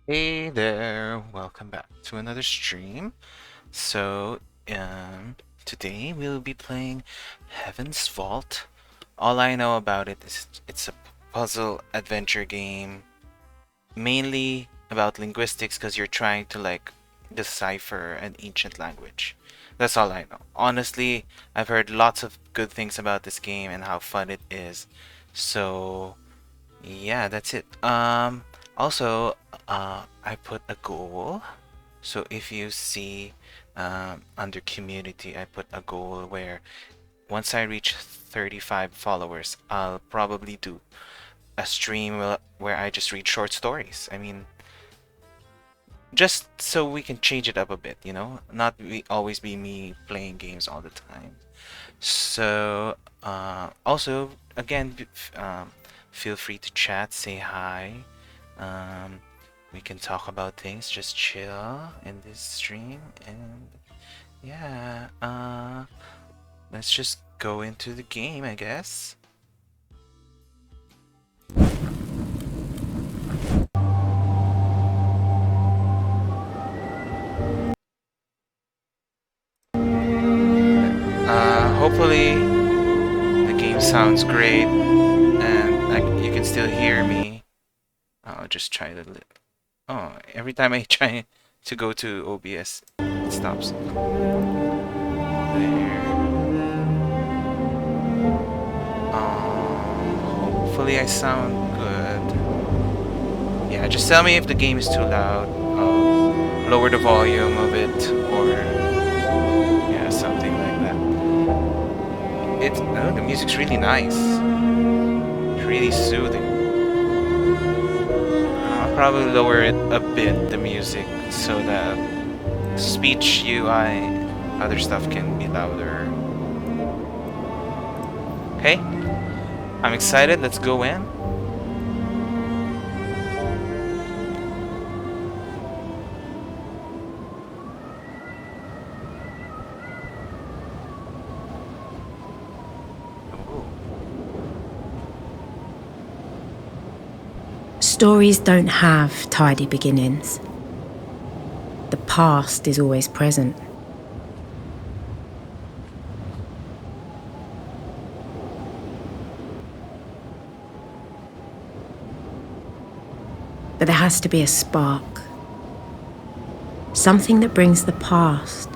Hey there, welcome back to another stream. So, today we'll be playing Heaven's Vault. All I know about it is it's a puzzle adventure game, mainly about linguistics because you're trying to like decipher an ancient language. That's all I know. Honestly, I've heard lots of good things about this game and how fun it is. So, yeah, that's it. Also, I put a goal. So if you see under community, I put a goal where once I reach 35 followers, I'll probably do a stream where I just read short stories. I mean, just so we can change it up a bit, you know? Not always be me playing games all the time. So, also, again, feel free to chat, say hi. Um, we can talk about things, just chill in this stream, and yeah, let's just go into the game, I guess. Hopefully the game sounds great, and you can still hear me. I'll just try to. Oh, every time I try to go to OBS, it stops. There. Hopefully I sound good. Yeah, just tell me if the game is too loud. I'll lower the volume of it, or yeah, something like that. The music's really nice. It's really soothing. I'll probably lower it a bit, the music, so that speech, UI, other stuff can be louder. Okay, I'm excited. Let's go in. Stories don't have tidy beginnings. The past is always present. But there has to be a spark. Something that brings the past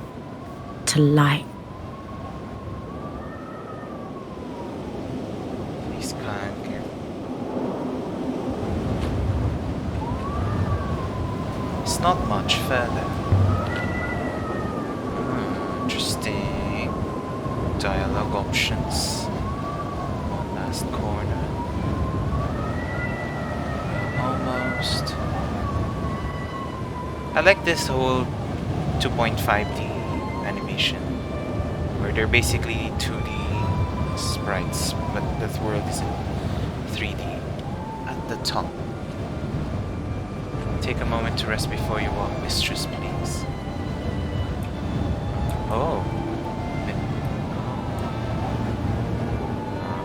to light. Please climb carefully. It's not much further. Interesting. Dialogue options. One last corner. Almost. I like this whole 2.5D animation, where they're basically 2D sprites, but the world is in 3D at the top. Take a moment to rest before you walk, mistress, please. Oh.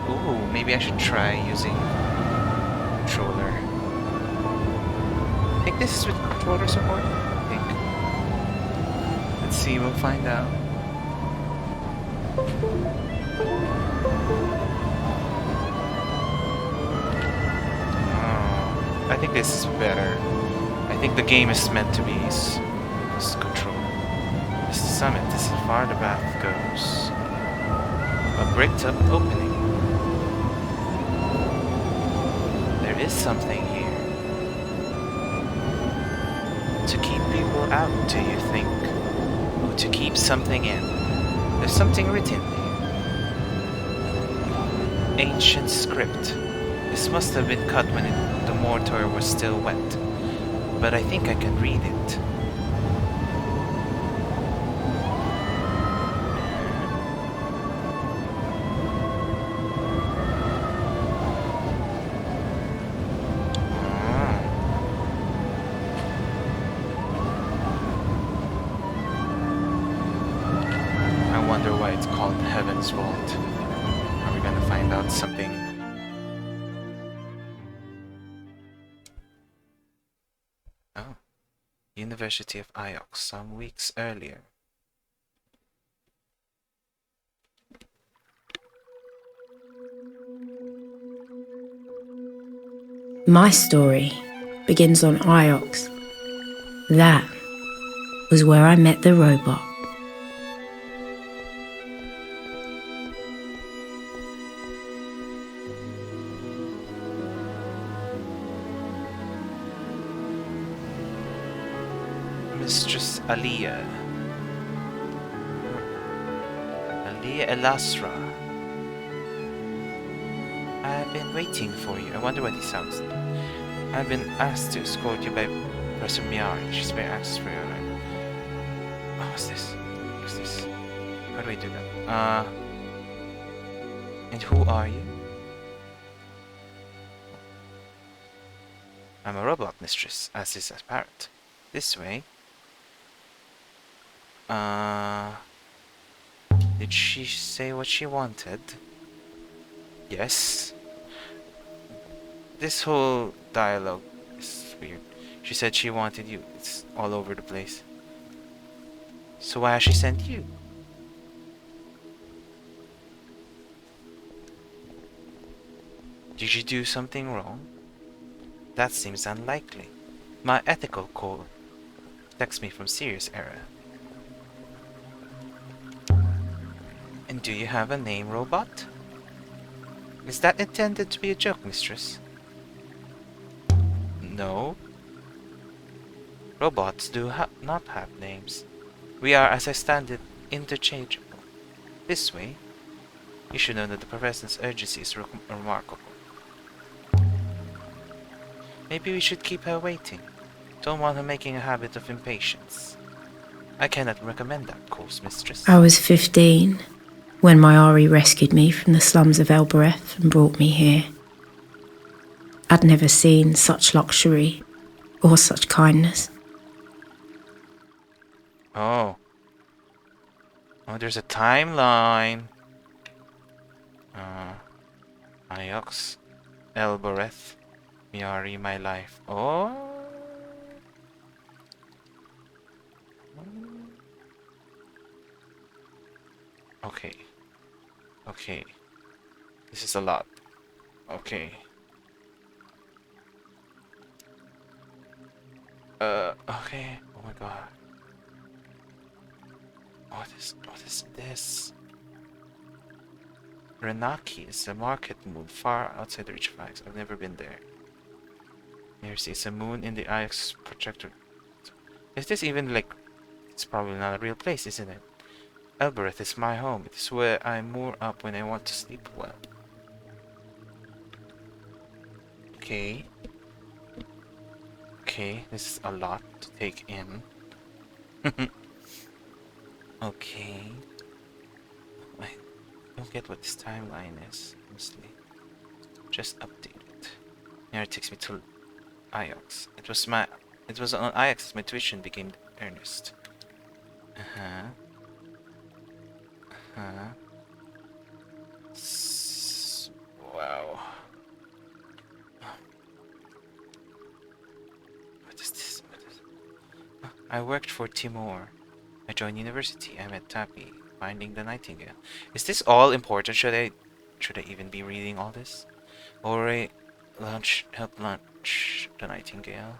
Ooh, maybe I should try using controller. I think this is with controller support. I think. Let's see, we'll find out. Oh, I think this is better. I think the game is meant to be this controller. This is the summit. This is far the path goes. A bricked up opening. There is something here. To keep people out, do you think? Or to keep something in? There's something written here. Ancient script. This must have been cut when the mortar was still wet. But I think I can read it. I wonder why it's called Heaven's Vault. Are we gonna find out something? Oh, University of Iox some weeks earlier. My story begins on Iox. That was where I met the robot. Mistress Aliyah. Aliyah Elasra. I've been waiting for you. I wonder what he sounds like. I've been asked to escort you by Professor Miari. She's very anxious for you. Oh, what's this? What's this? How do I do that? And who are you? I'm a robot, mistress, as is apparent. This way. Did she say what she wanted? Yes. This whole dialogue is weird. She said she wanted you. It's all over the place. So why has she sent you? Did you do something wrong? That seems unlikely. My ethical code protects me from serious error. And do you have a name, robot? Is that intended to be a joke, mistress? No. Robots do not have names. We are, as I stand it, interchangeable. This way, you should know that the professor's urgency is remarkable. Maybe we should keep her waiting. Don't want her making a habit of impatience. I cannot recommend that course, mistress. I was 15 when my Ari rescued me from the slums of Elbereth and brought me here. I'd never seen such luxury or such kindness. Oh. Oh, there's a timeline. Iox, Elbereth, Miari, my life. Oh. Okay. Okay. This is a lot. Okay. Okay. Oh my god. What is this? Renaki is a market moon far outside the reach of Ix. I've never been there. Here's it's a moon in the Ix projector. Is this even like... It's probably not a real place, isn't it? Elbereth is my home. It is where I moor up when I want to sleep well. Okay. Okay, this is a lot to take in. Okay. I don't get what this timeline is, honestly. Just update it. Here it takes me to Iox. It was on Iox my tuition became earnest. Wow. What is this? I worked for Timor. I joined university. I met Tapi, finding the Nightingale. Is this all important? Should I even be reading all this? Or help launch the Nightingale.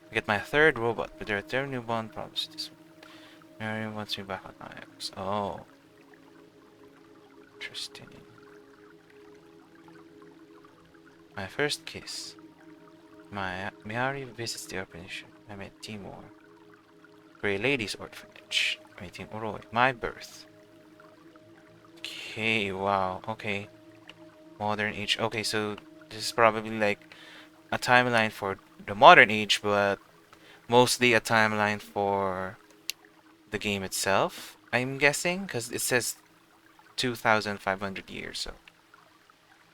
I get my third robot, but there are 3 newborn problems. This one. Mary wants me back on Iox. Oh. Interesting. My first kiss. Miari visits the orphanage. I met Timor. Grey Ladies Orphanage. Meeting Oroi. My birth. Okay, wow. Okay. Modern age. Okay, so this is probably like a timeline for the modern age, but mostly a timeline for the game itself, I'm guessing, because it says 2,500 years, so...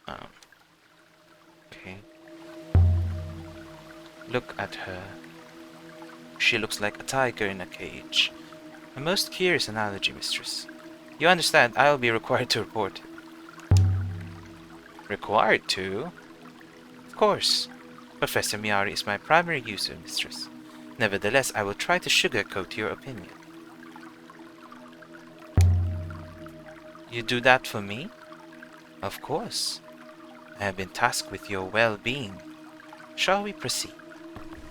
okay. Look at her. She looks like a tiger in a cage. A most curious analogy, mistress. You understand, I'll be required to report it. Required to? Of course. Professor Miari is my primary user, mistress. Nevertheless, I will try to sugarcoat your opinion. You do that for me? Of course. I have been tasked with your well-being. Shall we proceed?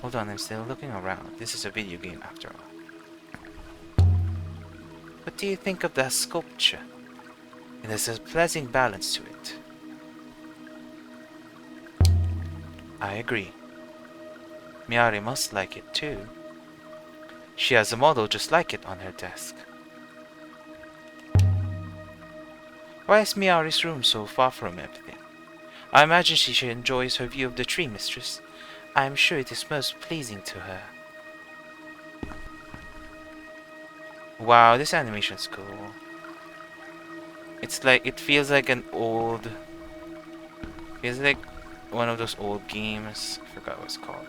Hold on, I'm still looking around. This is a video game after all. What do you think of the sculpture? It has a pleasing balance to it. I agree. Miari must like it too. She has a model just like it on her desk. Why is Miari's room so far from everything? I imagine she enjoys her view of the tree, mistress. I am sure it is most pleasing to her. Wow, this animation's cool. It's like, it feels like an old... Feels like one of those old games. I forgot what it's called.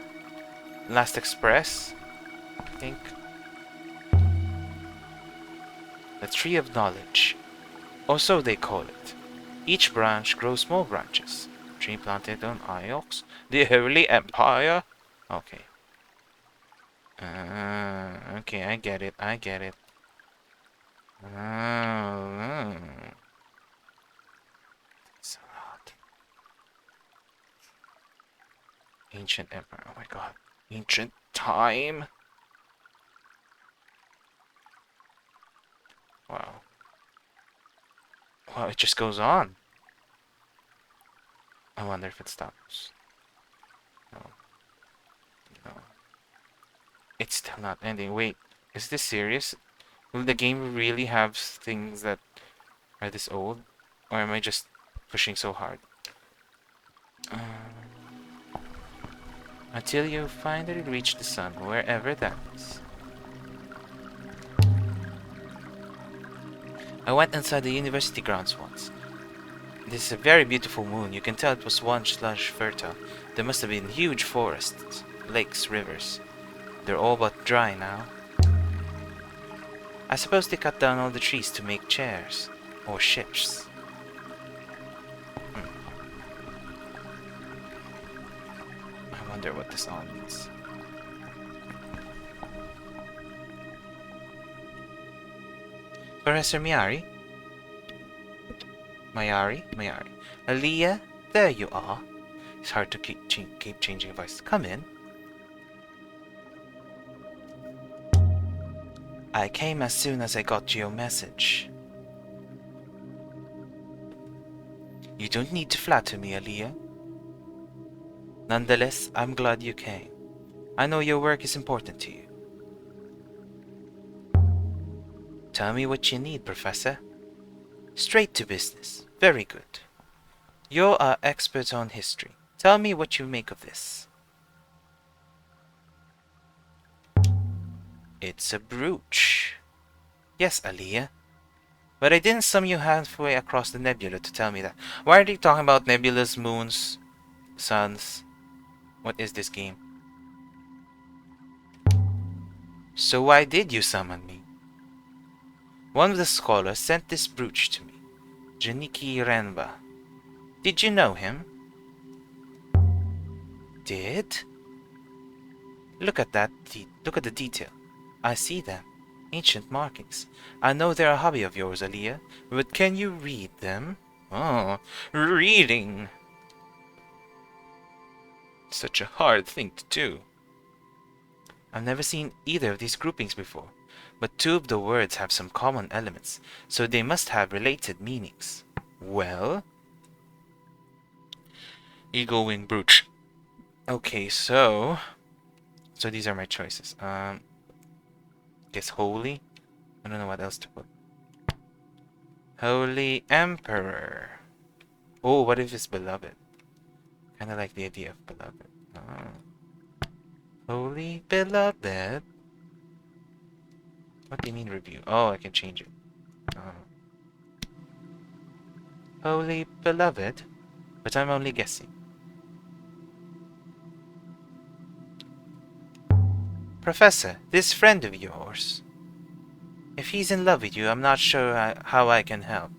Last Express, I think. The Tree of Knowledge. Or so they call it. Each branch grows more branches. Tree planted on Iox. The Holy Empire? Okay. Okay, I get it. I get it. It's a lot. Ancient Empire. Oh my god. Ancient time? Wow. Wow, it just goes on. I wonder if it stops. No. No. It's still not ending. Wait, is this serious? Will the game really have things that are this old? Or am I just pushing so hard? Until you finally reach the sun, wherever that is. I went inside the university grounds once. This is a very beautiful moon. You can tell it was once lush fertile. There must have been huge forests, lakes, rivers. They're all but dry now. I suppose they cut down all the trees to make chairs. Or ships. I wonder what this all means. Professor Mayari? Mayari. Aaliyah, there you are. It's hard to keep changing voice. Come in. I came as soon as I got your message. You don't need to flatter me, Aaliyah. Nonetheless, I'm glad you came. I know your work is important to you. Tell me what you need, Professor. Straight to business. Very good. You're our expert on history. Tell me what you make of this. It's a brooch. Yes, Aaliyah. But I didn't sum you halfway across the nebula to tell me that. Why are they talking about nebulas, moons, suns? What is this game? So why did you summon me? One of the scholars sent this brooch to me. Janiki Renba. Did you know him? Did? Look at that. Look at the detail. I see them. Ancient markings. I know they're a hobby of yours, Aaliyah, but can you read them? Oh, reading! Such a hard thing to do. I've never seen either of these groupings before, but two of the words have some common elements, so they must have related meanings. Well? Eagle-wing brooch. Okay, so these are my choices. Guess holy? I don't know what else to put. Holy Emperor. Oh, what if it's beloved? Kinda like the idea of beloved. Holy beloved? What do you mean review? Oh, I can change it. Holy beloved? But I'm only guessing. Professor, this friend of yours. If he's in love with you, I'm not sure how I can help.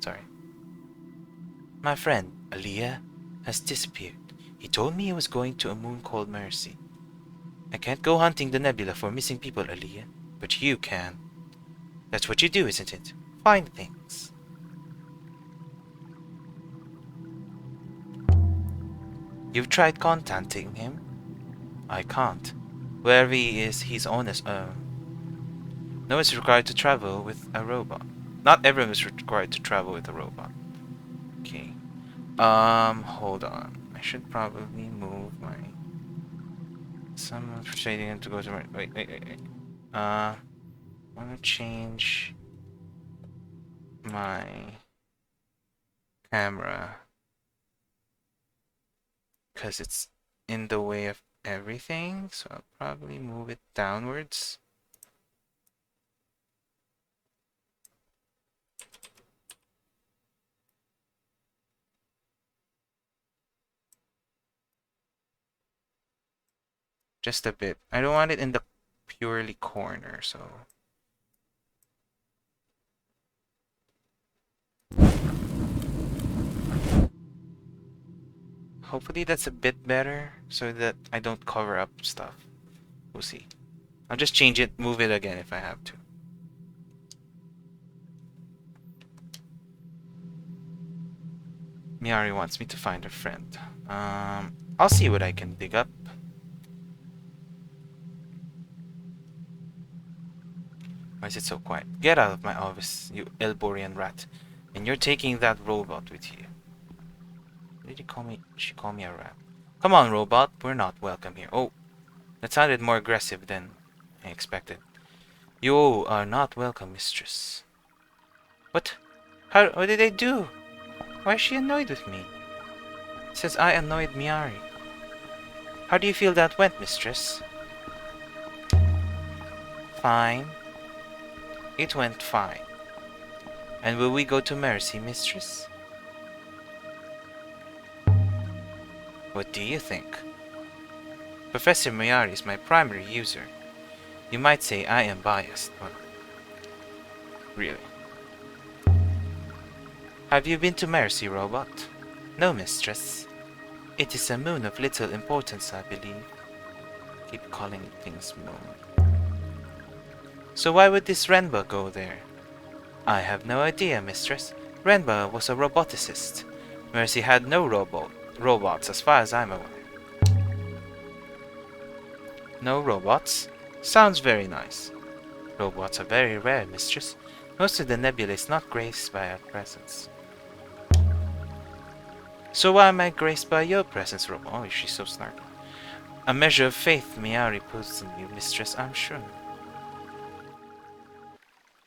Sorry. My friend, Aaliyah, has disappeared. He told me he was going to a moon called Mercy. I can't go hunting the nebula for missing people, Aliyah, but you can. That's what you do, isn't it? Find things. You've tried contacting him? I can't. Wherever he is, he's on his own. No one's required to travel with a robot. Not everyone is required to travel with a robot. Okay. Hold on. I should probably move my... Someone's persuading him to go to my... Wait. I want to change my camera because it's in the way of everything, so I'll probably move it downwards. Just a bit. I don't want it in the purely corner, so... Hopefully that's a bit better, so that I don't cover up stuff. We'll see. I'll just change it, move it again if I have to. Miari wants me to find a friend. I'll see what I can dig up. Why is it so quiet? Get out of my office, you Elborian rat. And you're taking that robot with you. Did he call me? She called me a rat. Come on, robot. We're not welcome here. Oh, that sounded more aggressive than I expected. You are not welcome, mistress. What? What did I do? Why is she annoyed with me? It says I annoyed Miari. How do you feel that went, mistress? Fine. It went fine. And will we go to Mercy, mistress? What do you think? Professor Miari is my primary user. You might say I am biased, but... Really? Have you been to Mercy, robot? No, mistress. It is a moon of little importance, I believe. Keep calling things moon. So why would this Renba go there? I have no idea, mistress. Renba was a roboticist. Mercy had no robots as far as I'm aware. No robots? Sounds very nice. Robots are very rare, mistress. Most of the nebula is not graced by our presence. So why am I graced by your presence, robot? Oh, she's so snarky. A measure of faith Miari puts in you, mistress, I'm sure.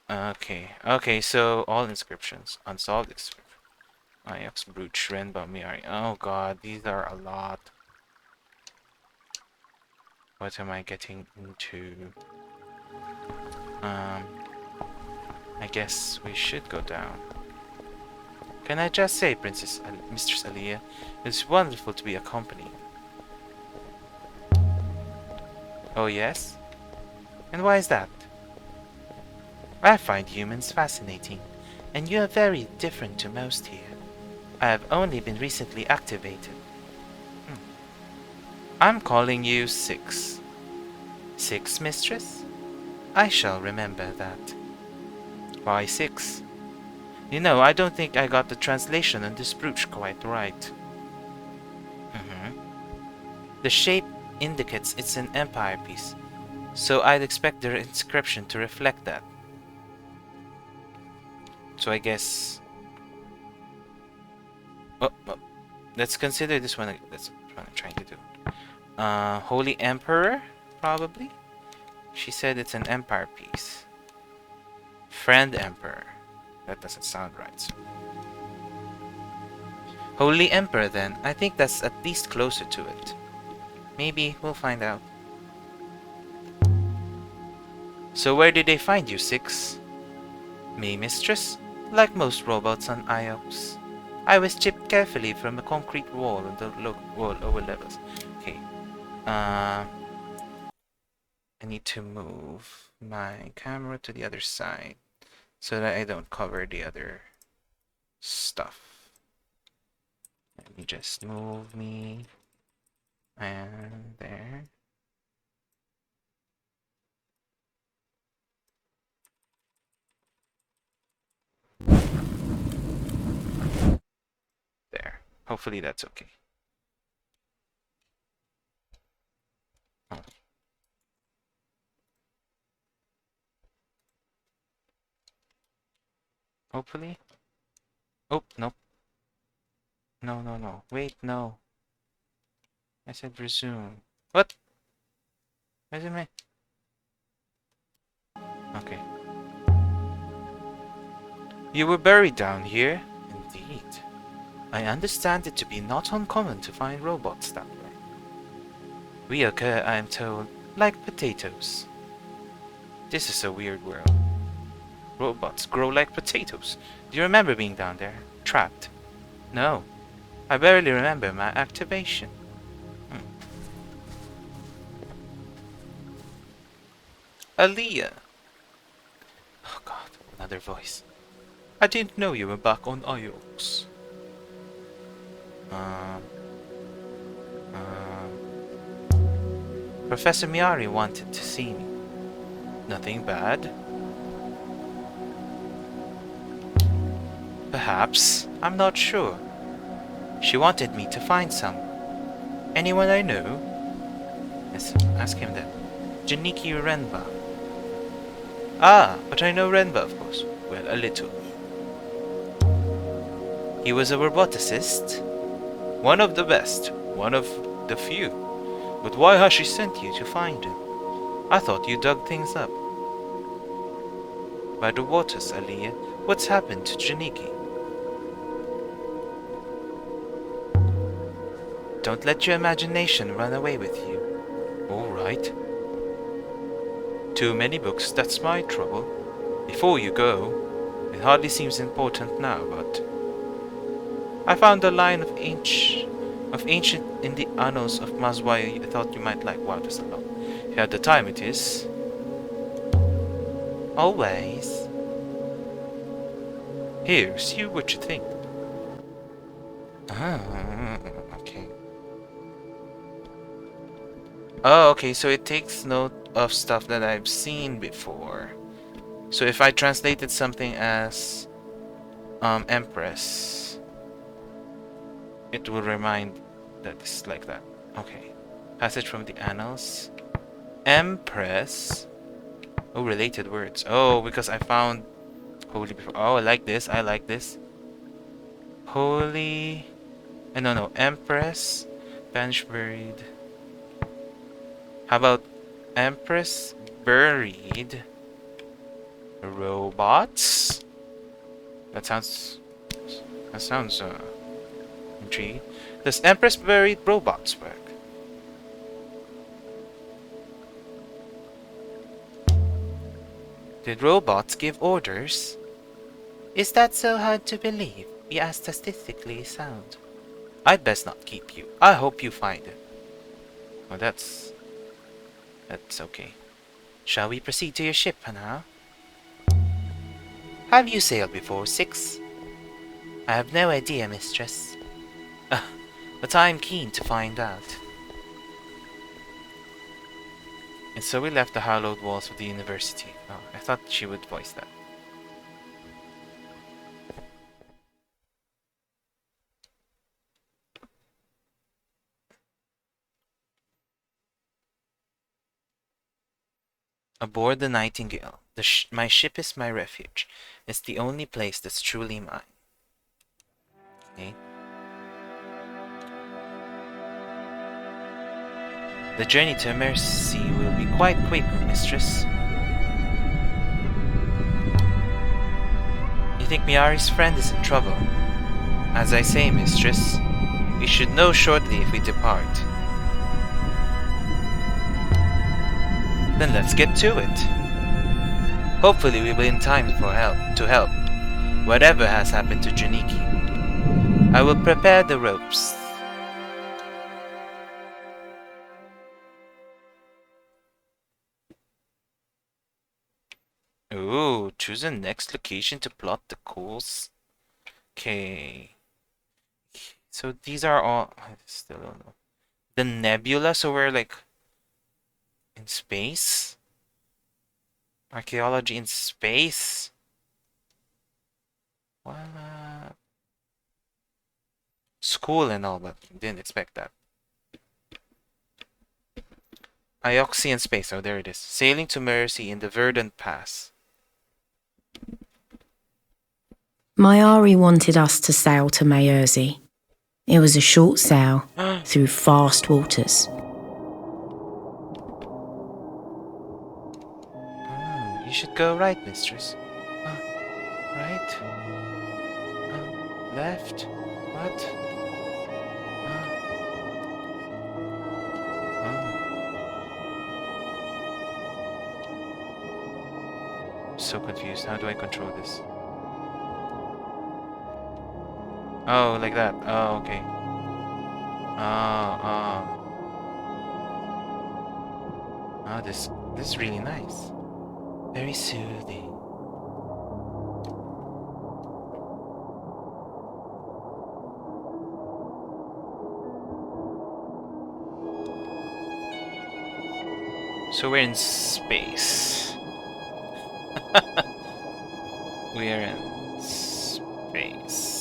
Okay, so all inscriptions. Unsolved inscription. Ajax, Brooch, Renba, Miari. Oh god, these are a lot. What am I getting into? I guess we should go down. Can I just say, Mistress Aliyah, it's wonderful to be accompanied. Oh yes? And why is that? I find humans fascinating, and you are very different to most here. I have only been recently activated. I'm calling you 6. 6, mistress? I shall remember that. Why 6? You know, I don't think I got the translation on this brooch quite right. The shape indicates it's an empire piece, so I'd expect the inscription to reflect that. So I guess... Oh, let's consider this one. That's what I'm trying to do. Holy Emperor, probably? She said it's an empire piece. Friend Emperor. That doesn't sound right. So. Holy Emperor, then. I think that's at least closer to it. Maybe we'll find out. So where did they find you, 6? Me, mistress? Like most robots on Iox. I was chipped carefully from a concrete wall on the lower levels. Okay. I need to move my camera to the other side so that I don't cover the other stuff. Let me just move me and there. Hopefully that's okay. Oh. Hopefully. Oh, no. No, no, no. Wait, no. I said resume. What? Resume? Okay. You were buried down here? Indeed. I understand it to be not uncommon to find robots that way. We occur, I am told, like potatoes. This is a weird world. Robots grow like potatoes. Do you remember being down there? Trapped? No. I barely remember my activation. Hmm. Aaliyah! Oh god, another voice. I didn't know you were back on Iox. Um, Professor Miari wanted to see me. Nothing bad? Perhaps. I'm not sure. She wanted me to find some. Anyone I know? Yes, ask him then. Janiki Renba. Ah, but I know Renba, of course. Well, a little. He was a roboticist. One of the best. One of the few. But why has she sent you to find him? I thought you dug things up. By the waters, Aliyah. What's happened to Janiki? Don't let your imagination run away with you. All right. Too many books, that's my trouble. Before you go, it hardly seems important now, but I found a line of ancient in the annals of Mazwai I thought you might like. Wow, there's a lot. If you had the time, it is. Always. Here, see what you think. Ah, okay. Oh, okay, so it takes note of stuff that I've seen before. So if I translated something as Empress, it will remind that it's like that. Okay. Passage from the Annals. Empress. Oh, related words. Oh, because I found holy before. Oh, I like this. I like this. Holy. No. Empress. Bench buried. How about Empress buried robots? That sounds intriguing. Does Empress buried robots work? Did robots give orders? Is that so hard to believe? We are statistically sound. I'd best not keep you. I hope you find it. Oh, that's okay. Shall we proceed to your ship now? Have you sailed before, Six? I have no idea, mistress. But I'm keen to find out. And so we left the hallowed walls of the university. Oh, I thought she would voice that. Aboard the Nightingale. My ship is my refuge. It's the only place that's truly mine. Okay. The journey to Mercy will be quite quick, mistress. You think Miari's friend is in trouble? As I say, mistress, we should know shortly if we depart. Then let's get to it. Hopefully we'll be in time to help. Whatever has happened to Juniki. I will prepare the ropes. Ooh, choose the next location to plot the course. Okay. So these are all... I still don't know. The nebula, so we're like... in space? Archaeology in space? What? school and all, but didn't expect that. Ioxian space. Oh, there it is. Sailing to Mercy in the Verdant Pass. My Ari wanted us to sail to Maerzi. It was a short sail through fast waters. You should go right, mistress. Right? Left? What? I'm so confused. How do I control this? Oh, like that. Oh, okay. Oh, this is really nice. Very soothing. So we're in space. We are in space.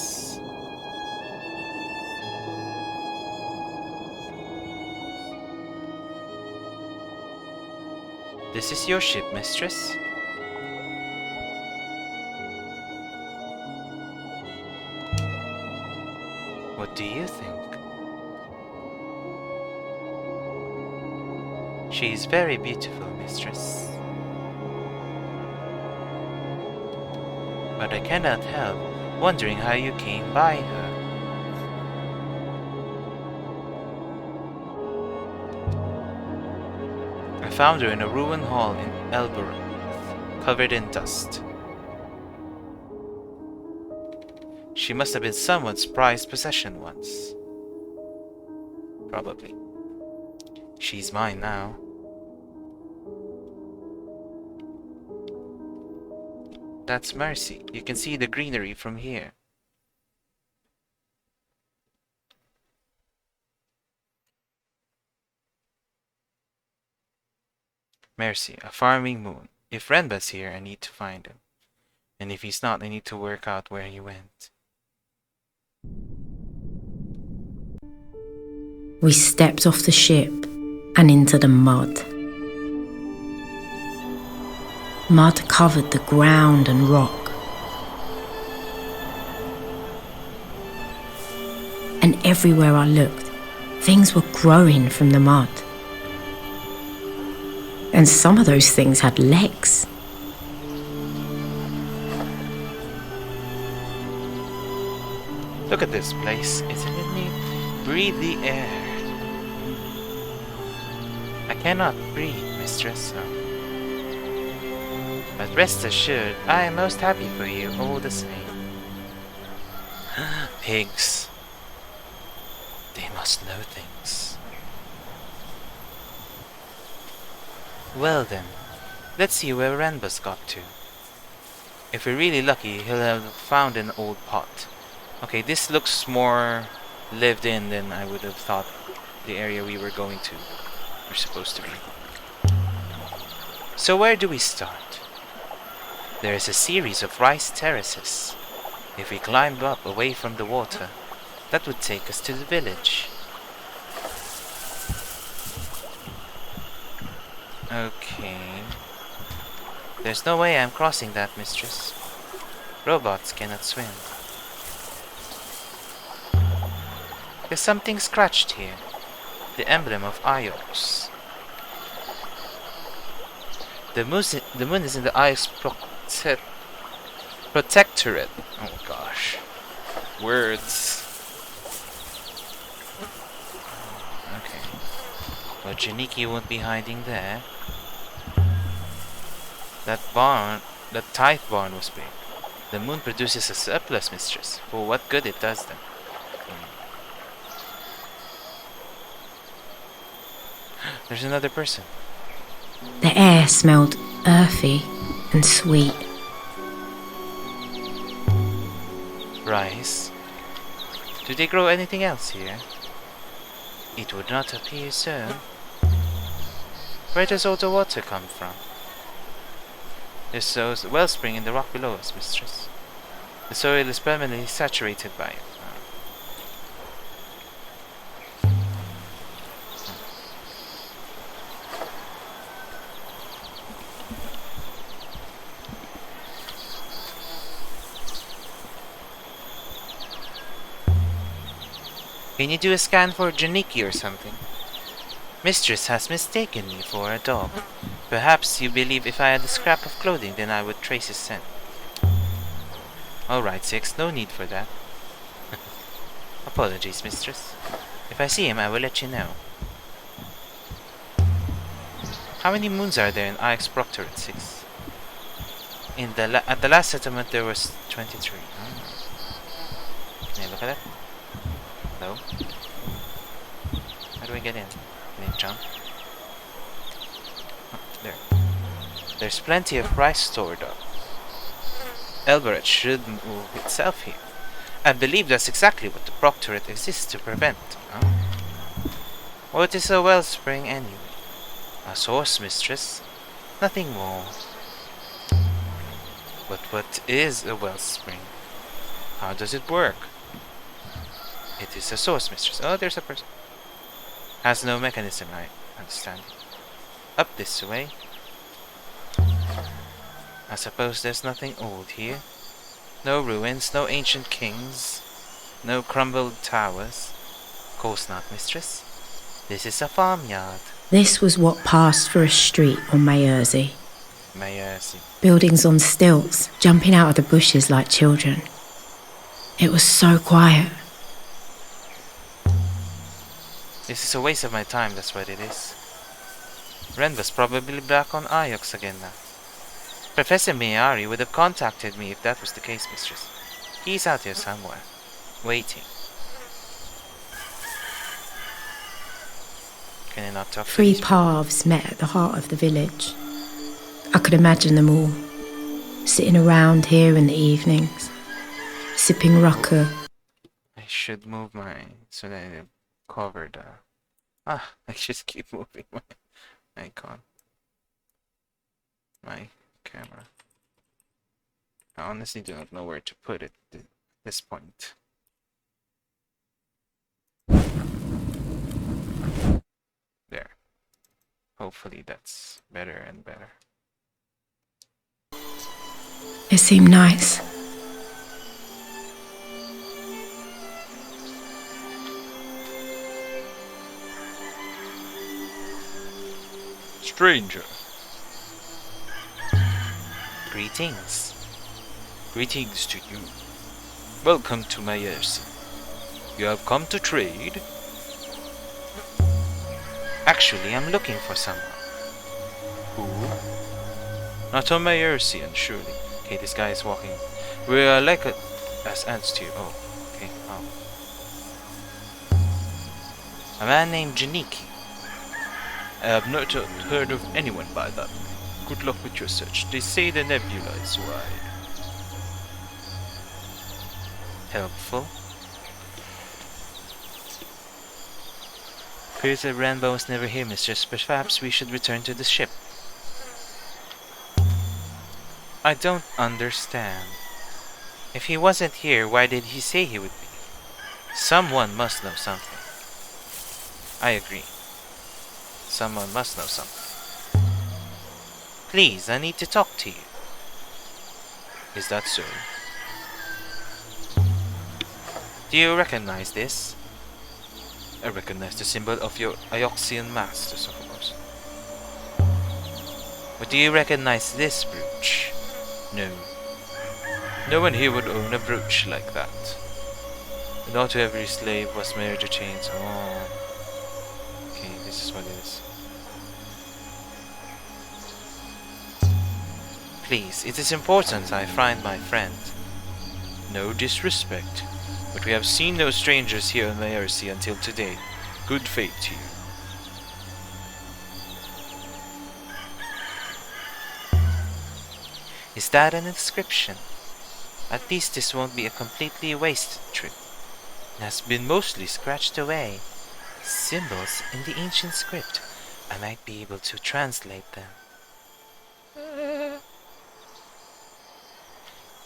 This is your ship, mistress. What do you think? She is very beautiful, mistress. But I cannot help wondering how you came by her. I found her in a ruined hall in Elbereth, covered in dust. She must have been someone's prized possession once. Probably. She's mine now. That's Mercy. You can see the greenery from here. Mercy, a farming moon. If Renba's here, I need to find him. And if he's not, I need to work out where he went. We stepped off the ship and into the mud. Mud covered the ground and rock. And everywhere I looked, things were growing from the mud. And some of those things had legs. Look at this place. Isn't it neat? Breathe the air. I cannot breathe, mistress. But rest assured, I am most happy for you all the same. Pigs. They must know things. Well then, let's see where Renbus got to. If we're really lucky, he'll have found an old pot. Okay, this looks more lived in than I would have thought the area we were going to or supposed to be. So where do we start? There is a series of rice terraces. If we climb up away from the water, that would take us to the village. Okay. There's no way I'm crossing that, mistress. Robots cannot swim. There's something scratched here. The emblem of Ios. The moon is in the Ios protectorate. Oh gosh. Words. Okay. Well, Janiki won't be hiding there. That tithe barn was big. The moon produces a surplus, mistress. For what good it does them. There's another person. The air smelled earthy and sweet. Rice. Do they grow anything else here? It would not appear so. Where does all the water come from? There's a wellspring in the rock below us, mistress. The soil is permanently saturated by it. Can you do a scan for Janiki or something? Mistress has mistaken me for a dog. Perhaps you believe if I had a scrap of clothing, then I would trace his scent. Alright, Six, no need for that. Apologies, mistress. If I see him, I will let you know. How many moons are there in Ix Proctorate 6? At the last settlement there was 23. Can I look at it? No. How do I get in? Can I jump? Oh, there. There's plenty of rice stored up. Elbereth should move itself here. I believe that's exactly what the Proctorate exists to prevent. Oh. What is a wellspring anyway? A source, mistress. Nothing more. But what is a wellspring? How does it work? It is a source, mistress. Oh, there's a person. Has no mechanism, I understand. Up this way. I suppose there's nothing old here. No ruins, no ancient kings, no crumbled towers. Course not, mistress. This is a farmyard. This was what passed for a street on Mayersey. Mayersey. Buildings on stilts, jumping out of the bushes like children. It was so quiet. This is a waste of my time, that's what it is. Ren was probably back on Iox again now. Professor Miyari would have contacted me if that was the case, mistress. He's out here somewhere, waiting. Can I not talk to Three these paths met at the heart of the village. I could imagine them all, sitting around here in the evenings, sipping rucker. I should move mine so that it covered. I just keep moving my icon. My camera. I honestly do not know where to put it at this point. There. Hopefully that's better and better. It seemed nice. Stranger. Greetings. Greetings to you. Welcome to Mayersey. You have come to trade? Actually, I'm looking for someone. Who? Not on Mayersey, and surely. Okay, this guy is walking. We are like as ants to you. Oh, okay. Oh. A man named Janiki. I have not heard of anyone by that name. Good luck with your search. They say the nebula is wide. Helpful. Appears that Rambo was never here, mistress. Perhaps we should return to the ship. I don't understand. If he wasn't here, why did he say he would be? Someone must know something. I agree. Someone must know something. Please, I need to talk to you. Is that so? Do you recognize this? I recognize the symbol of your Ioxian masters, of course. But do you recognize this brooch? No. No one here would own a brooch like that. Not every slave was married to chains. Oh. Okay, this is what it is. Please, it is important I find my friend. No disrespect, but we have seen no strangers here in Mayersey until today. Good fate to you. Is that an inscription? At least this won't be a completely wasted trip. It has been mostly scratched away. Symbols in the ancient script. I might be able to translate them.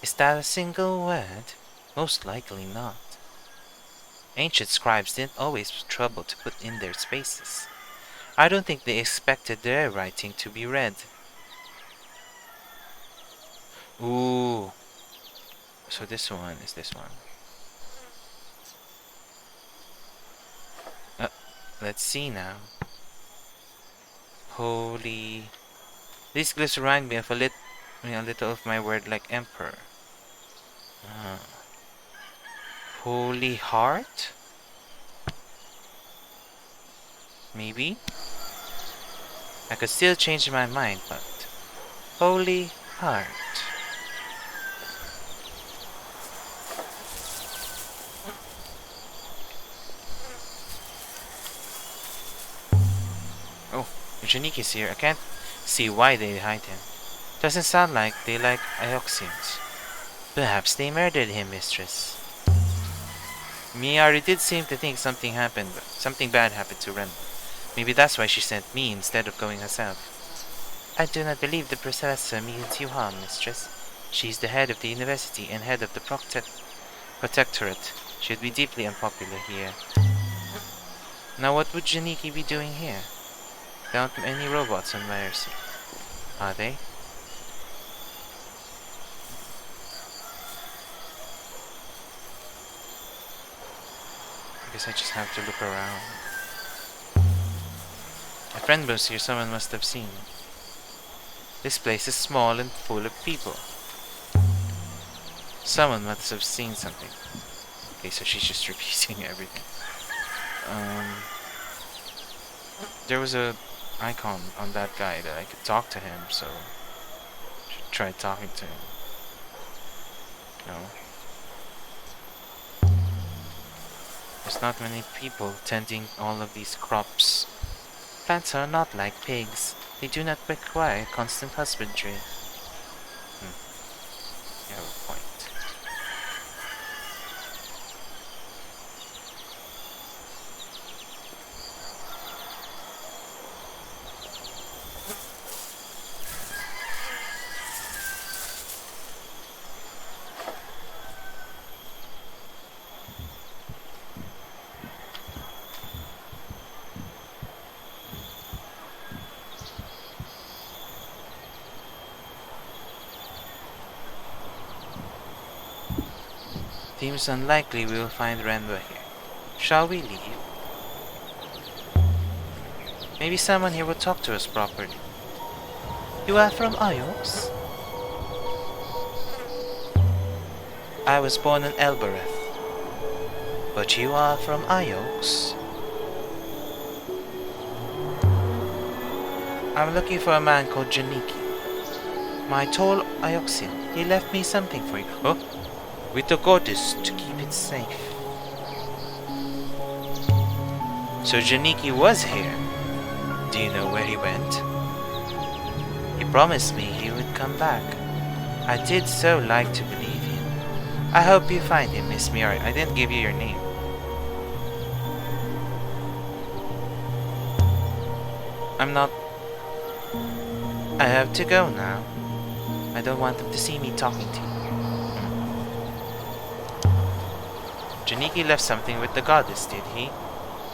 Is that a single word? Most likely not. Ancient scribes didn't always trouble to put in their spaces. I don't think they expected their writing to be read. Ooh. So this one is this one. Let's see now. Holy. These glyphs remind me of a little of my word like emperor. Ah. Holy heart? Maybe? I could still change my mind, but holy heart. Oh, Janiki's here. I can't see why they hide him. Doesn't sound like they like Ioxians. Perhaps they murdered him, mistress. Miari did seem to think something bad happened to Ren. Maybe that's why she sent me instead of going herself. I do not believe the professor means you harm, mistress. She is the head of the university and head of the protectorate. She would be deeply unpopular here. Now what would Janiki be doing here? There aren't any robots on Mercy. Are they? I guess I just have to look around. A friend was here, someone must have seen. This place is small and full of people. Someone must have seen something. Okay, so she's just repeating everything. There was a icon on that guy that I could talk to him, so I should try talking to him. No. There's not many people tending all of these crops. Plants are not like pigs. They do not require constant husbandry. You have a point. Seems unlikely we will find Renwa here. Shall we leave? Maybe someone here will talk to us properly. You are from Ayox? I was born in Elbereth. But you are from Ayox? I'm looking for a man called Janiki. My tall Ayoxian. He left me something for you. Oh? With the goddess to keep it safe. So Janiki was here. Do you know where he went? He promised me he would come back. I did so like to believe him. I hope you find him, Miss Miari. I didn't give you your name. I'm not... I have to go now. I don't want them to see me talking to you. Janiki left something with the goddess, did he?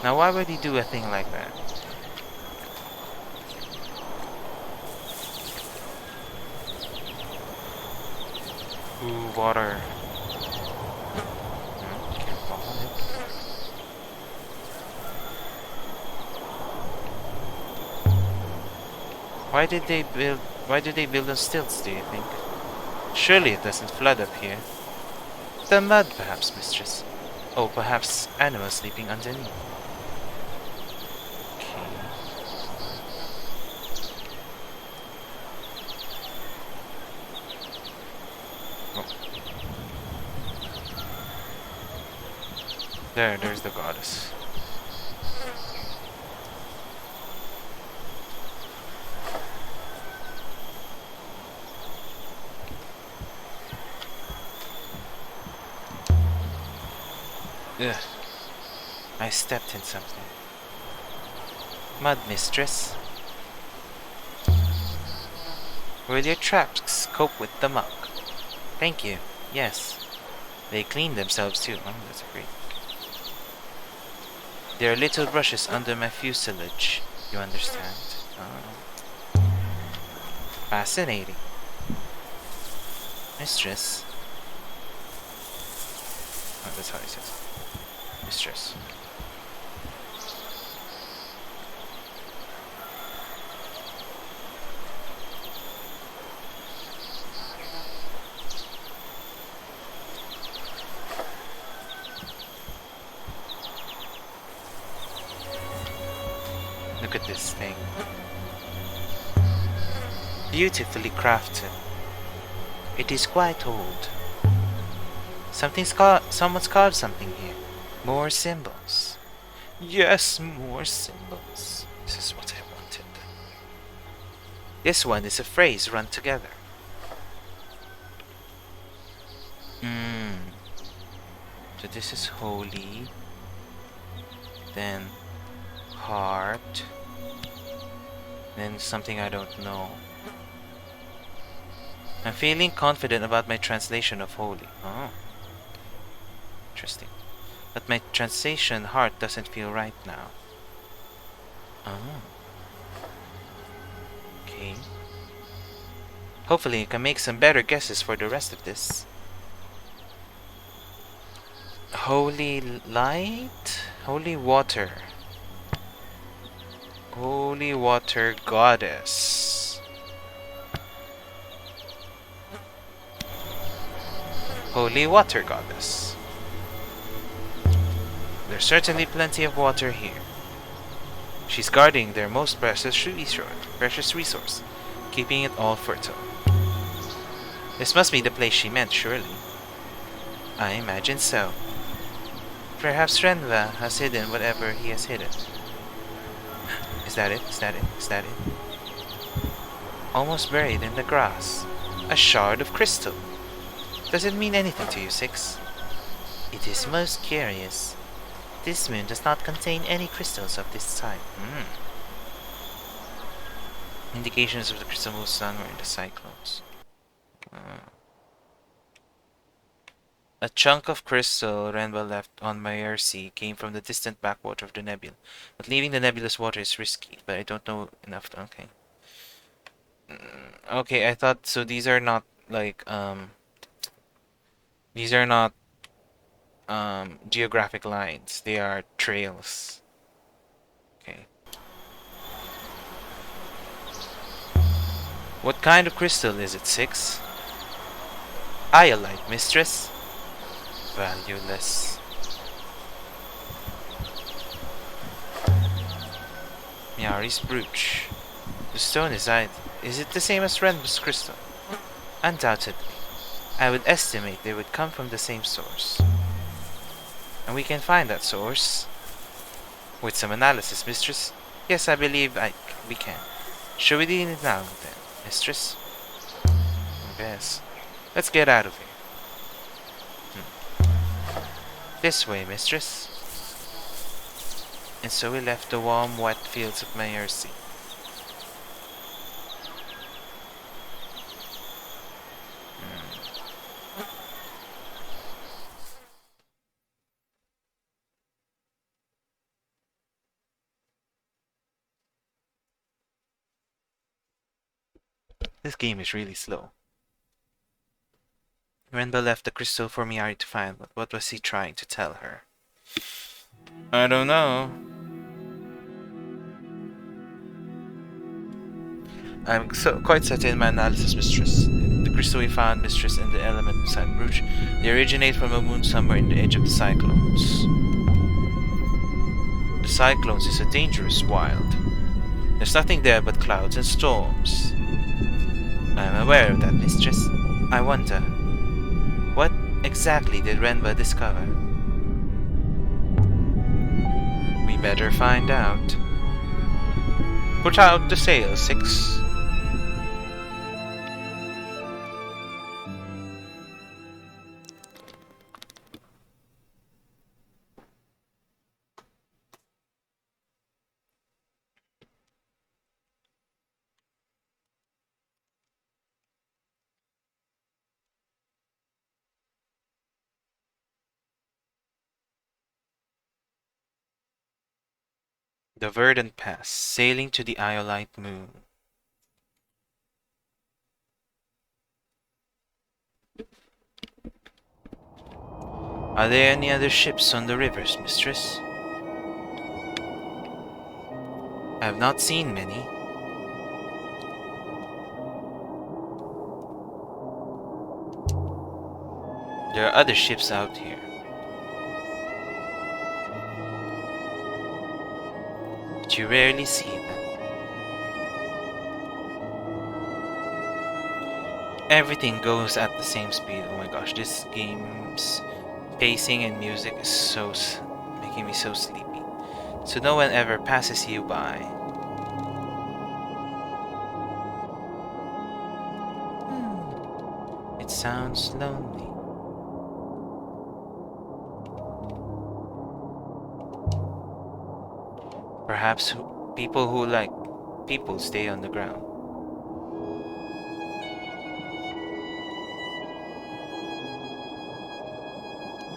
Now why would he do a thing like that? Ooh, water. Can't fall on it. Why do they build on stilts, do you think? Surely it doesn't flood up here. The mud, perhaps, mistress. Oh, perhaps animals sleeping underneath. Okay. Oh. There's the goddess. Ugh. I stepped in something. Mud, mistress. Will your traps cope with the muck? Thank you. Yes. They clean themselves too. Oh, that's great. There are little brushes under my fuselage. You understand? Fascinating. Mistress. Oh, that's how he says. Mistress. Look at this thing. Beautifully crafted. It is quite old. Someone's carved something here. More symbols. Yes, more symbols. This is what I wanted. This one is a phrase run together. So this is holy. Then heart. Then something I don't know. I'm feeling confident about my translation of holy. Oh. Interesting. But my translation heart doesn't feel right now. Oh. Okay. Hopefully I can make some better guesses for the rest of this. Holy light? Holy water. Holy water goddess. Holy water goddess. There's certainly plenty of water here. She's guarding their most precious resource, keeping it all fertile. This must be the place she meant, surely. I imagine so. Perhaps Renva has hidden whatever he has hidden. Is that it? Is that it? Is that it? Almost buried in the grass. A shard of crystal. Does it mean anything to you, Six? It is most curious. This moon does not contain any crystals of this type. Indications of the crystal sun were in the cyclones. A chunk of crystal Renva left on Myersi came from the distant backwater of the nebula. But leaving the nebulous water is risky, but I don't know enough to... Okay. Okay, I thought... So these are not, like, These are not, geographic lines. They are trails. Okay. What kind of crystal is it, Six? Iolite, mistress. Valueless. Miari's brooch. The stone is it the same as Renva's crystal? Undoubtedly. I would estimate they would come from the same source. And we can find that source. With some analysis, mistress. Yes, I believe we can. Should we do it now, then, mistress? Yes. Let's get out of here. This way, mistress. And so we left the warm, wet fields of Myersi. This game is really slow. Renba left the crystal for Miari to find, but what was he trying to tell her? I don't know. I'm quite certain in my analysis, mistress. The crystal we found, mistress, and the element beside the brooch, they originate from a moon somewhere in the edge of the cyclones. The cyclones is a dangerous wild. There's nothing there but clouds and storms. I'm aware of that, mistress. I wonder, what exactly did Renva discover? We better find out. Put out the sail, Six. The Verdant Pass, sailing to the Iolite moon. Are there any other ships on the rivers, mistress? I have not seen many. There are other ships out here. but you rarely see them. Everything goes at the same speed. Oh my gosh, this game's pacing and music is making me so sleepy. So no one ever passes you by. It sounds lonely. Perhaps people who like people stay on the ground.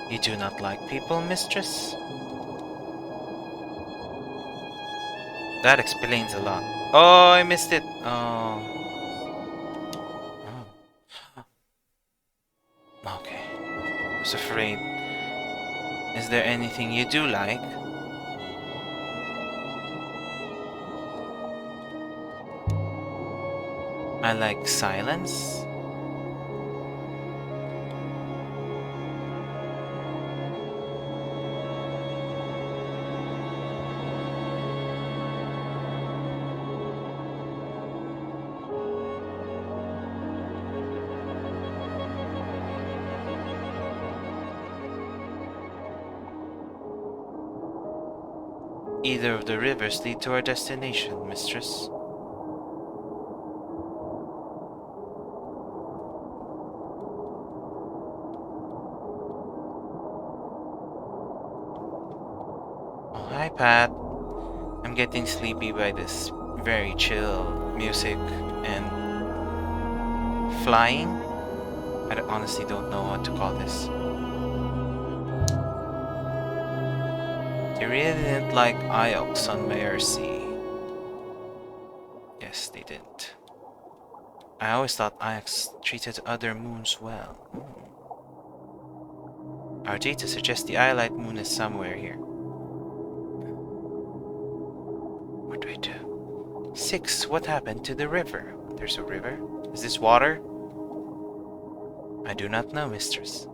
You do not like people, mistress? That explains a lot. Oh, I missed it. Oh. Okay. I was afraid. Is there anything you do like? I like silence. Either of the rivers lead to our destination, mistress. Oh, hi, Pat. I'm getting sleepy by this very chill music and flying. I honestly don't know what to call this. They really didn't like Iox on Mercy. Yes, they didn't. I always thought Iox treated other moons well. Our data suggests the Iolite moon is somewhere here. What do I do? 6. What happened to the river? There's a river? Is this water? I do not know, mistress.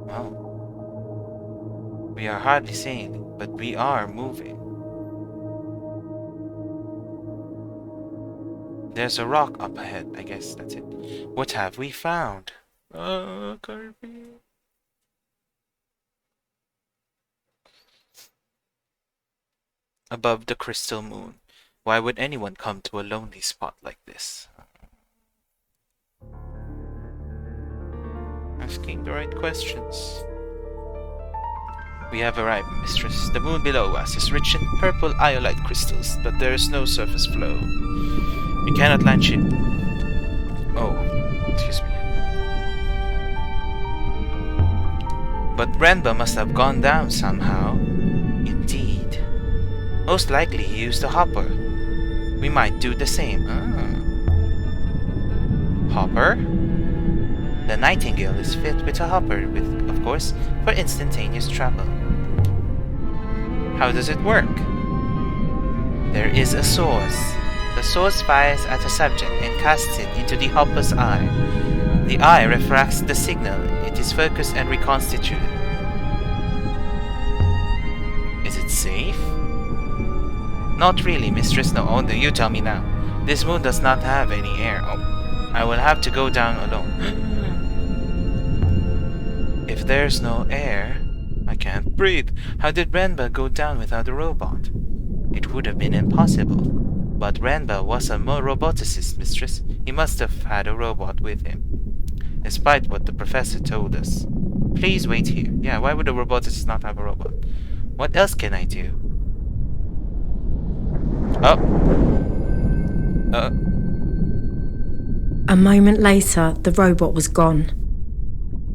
Oh. We are hardly sailing, but we are moving. There's a rock up ahead, I guess that's it. What have we found? Kirby. Above the crystal moon. Why would anyone come to a lonely spot like this? Asking the right questions. We have arrived, mistress. The moon below us is rich in purple iolite crystals, but there is no surface flow. We cannot land ship. Oh, excuse me. But Renba must have gone down somehow. Indeed. Most likely he used a hopper. We might do the same. Hopper? The Nightingale is fit with a hopper, of course, for instantaneous travel. How does it work? There is a source. The source fires at a subject and casts it into the hopper's eye. The eye refracts the signal. It is focused and reconstituted. Is it safe? Not really, mistress. No, you tell me now. This moon does not have any air. Oh, I will have to go down alone. If there's no air, I can't breathe. How did Renba go down without a robot? It would have been impossible. But Renba was a roboticist, mistress. He must have had a robot with him. Despite what the professor told us. Please wait here. Yeah, why would a roboticist not have a robot? What else can I do? Oh. A moment later, the robot was gone.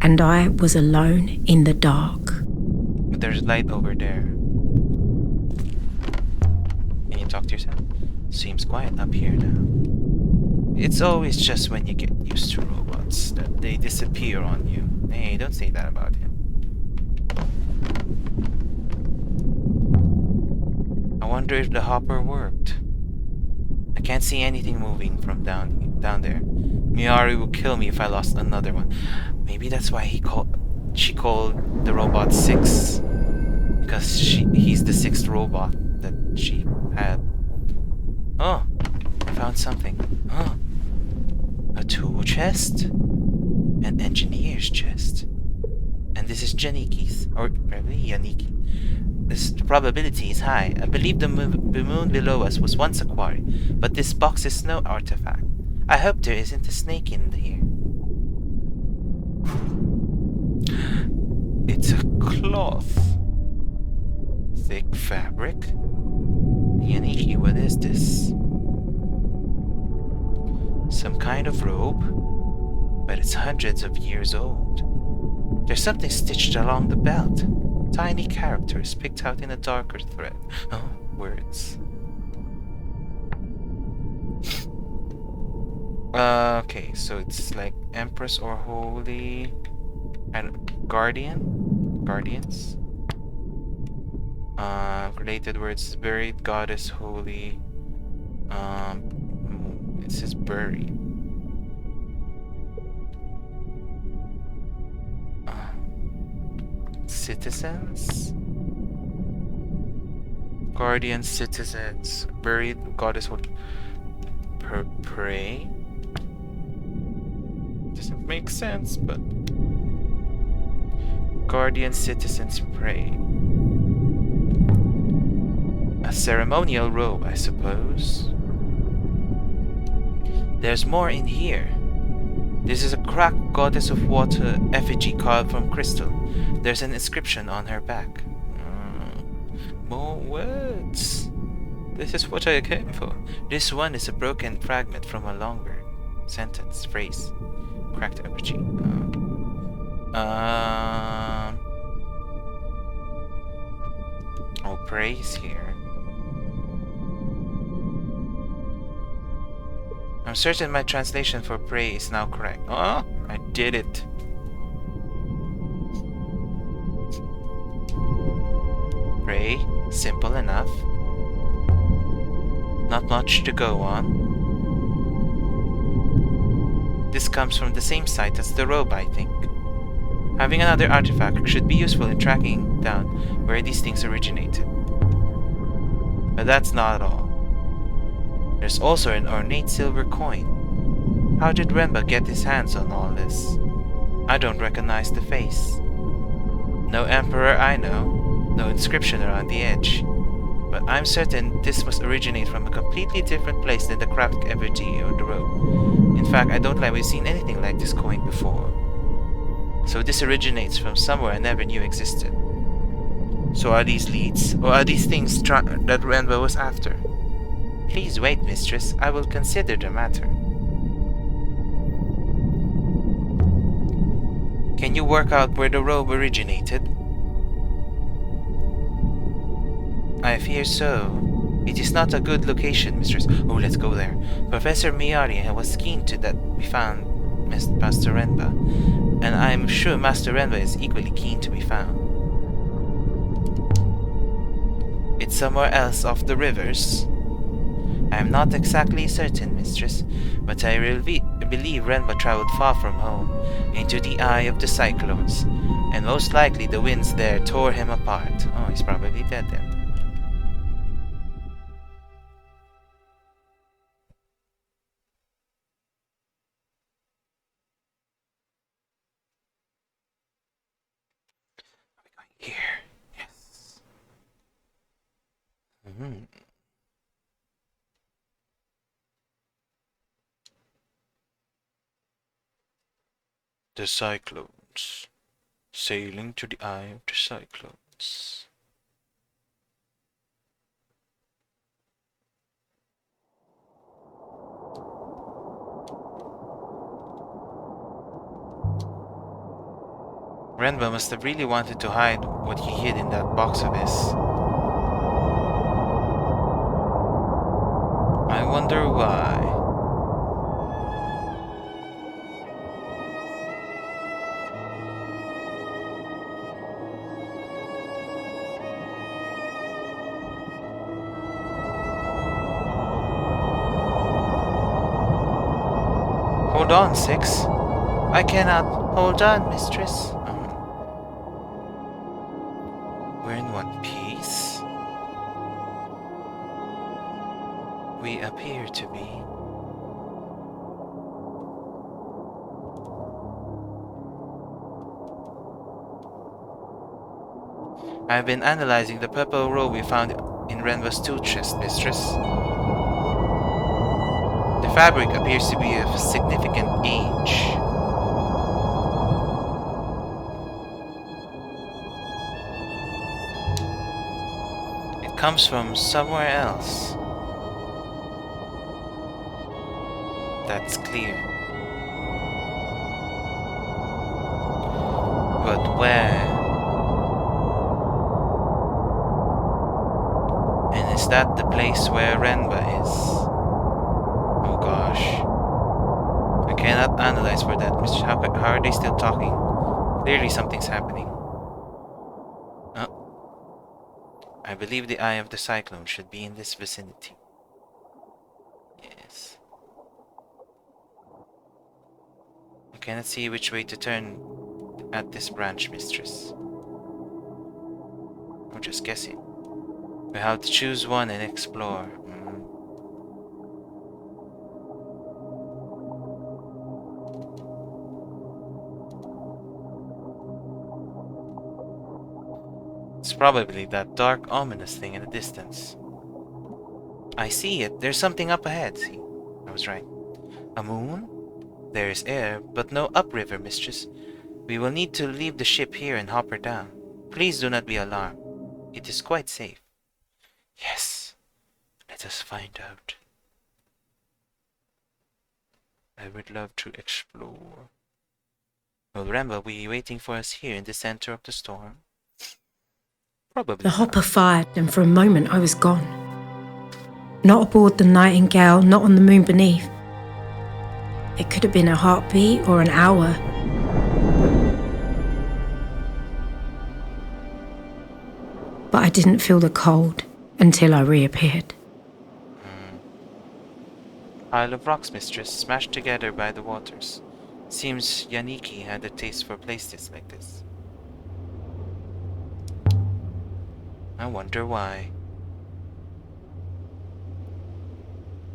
And I was alone in the dark. But there's light over there. Can you talk to yourself? Seems quiet up here now. It's always just when you get used to robots that they disappear on you. Hey, don't say that about him. I wonder if the hopper worked. I can't see anything moving from down there. Miyari will kill me if I lost another one. Maybe that's why she called the robot 6. Because he's the sixth robot that she had. Oh, I found something. Oh, a tool chest? An engineer's chest. And this is Janiki's, or probably Yaniki. The probability is high. I believe the moon below us was once a quarry, but this box is no artifact. I hope there isn't a snake in here. It's a cloth. Thick fabric. Yaniki, what is this? Some kind of robe, but it's hundreds of years old. There's something stitched along the belt. Tiny characters picked out in a darker thread. Oh, words. Okay, so it's like Empress or Holy and Guardians. Related words: buried, goddess, holy. It says buried. Citizens? Guardians, citizens. Buried, goddess, holy. Pray? Doesn't make sense, but... Guardian, citizens, pray. A ceremonial robe, I suppose. There's more in here. This is a cracked goddess of water effigy carved from crystal. There's an inscription on her back. More words. This is what I came for. This one is a broken fragment from a longer sentence, phrase. Cracked effigy. Oh, praise here. I'm certain my translation for pray is now correct. Oh, I did it. Pray, simple enough. Not much to go on. This comes from the same site as the robe, I think. Having another artifact should be useful in tracking down where these things originated. But that's not all. There's also an ornate silver coin. How did Renba get his hands on all this? I don't recognize the face. No emperor I know, no inscription around the edge. But I'm certain this must originate from a completely different place than the cracked effigy or the robe. In fact, I don't think we've seen anything like this coin before. So this originates from somewhere I never knew existed. So are these leads, or are these things that Renba was after? Please wait, mistress. I will consider the matter. Can you work out where the robe originated? I fear so. It is not a good location, mistress. Oh, let's go there. Professor Miyari was keen to that we found Master Renba, and I'm sure Master Renba is equally keen to be found. It's somewhere else off the rivers. I am not exactly certain, mistress, but I believe Renba traveled far from home, into the eye of the cyclones, and most likely the winds there tore him apart. Oh, he's probably dead then. Are we going here? Yes. The cyclones. Sailing to the eye of the cyclones. Renba must have really wanted to hide what he hid in that box of his. I wonder why. Hold on, Six. I cannot hold on, mistress. We're in one we appear to be. I've been analyzing the purple robe we found in Renva's tool chest, mistress. The fabric appears to be of significant age. It comes from somewhere else. That's clear. But where? And is that the place where Renva is? Oh gosh. I cannot analyze for that, Mr. How are they still talking? Clearly something's happening. Oh. I believe the eye of the cyclone should be in this vicinity. Yes. I cannot see which way to turn at this branch, mistress. I'm just guessing. We have to choose one and explore. It's probably that dark, ominous thing in the distance. I see it. There's something up ahead. See, I was right. A moon? There is air, but no upriver, mistress. We will need to leave the ship here and hop her down. Please do not be alarmed. It is quite safe. Yes. Let us find out. I would love to explore. Will Ramba be waiting for us here in the center of the storm? Probably The not. hopper fired, and for a moment I was gone. Not aboard the Nightingale, not on the moon beneath. It could have been a heartbeat or an hour. But I didn't feel the cold until I reappeared. Pile of rocks, mistress, smashed together by the waters. Seems Yaniki had a taste for places like this. I wonder why.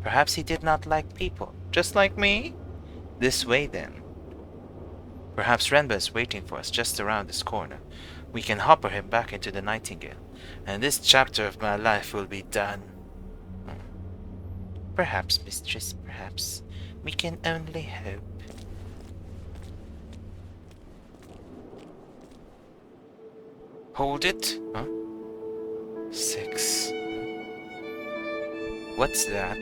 Perhaps he did not like people, just like me? This way then. Perhaps Renba is waiting for us just around this corner. We can hopper him back into the Nightingale, and this chapter of my life will be done. Perhaps, mistress, perhaps. We can only hope. Hold it? Huh? 6. What's that?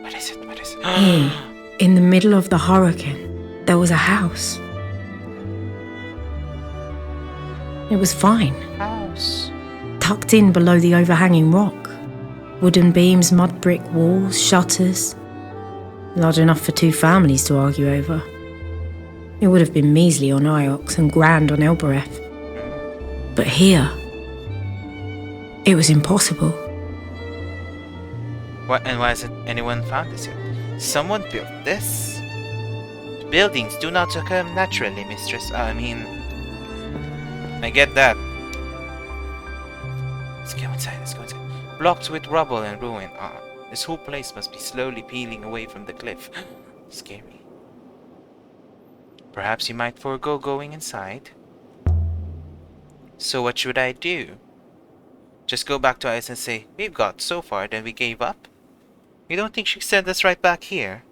What is it? What is it? Here, in the middle of the hurricane, there was a house. It was fine. House. Tucked in below the overhanging rock. Wooden beams, mud brick walls, shutters. Large enough for 2 families to argue over. It would have been measly on Iox and grand on Elbereth. But here, it was impossible. What, and why hasn't anyone found this yet? Someone built this? Buildings do not occur naturally, mistress. I mean, I get that. Let's go inside, let's go inside. Blocked with rubble and ruin. This whole place must be slowly peeling away from the cliff. Scary. Perhaps you might forego going inside. So what should I do? Just go back to Ice and say, we've got so far, then we gave up? You don't think she'd send us right back here?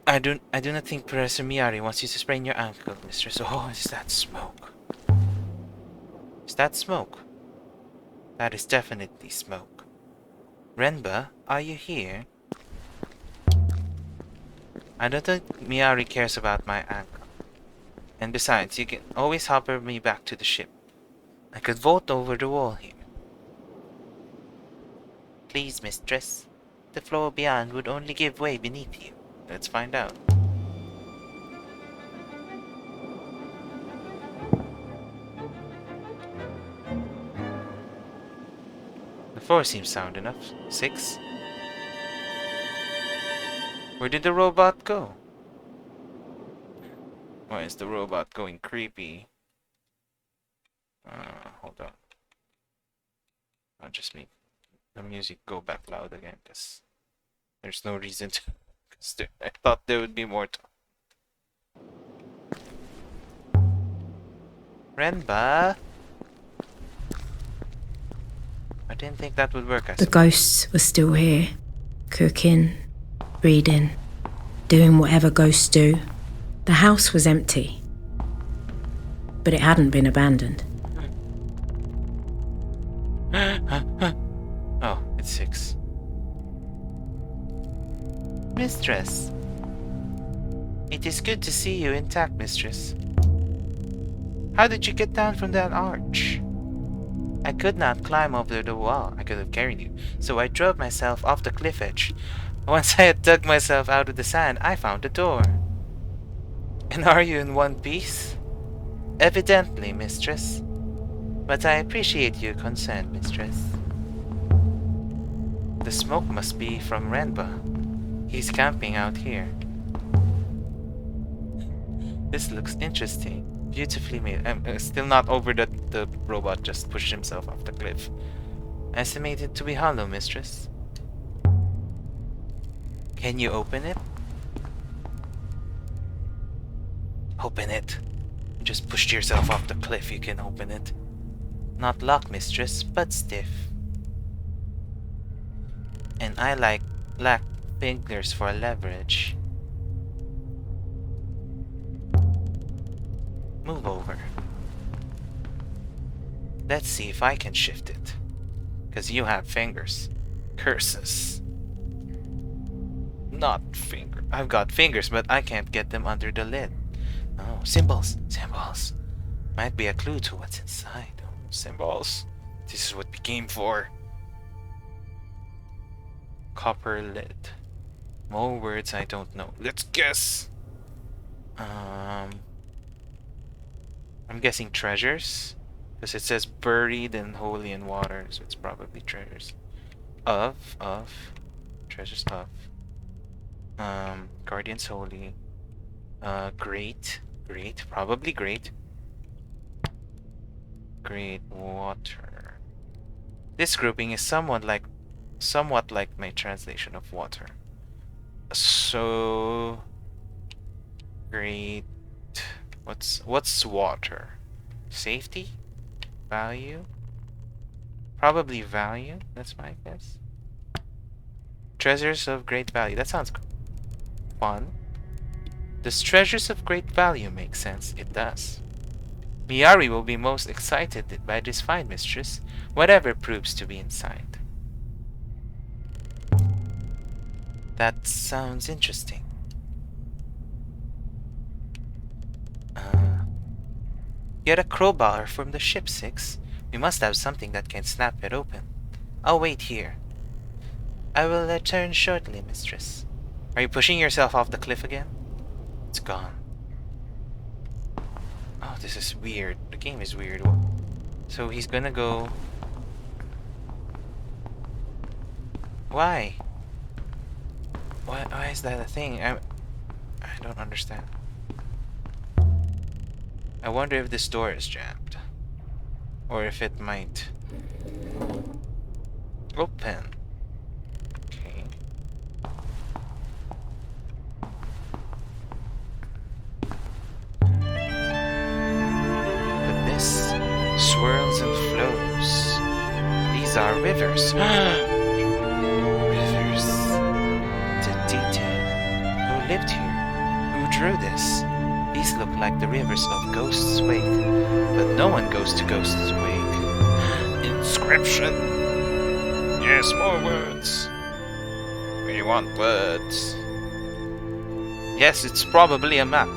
I do not think Professor Miyari wants you to sprain your ankle, mistress. Oh, is that smoke? Is that smoke? That is definitely smoke. Renba, are you here? I don't think Miyari cares about my ankle. And besides, you can always hopper me back to the ship. I could vault over the wall here. Please, mistress. The floor beyond would only give way beneath you. Let's find out. The floor seems sound enough. 6. Where did the robot go? Why is the robot going creepy? Hold on. Not just me. the music go back loud again because there's no reason to. Cause I thought there would be more. Renba? I didn't think that would work. The ghosts were still here, cooking, reading, doing whatever ghosts do. The house was empty, but it hadn't been abandoned. Oh, it's 6. Mistress. It is good to see you intact, mistress. How did you get down from that arch? I could not climb over the wall. I could have carried you, so I drove myself off the cliff edge. Once I had dug myself out of the sand, I found a door. And are you in one piece? Evidently, mistress. But I appreciate your consent, mistress. The smoke must be from Renba. He's camping out here. This looks interesting. Beautifully made. I'm still not over that the robot just pushed himself off the cliff. Estimated to be hollow, mistress. Can you open it? Open it. You just pushed yourself off the cliff, you can open it. Not locked, mistress, but stiff. And I lack fingers for leverage. Move over. Let's see if I can shift it. 'Cause you have fingers. Curses. Not finger. I've got fingers, but I can't get them under the lid. Oh, symbols. Symbols. Might be a clue to what's inside. Oh, symbols. This is what we came for. Copper lid. More words I don't know. Let's guess. I'm guessing treasures. Because it says buried and holy in water, so it's probably treasures. Treasures of. Guardians holy. Great, probably great. Great water. This grouping is somewhat like my translation of water. So great. What's water? Safety? Value? Probably value. That's my guess. Treasures of great value. That sounds fun. Does treasures of great value make sense? It does. Miyari will be most excited by this find, mistress, whatever proves to be inside. That sounds interesting. Get a crowbar from the ship, 6. We must have something that can snap it open. I'll wait here. I will return shortly, mistress. Are you pushing yourself off the cliff again? It's gone. Oh, this is weird. The game is weird. So he's gonna go... Why? Why is that a thing? I don't understand. I wonder if this door is jammed. Or if it might... open. Okay. But this swirls and flows. These are rivers. Rivers. The detail. Who lived here? Who drew this? These look like the rivers of Ghost's Wake, but no one goes to Ghost's Wake. Inscription! Yes, more words. We want words. Yes, it's probably a map.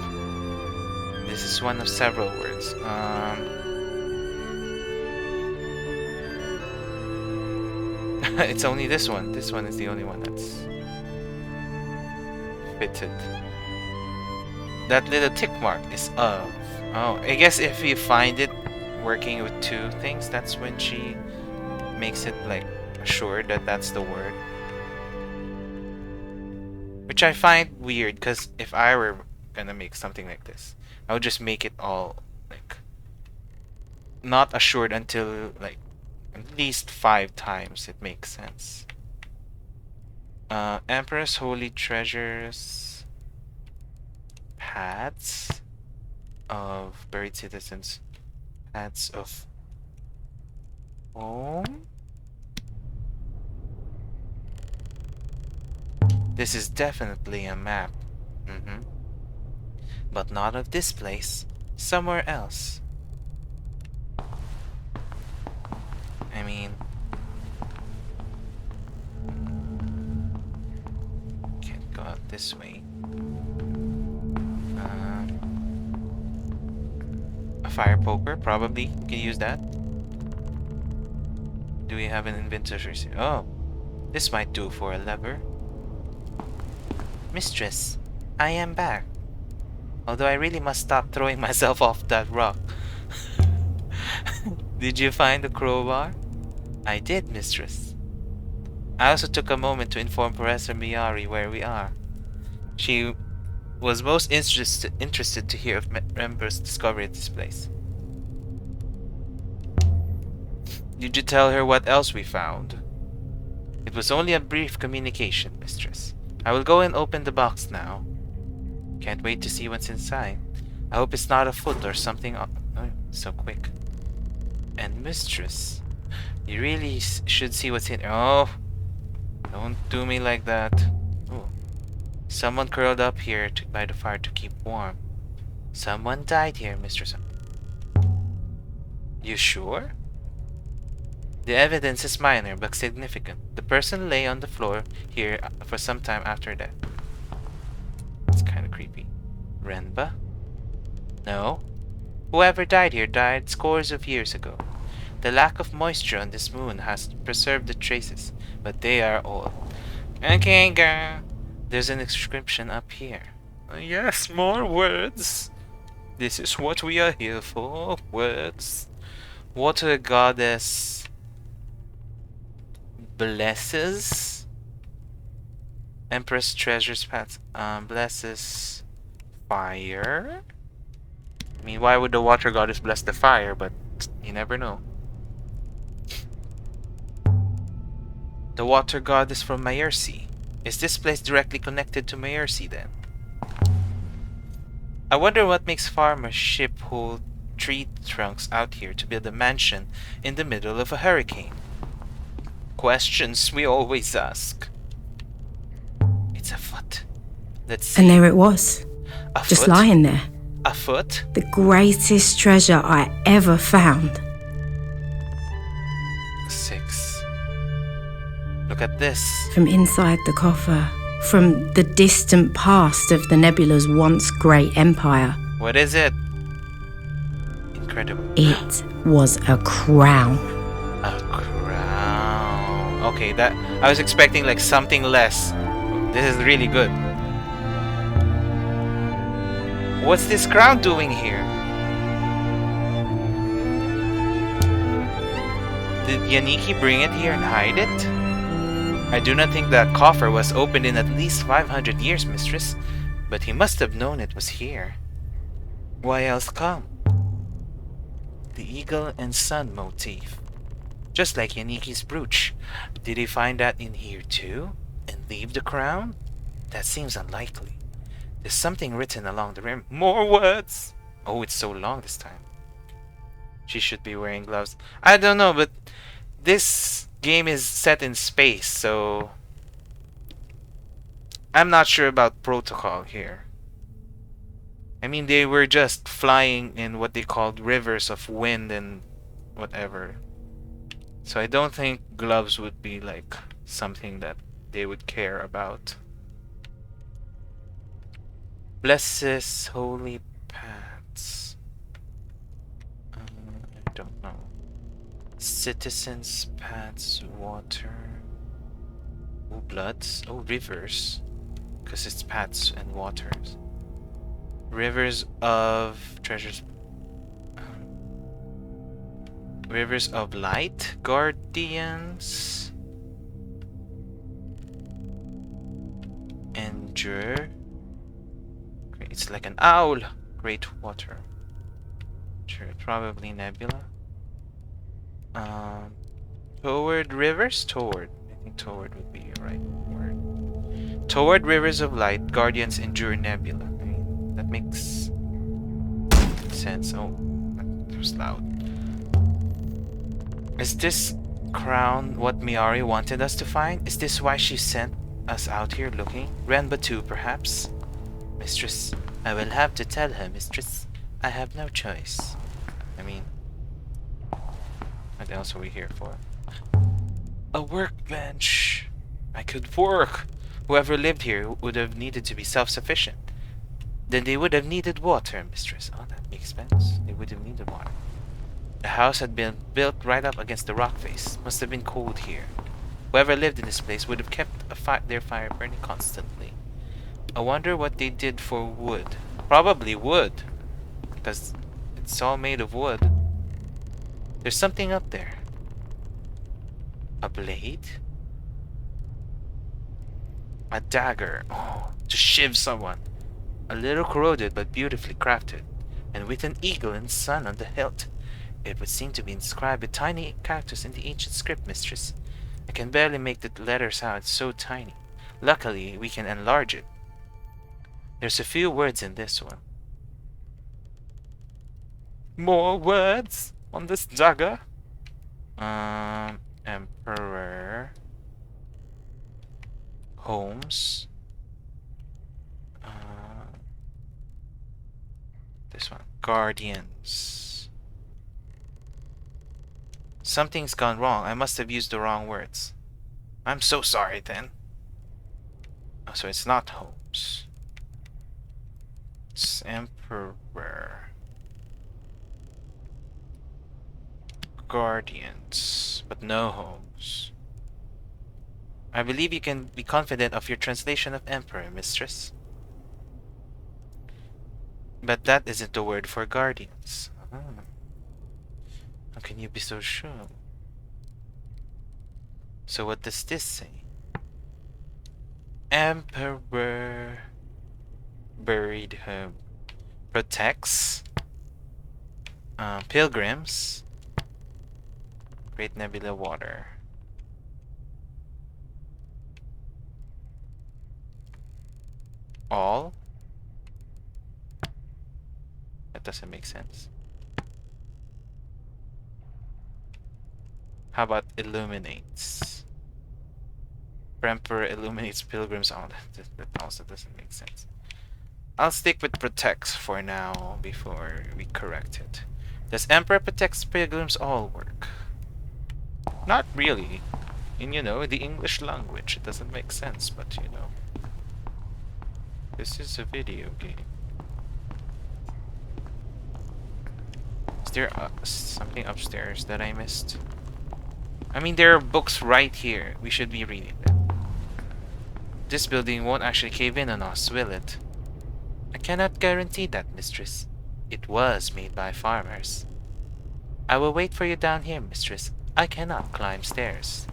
This is one of several words. It's only this one. This one is the only one that's fitted. That little tick mark is of. Oh, I guess if you find it working with two things, that's when she makes it like sure that that's the word. Which I find weird, because if I were gonna make something like this, I would just make it all like not assured until like At least 5 times, it makes sense. Emperor's Holy Treasures. Paths of buried citizens. Paths of home. This is definitely a map. But not of this place. Somewhere else. I mean... Can't go out this way. A fire poker, probably. Can use that. Do we have an inventory? Oh, this might do for a lever. Mistress, I am back. Although I really must stop throwing myself off that rock. Did you find the crowbar? I did, mistress. I also took a moment to inform Professor Miyari where we are. She was most interested to hear of Rember's discovery at this place. Did you tell her what else we found? It was only a brief communication, mistress. I will go and open the box now. Can't wait to see what's inside. I hope it's not a foot or something. Oh, so quick. And mistress, you really should see what's in. Oh, don't do me like that. Oh, someone curled up here by the fire to keep warm. Someone died here, mistress. You sure? The evidence is minor but significant. The person lay on the floor here for some time after death. It's kind of creepy. Renba? No. Whoever died here died scores of years ago. The lack of moisture on this moon has preserved the traces, but they are old. Okay, girl. There's an inscription up here. Yes, more words. This is what we are here for. Words. Water goddess blesses. Empress treasures paths. Blesses fire. I mean, why would the water goddess bless the fire? But you never know. The water goddess from Mayersi. Is this place directly connected to Mayersi then? I wonder what makes farmers ship whole tree trunks out here to build a mansion in the middle of a hurricane. Questions we always ask. It's a foot. Let's see. And there it was. Just lying there. A foot? The greatest treasure I ever found. 6. Look at this. From inside the coffer. From the distant past of the nebula's once great empire. What is it? Incredible. It was a crown. A crown. Okay, that I was expecting like something less. This is really good. What's this crown doing here? Did Yaniki bring it here and hide it? I do not think that coffer was opened in at least 500 years, mistress, but he must have known it was here. Why else come? The eagle and sun motif. Just like Yaniki's brooch. Did he find that in here too? And leave the crown? That seems unlikely. There's something written along the rim. More words! Oh, it's so long this time. She should be wearing gloves. I don't know, but this game is set in space, so I'm not sure about protocol here. I mean, they were just flying in what they called rivers of wind and whatever. So I don't think gloves would be like something that they would care about. Blesses holy paths. I don't know. Citizens, paths, water. Oh, bloods. Oh, rivers. Because it's paths and waters. Rivers of treasures. Rivers of light. Guardians. Endure. It's like an owl. Great water. Sure, probably nebula. Toward rivers? Toward. I think toward would be the right word. Toward rivers of light, guardians endure nebula. Right? That makes sense. Oh, that was loud. Is this crown what Miari wanted us to find? Is this why she sent us out here looking? Renba too, perhaps? Mistress, I will have to tell her, mistress. I have no choice. I mean, what else are we here for? A workbench. I could work. Whoever lived here would have needed to be self-sufficient. Then they would have needed water, mistress. Oh, that makes sense. They would have needed water. The house had been built right up against the rock face. Must have been cold here. Whoever lived in this place would have kept their fire burning constantly. I wonder what they did for wood. Probably wood. Because it's all made of wood. There's something up there. A blade? A dagger. Oh, to shiv someone. A little corroded but beautifully crafted. And with an eagle and sun on the hilt. It would seem to be inscribed with tiny characters in the ancient script, mistress. I can barely make the letters out, it's so tiny. Luckily, we can enlarge it. There's a few words in this one. More words on this dagger? Emperor. Holmes. This one. Guardians. Something's gone wrong. I must have used the wrong words. I'm so sorry then. Oh, so it's not Holmes. It's Emperor. Guardians. But no Holmes. I believe you can be confident of your translation of Emperor, mistress. But that isn't the word for guardians. How can you be so sure? So what does this say? Emperor buried home. Protects pilgrims. Great Nebula water. All? That doesn't make sense. How about illuminates? Emperor illuminates pilgrims. Oh, that also doesn't make sense. I'll stick with protects for now before we correct it. Does Emperor protects pilgrims all work? Not really. In, you know, the English language, it doesn't make sense, but you know. This is a video game. Is there something upstairs that I missed? I mean, there are books right here. We should be reading them. This building won't actually cave in on us, will it? I cannot guarantee that, mistress. It was made by farmers. I will wait for you down here, mistress. I cannot climb stairs.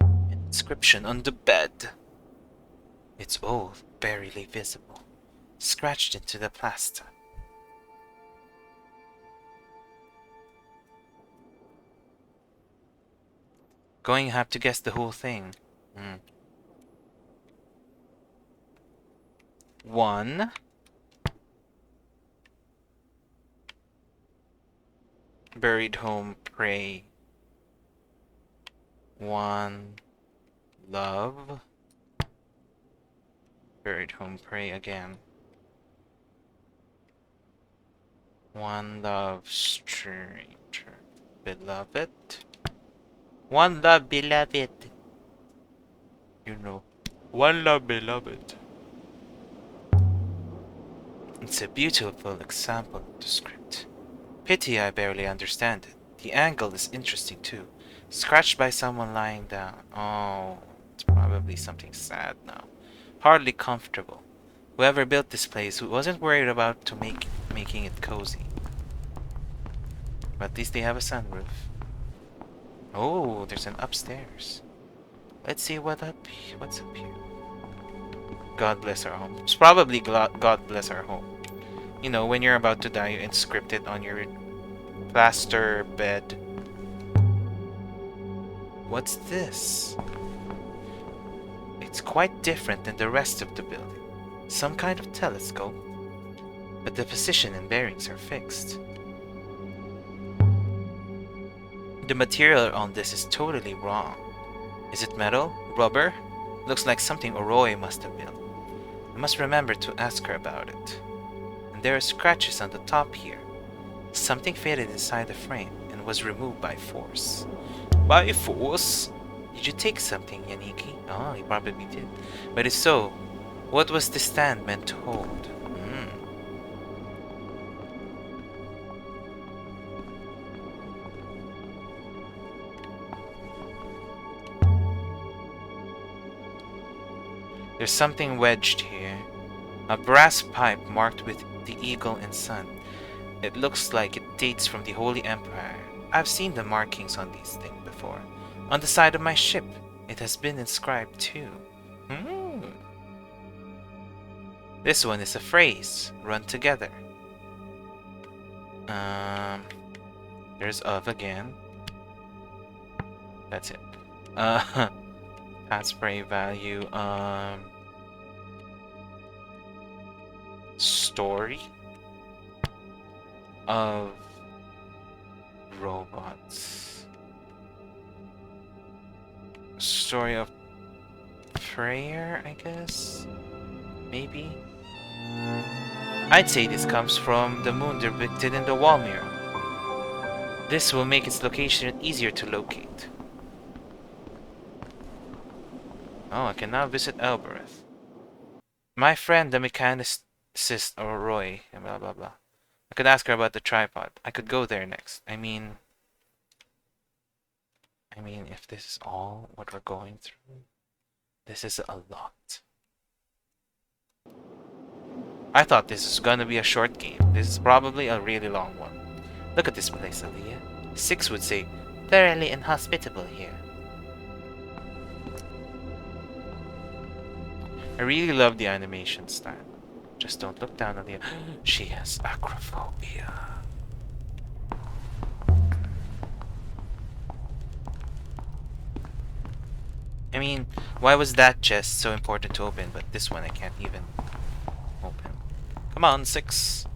An inscription on the bed. It's old, barely visible, scratched into the plaster. Going to have to guess the whole thing. 1. Buried home, pray. 1. Love. Buried home, pray again. 1 love, stranger. Beloved. 1 love, beloved. You know. 1 love, beloved. It's a beautiful example of the script. Pity I barely understand it. The angle is interesting too. Scratched by someone lying down. Oh, it's probably something sad now. Hardly comfortable. Whoever built this place wasn't worried about making it cozy. But at least they have a sunroof. Oh, there's an upstairs. Let's see what's up here. God bless our home. It's probably God bless our home. You know, when you're about to die, you inscript it on your plaster bed. What's this? It's quite different than the rest of the building. Some kind of telescope, but the position and bearings are fixed. The material on this is totally wrong. Is it metal? Rubber? Looks like something Oroi must have built. I must remember to ask her about it. And there are scratches on the top here. Something faded inside the frame and was removed by force. By force? Did you take something, Yaniki? Oh, you probably did. But if so, what was the stand meant to hold? There's something wedged here. A brass pipe marked with the eagle and sun. It looks like it dates from the Holy Empire. I've seen the markings on these things before. On the side of my ship, it has been inscribed too. This one is a phrase, run together. There's of again. That's it. Spray value. Story of robots. Story of prayer, I guess? Maybe? I'd say this comes from the moon depicted in the wall mirror. This will make its location easier to locate. Oh, I can now visit Elbereth. My friend, the mechanicist Roy, blah blah blah. I could ask her about the tripod. I could go there next. I mean, if this is all what we're going through, this is a lot. I thought this was gonna be a short game. This is probably a really long one. Look at this place, Aaliyah. 6 would say, thoroughly inhospitable here. I really love the animation style. Just don't look down, Aaliyah. She has acrophobia. I mean, why was that chest so important to open, but this one I can't even open? Come on, 6.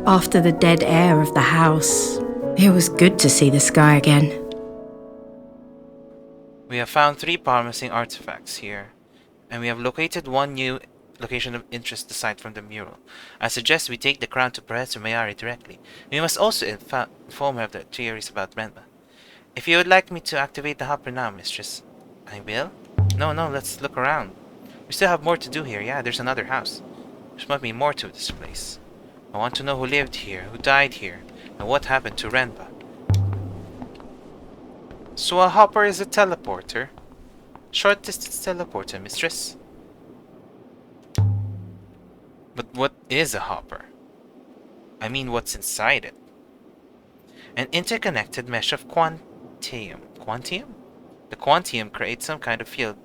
After the dead air of the house, it was good to see the sky again. We have found 3 promising artifacts here, and we have located one new location of interest aside from the mural. I suggest we take the crown to Professor Mayari directly. We must also inform her of the theories about Renma. If you would like me to activate the hopper now, mistress, I will? No, let's look around. We still have more to do here. Yeah, there's another house. There must be more to this place. I want to know who lived here, who died here, and what happened to Renba. So a hopper is a teleporter? Short distance teleporter, mistress? But what is a hopper? I mean, what's inside it? An interconnected mesh of quantium. Quantium? The quantium creates some kind of field.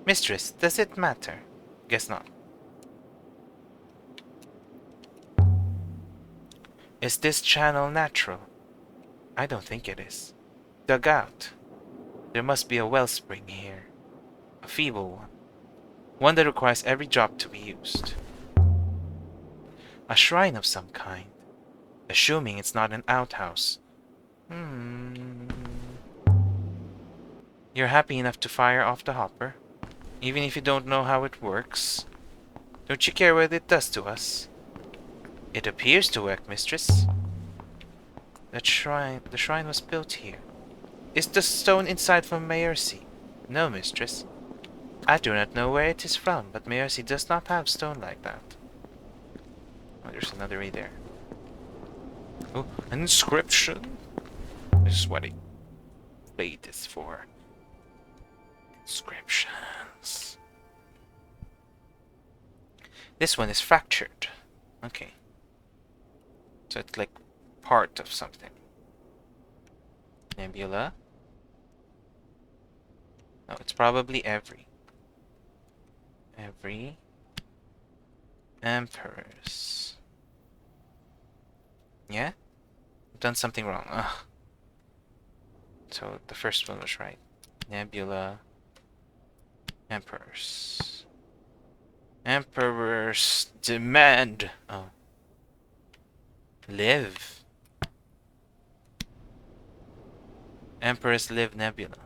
Mistress, does it matter? Guess not. Is this channel natural? I don't think it is. Dug out. There must be a wellspring here. A feeble one. One that requires every drop to be used. A shrine of some kind. Assuming it's not an outhouse. You're happy enough to fire off the hopper? Even if you don't know how it works? Don't you care what it does to us? It appears to work, mistress. The shrine was built here. Is the stone inside from Mayersi? No, mistress. I do not know where it is from, but Mayersi does not have stone like that. Oh, there's another way there. Oh, an inscription. This is what I played this for. Inscriptions. This one is fractured. Okay. So it's like part of something. Nebula? No, it's probably every. Every emperors. Yeah? I've done something wrong. Ugh. So the first one was right. Nebula. Emperors. Emperors demand. Oh. Live. Emperors live nebula.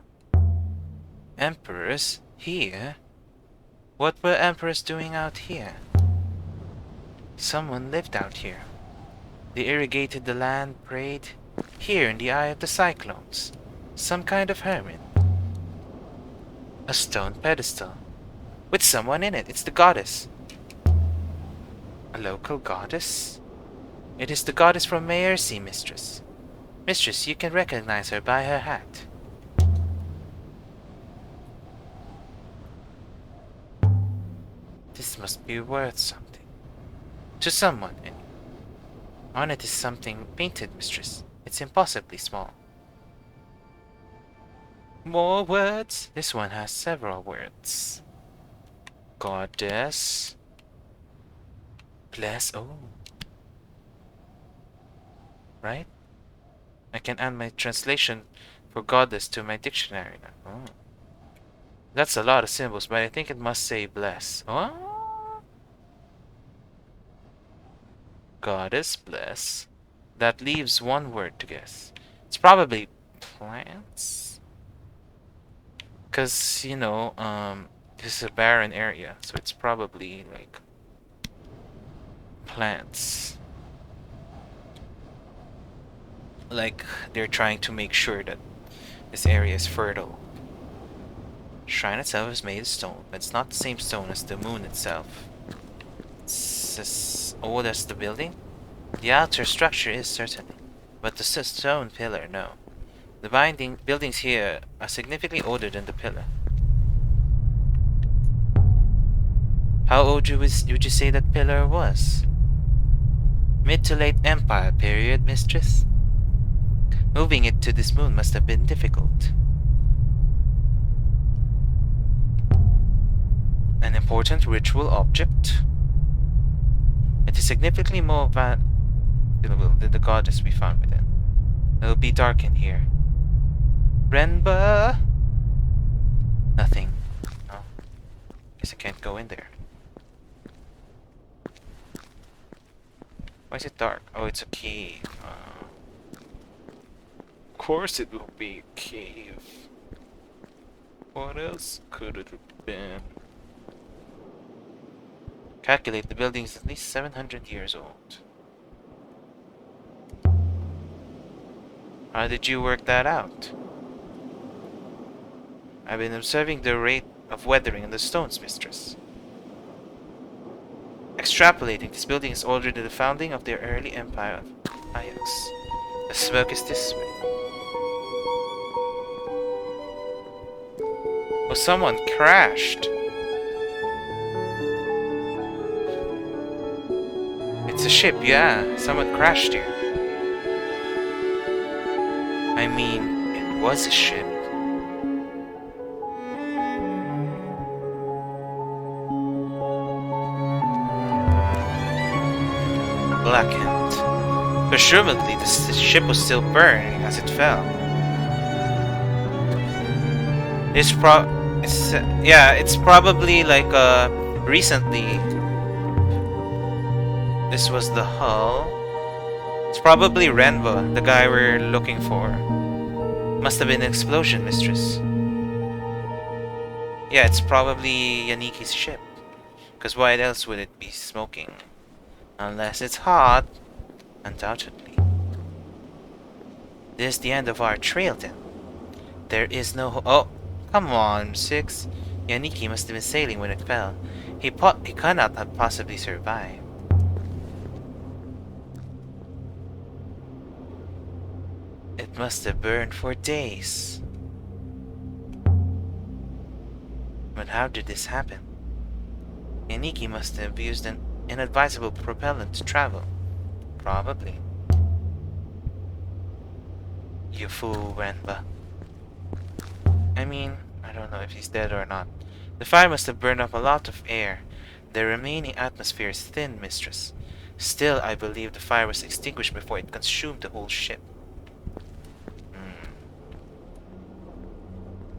Emperors? Here? What were emperors doing out here? Someone lived out here. They irrigated the land, prayed. Here in the eye of the cyclones. Some kind of hermit. A stone pedestal. With someone in it. It's the goddess. A local goddess? It is the goddess from Maersi, mistress. Mistress, you can recognize her by her hat. This must be worth something. To someone, anyway. On it is something painted, mistress. It's impossibly small. More words? This one has several words. Goddess. Bless. Oh. Right? I can add my translation for goddess to my dictionary now. Oh. That's a lot of symbols, but I think it must say bless. Oh? Goddess bless. That leaves one word to guess. It's probably plants? Because, you know, this is a barren area, so it's probably like plants. Like they're trying to make sure that this area is fertile. Shrine itself is made of stone, but it's not the same stone as the moon itself. It's as old as the building? The outer structure is certainly, but the stone pillar, no. The buildings here are significantly older than the pillar. How old would you say that pillar was? Mid to late Empire period, mistress? Moving it to this moon must have been difficult. An important ritual object? It is significantly more valuable than the goddess we found within. It will be dark in here. Renba? Nothing. Oh. Guess I can't go in there. Why is it dark? Oh, it's a cave. Of course it will be a cave. What else could it have been? Calculate the building is at least 700 years old. How did you work that out? I've been observing the rate of weathering in the stones, mistress. Extrapolating, this building is older than the founding of the early empire of Ajax. The smoke is this way. Oh, someone crashed. It's a ship, yeah. Someone crashed here. I mean, it was a ship. Blackened. Presumably, the ship was still burning as it fell. It's probably like recently. This was the hull. It's probably Renva, the guy we're looking for. Must have been an explosion, mistress. Yeah, it's probably Yaniki's ship. Because why else would it be smoking? Unless it's hot. Undoubtedly. This is the end of our trail then. There is no oh, come on, 6. Yaniki must have been sailing when it fell. He cannot have possibly survived. It must have burned for days. But how did this happen? Yaniki must have used an inadvisable propellant to travel. Probably. You fool, Renba. I mean, I don't know if he's dead or not. The fire must have burned up a lot of air. The remaining atmosphere is thin, mistress. Still, I believe the fire was extinguished before it consumed the whole ship.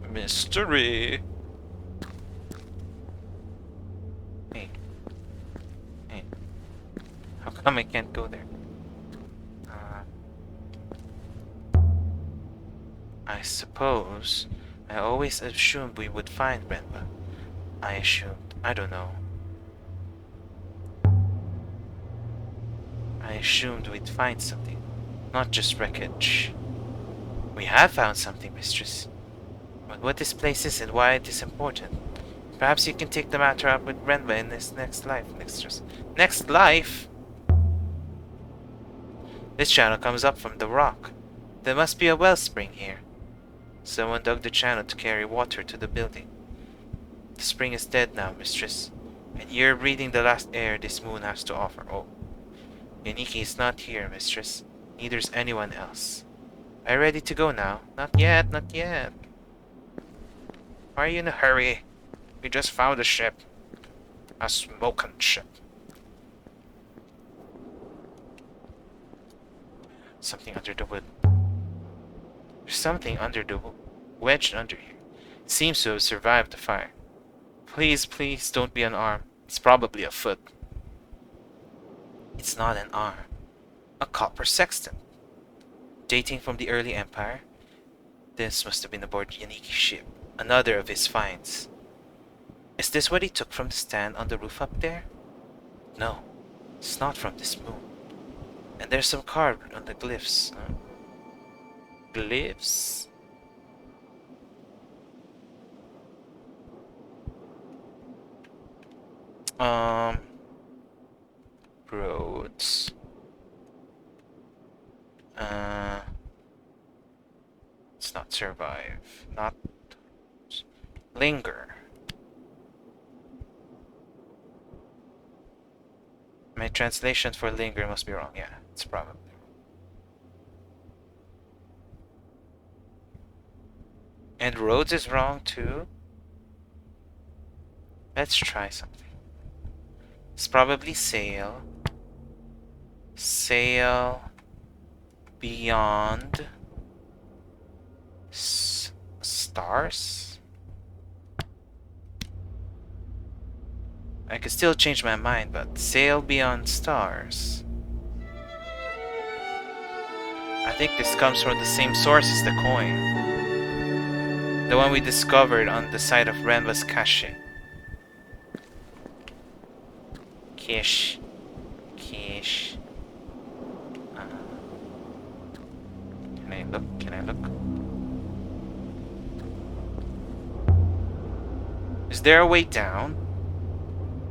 Mystery. Hey. Hey. How come I can't go there? I suppose I always assumed we would find Renba. I assumed. I don't know. I assumed we'd find something. Not just wreckage. We have found something, mistress. But what this place is and why it is important. Perhaps you can take the matter up with Renba in this next life, mistress. Next life? This channel comes up from the rock. There must be a wellspring here. Someone dug the channel to carry water to the building. The spring is dead now, mistress. And you're breathing the last air this moon has to offer. Oh. Yaniki is not here, mistress. Neither's anyone else. Are you ready to go now? Not yet, not yet. Why are you in a hurry? We just found a ship. A smoking ship. Something under the wood. There's something under the wedged under here. It seems to have survived the fire. Please, please, don't be an arm. It's probably a foot. It's not an arm. A copper sextant. Dating from the early empire. This must have been aboard Yaniki's ship. Another of his finds. Is this what he took from the stand on the roof up there? No, it's not from this moon. And there's some carved on the glyphs. Huh? Glyphs? Roads. Let's not survive. Not linger. My translation for linger must be wrong. Yeah, it's probably. And roads is wrong too. Let's try something. It's probably sail. Sail beyond stars? I could still change my mind, but sail beyond stars. I think this comes from the same source as the coin. The one we discovered on the site of Renba's cache. Kish. Kish. Can I look? Can I look? Is there a way down?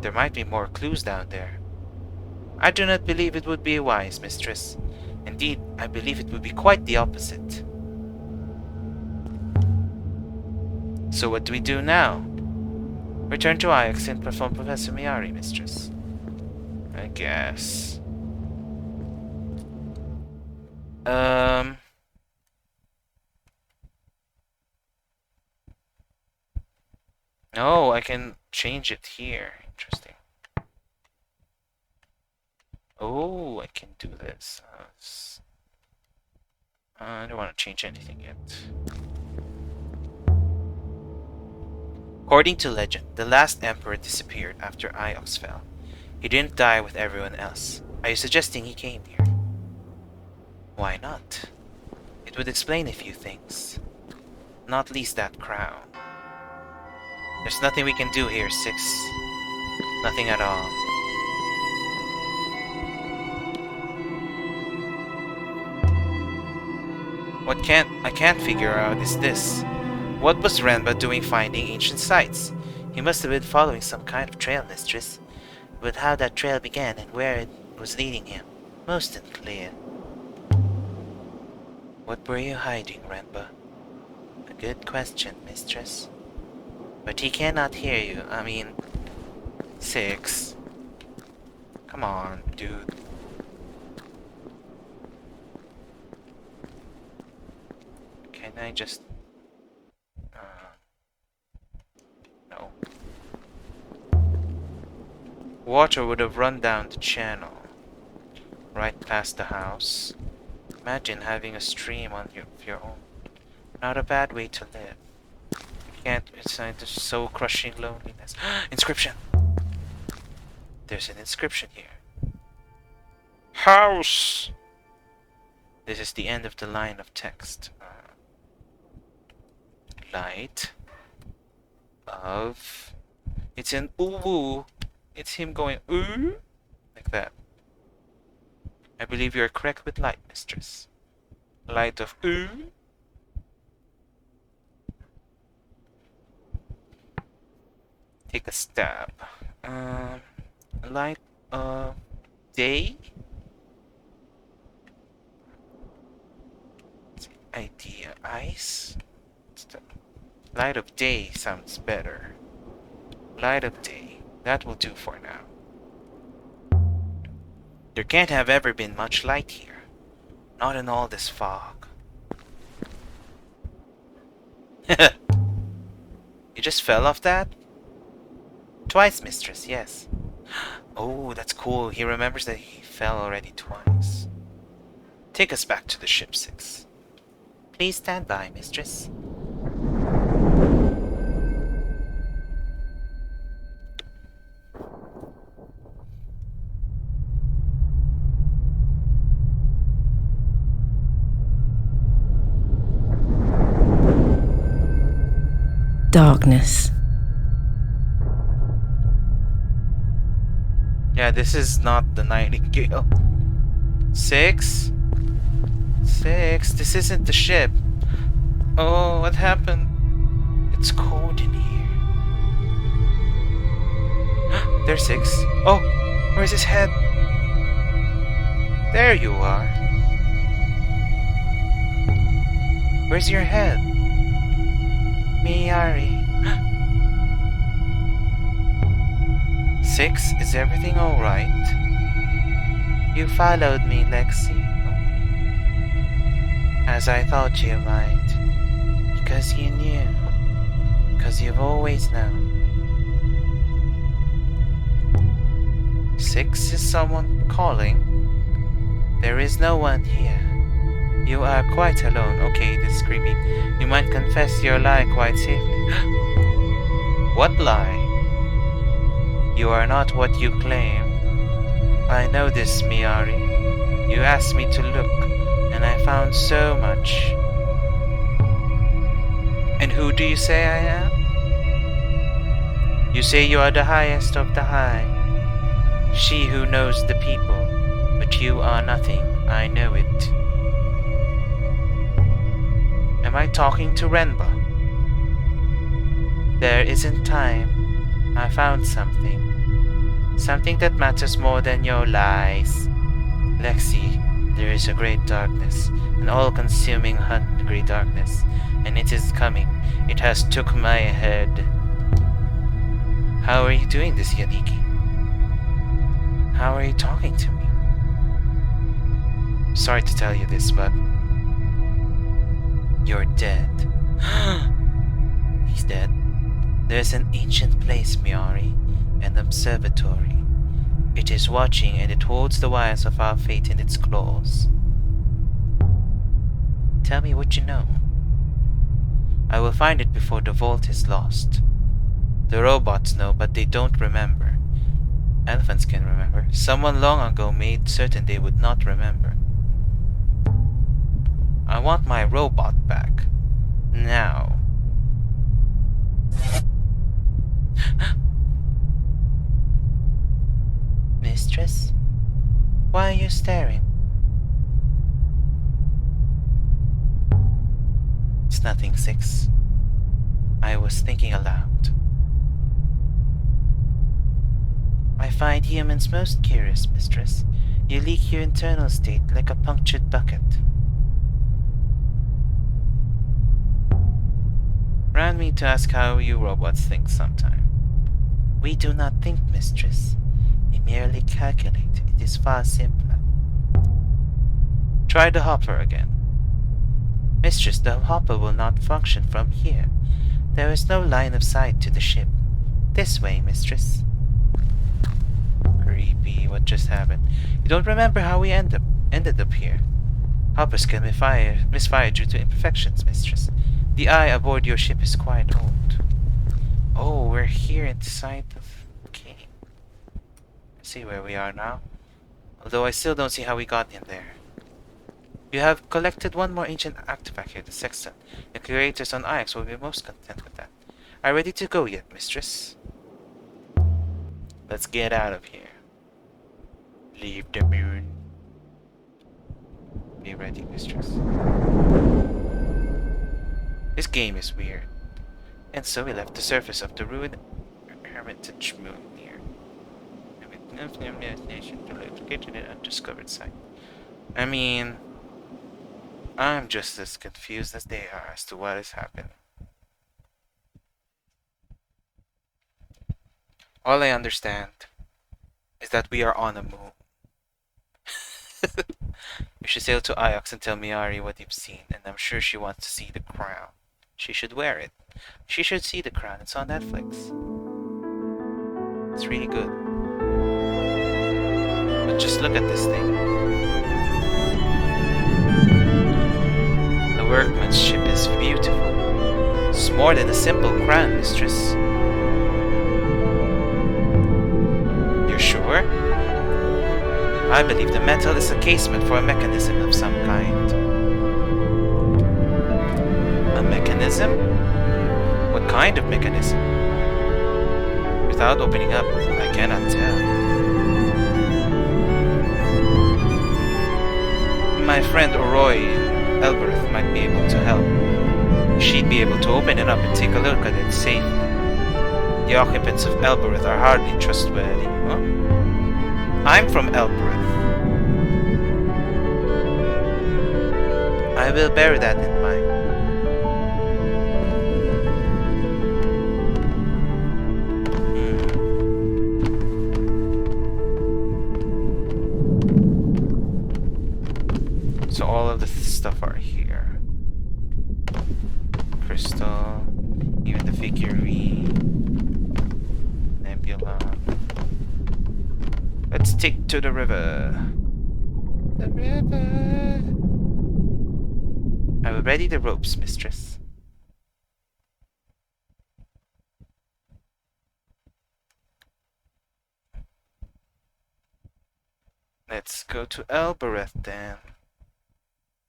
There might be more clues down there. I do not believe it would be wise, mistress. Indeed, I believe it would be quite the opposite. So what do we do now? Return to Ajax and perform Professor Miyari, mistress. I guess. Oh, I can change it here. Interesting. Oh, I can do this. I don't want to change anything yet. According to legend, the last emperor disappeared after Iox fell. He didn't die with everyone else. Are you suggesting he came here? Why not? It would explain a few things. Not least that crown. There's nothing we can do here, Six. Nothing at all. What I can't figure out is this. What was Renba doing finding ancient sites? He must have been following some kind of trail, mistress. But how that trail began and where it was leading him, most unclear. What were you hiding, Renba? A good question, mistress. But he cannot hear you. I mean, Six. Come on, dude. Can I just... no. Water would have run down the channel, right past the house. Imagine having a stream on your own. Not a bad way to live. You can't, it's just so crushing loneliness. Inscription! There's an inscription here. House! This is the end of the line of text. Light of... It's an ooh. It's him going ooh, like that. I believe you are correct with light, mistress. Light of ooh. Take a stab. Light of day. Idea ice. Light of day sounds better. Light of day. That will do for now. There can't have ever been much light here. Not in all this fog. You just fell off that? Twice, mistress, yes. Oh, that's cool. He remembers that he fell already twice. Take us back to the ship 6. Please stand by, mistress. Darkness. Yeah, this is not the Nightingale. 6? 6? This isn't the ship. Oh, what happened? It's cold in here. There's 6. Oh, where's his head? There you are. Where's your head? Miyari. 6, is everything alright? You followed me, Lexi. As I thought you might. Because you knew. Because you've always known. 6, is someone calling? There is no one here. You are quite alone. Okay, this is creepy. You might confess your lie quite safely. What lie? You are not what you claim. I know this, Miyari. You asked me to look, and I found so much. And who do you say I am? You say you are the highest of the high. She who knows the people. But you are nothing. I know it. Am I talking to Renba? There isn't time. I found something. Something that matters more than your lies. Lexi, there is a great darkness, an all-consuming hungry darkness, and it is coming. It has took my head. How are you doing this, Yaniki? How are you talking to me? Sorry to tell you this, but... You're dead. He's dead. There's an ancient place, Miyari, an observatory. It is watching and it holds the wires of our fate in its claws. Tell me what you know. I will find it before the vault is lost. The robots know, but they don't remember. Elephants can remember. Someone long ago made certain they would not remember. I want my robot back. Now. Mistress? Why are you staring? It's nothing, 6. I was thinking aloud. I find humans most curious, mistress. You leak your internal state like a punctured bucket. Round me to ask how you robots think sometime. We do not think, mistress. We merely calculate. It is far simpler. Try the hopper again. Mistress, the hopper will not function from here. There is no line of sight to the ship. This way, mistress. Creepy, what just happened? You don't remember how we ended up here? Hoppers can misfire due to imperfections, mistress. The eye aboard your ship is quite old. Oh, we're here inside of... Okay. I see where we are now. Although I still don't see how we got in there. You have collected one more ancient artifact here, the sextant. The curators on Ix will be most content with that. Are you ready to go yet, mistress? Let's get out of here. Leave the moon. Be ready, mistress. This game is weird. And so we left the surface of the ruined hermitage moon here. Located in an undiscovered site. I mean, I'm just as confused as they are as to what is happening. All I understand is that we are on a moon. We should sail to Iox and tell Miari what you've seen, and I'm sure she wants to see the crown. She should wear it. She should see the crown. It's on Netflix. It's really good. But just look at this thing. The workmanship is beautiful. It's more than a simple crown, mistress. You're sure? I believe the metal is a casement for a mechanism of some kind. A mechanism? What kind of mechanism? Without opening up, I cannot tell. My friend Oroy in Elbereth might be able to help. She'd be able to open it up and take a look at it safely. The occupants of Elbereth are hardly trustworthy. Huh? I'm from Elbereth. I will bear that in mind. So all of the stuff are here. Crystal, even the figurine, nebula. Let's take to the river. The river. I will ready the ropes, mistress. Let's go to Elbereth then,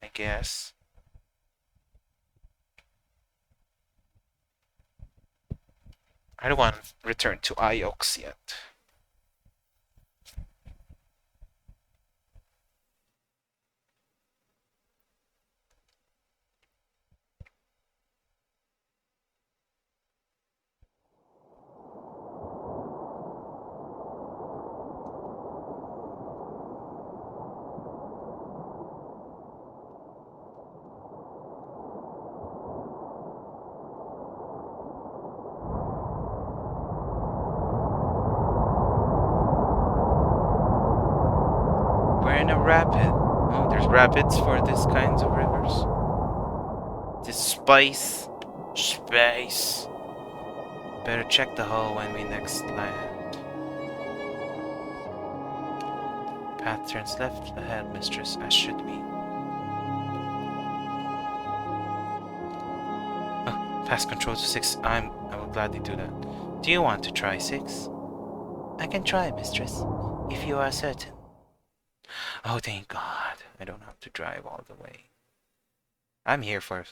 I guess. I don't want to return to Iox yet. Rapid. Oh, there's rapids for this kinds of rivers. This space. Better check the hull when we next land. Path turns left ahead, mistress, as should be. Oh, pass control to 6. I will gladly do that. Do you want to try 6? I can try, mistress, if you are certain. Oh, thank God. I don't have to drive all the way. I'm here for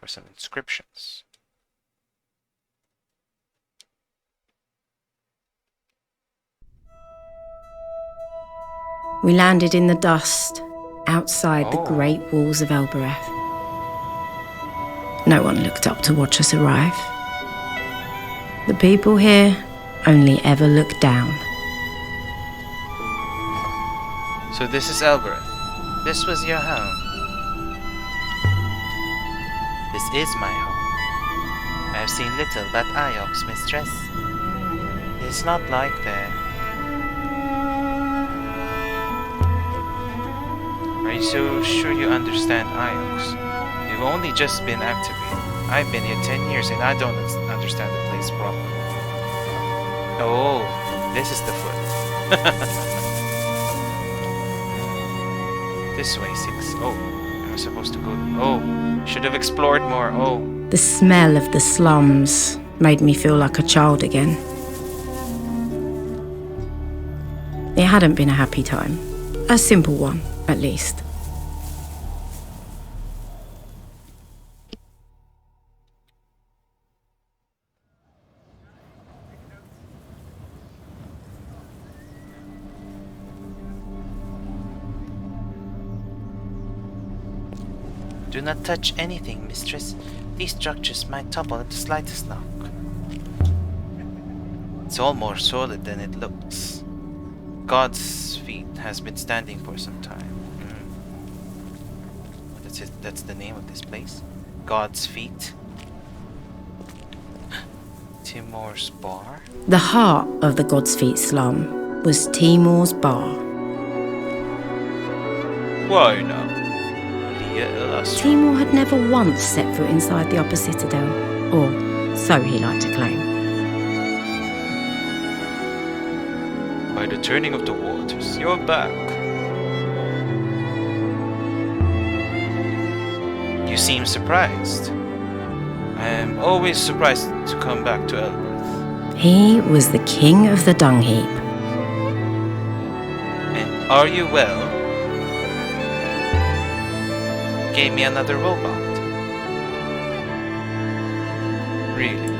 some inscriptions. We landed in the dust, outside the great walls of Elbereth. No one looked up to watch us arrive. The people here only ever look down. So this is Elbereth. This was your home. This is my home. I have seen little but Iox, mistress. It's not like that. Are you so sure you understand IOX? You've only just been activated. I've been here 10 years and I don't understand the place properly. Oh, this is the foot. This way, 6. Oh, am I supposed to go? Oh, should have explored more. Oh. The smell of the slums made me feel like a child again. It hadn't been a happy time. A simple one, at least. Do not touch anything, mistress. These structures might topple at the slightest knock. It's all more solid than it looks. God's feet has been standing for some time. That's the name of this place? God's feet? Timor's bar? The heart of the God's Feet slum was Timor's bar. Why now? Timor had never once set foot inside the upper citadel, or so he liked to claim. By the turning of the waters, you're back. You seem surprised. I am always surprised to come back to Elberth. He was the king of the dung heap. And are you well? Gave me another robot. Really?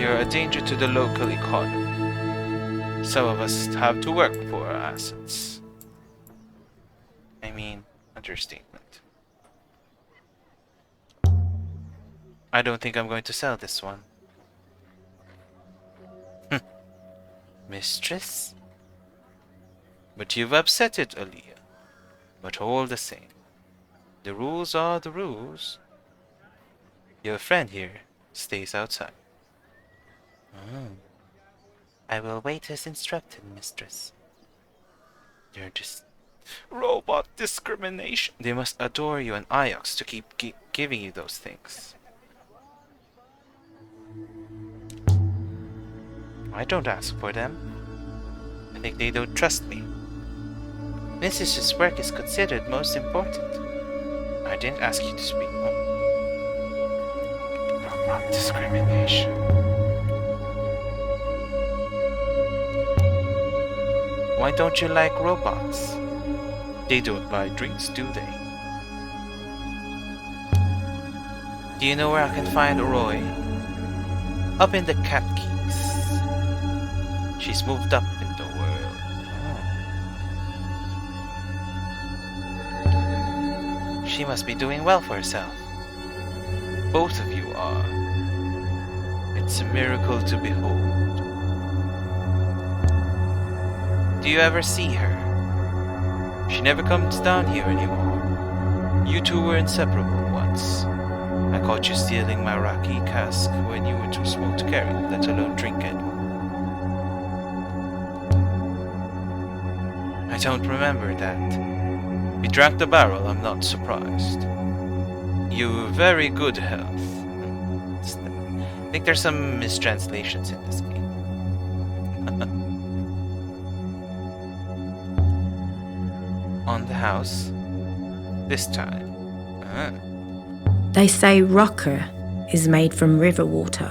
You're a danger to the local economy. Some of us have to work for our assets. I mean, understatement. I don't think I'm going to sell this one. Mistress? But you've upset it, Aaliyah. But all the same. The rules are the rules. Your friend here stays outside. I will wait as instructed, mistress. You're just... robot discrimination. They must adore you and Iox to keep giving you those things. I don't ask for them. I think they don't trust me. Mrs.'s work is considered most important. I didn't ask you to speak. Robot discrimination. Why don't you like robots? They don't buy drinks, do they? Do you know where I can find Roy? Up in the Cat Keys. She's moved up in the world. She must be doing well for herself. Both of you are. It's a miracle to behold. Do you ever see her? She never comes down here anymore. You two were inseparable once. I caught you stealing my Rocky cask when you were too small to carry, let alone drink it. I don't remember that. You drank the barrel, I'm not surprised. You very good health. I think there's some mistranslations in this game. On the house. This time. They say rocker is made from river water,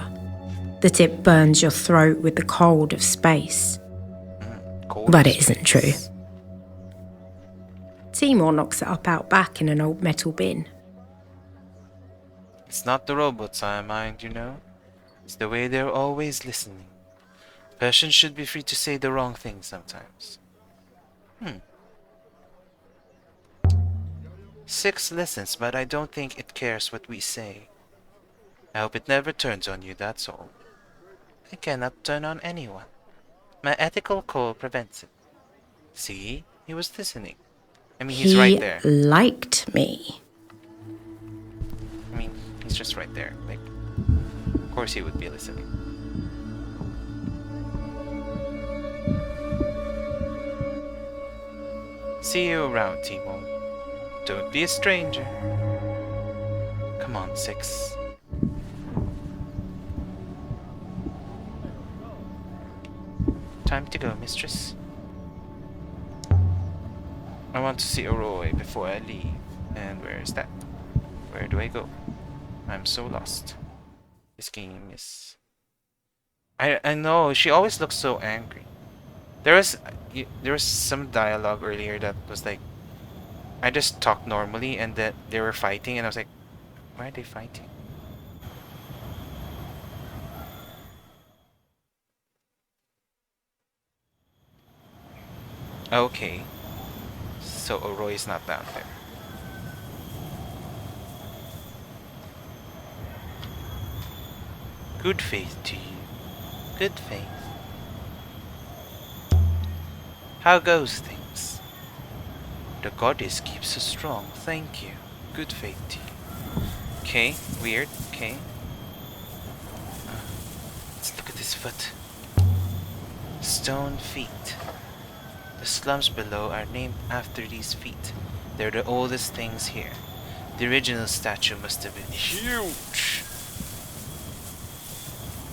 that it burns your throat with the cold of space. But it isn't true. Timor knocks it up out back in an old metal bin. It's not the robots I mind, you know. It's the way they're always listening. Persons should be free to say the wrong thing sometimes. 6 listens, but I don't think it cares what we say. I hope it never turns on you, that's all. I cannot turn on anyone. My ethical code prevents it. See? He was listening. I mean, he's right there. He liked me. I mean, he's just right there. Like, of course he would be listening. See you around, Timo. Don't be a stranger. Come on, 6. Time to go, mistress. I want to see Arroy before I leave. And where is that? Where do I go? I'm so lost. This game is... I know, she always looks so angry. There was some dialogue earlier that was like, I just talked normally and that they were fighting and I was like, why are they fighting? Okay. So Oroy is not down there. Good faith to you. Good faith. How goes things? The goddess keeps us strong, thank you. Good faith to you. Okay, weird, okay. Let's look at this foot. Stone feet. The slums below are named after these feet. They're the oldest things here. The original statue must have been huge.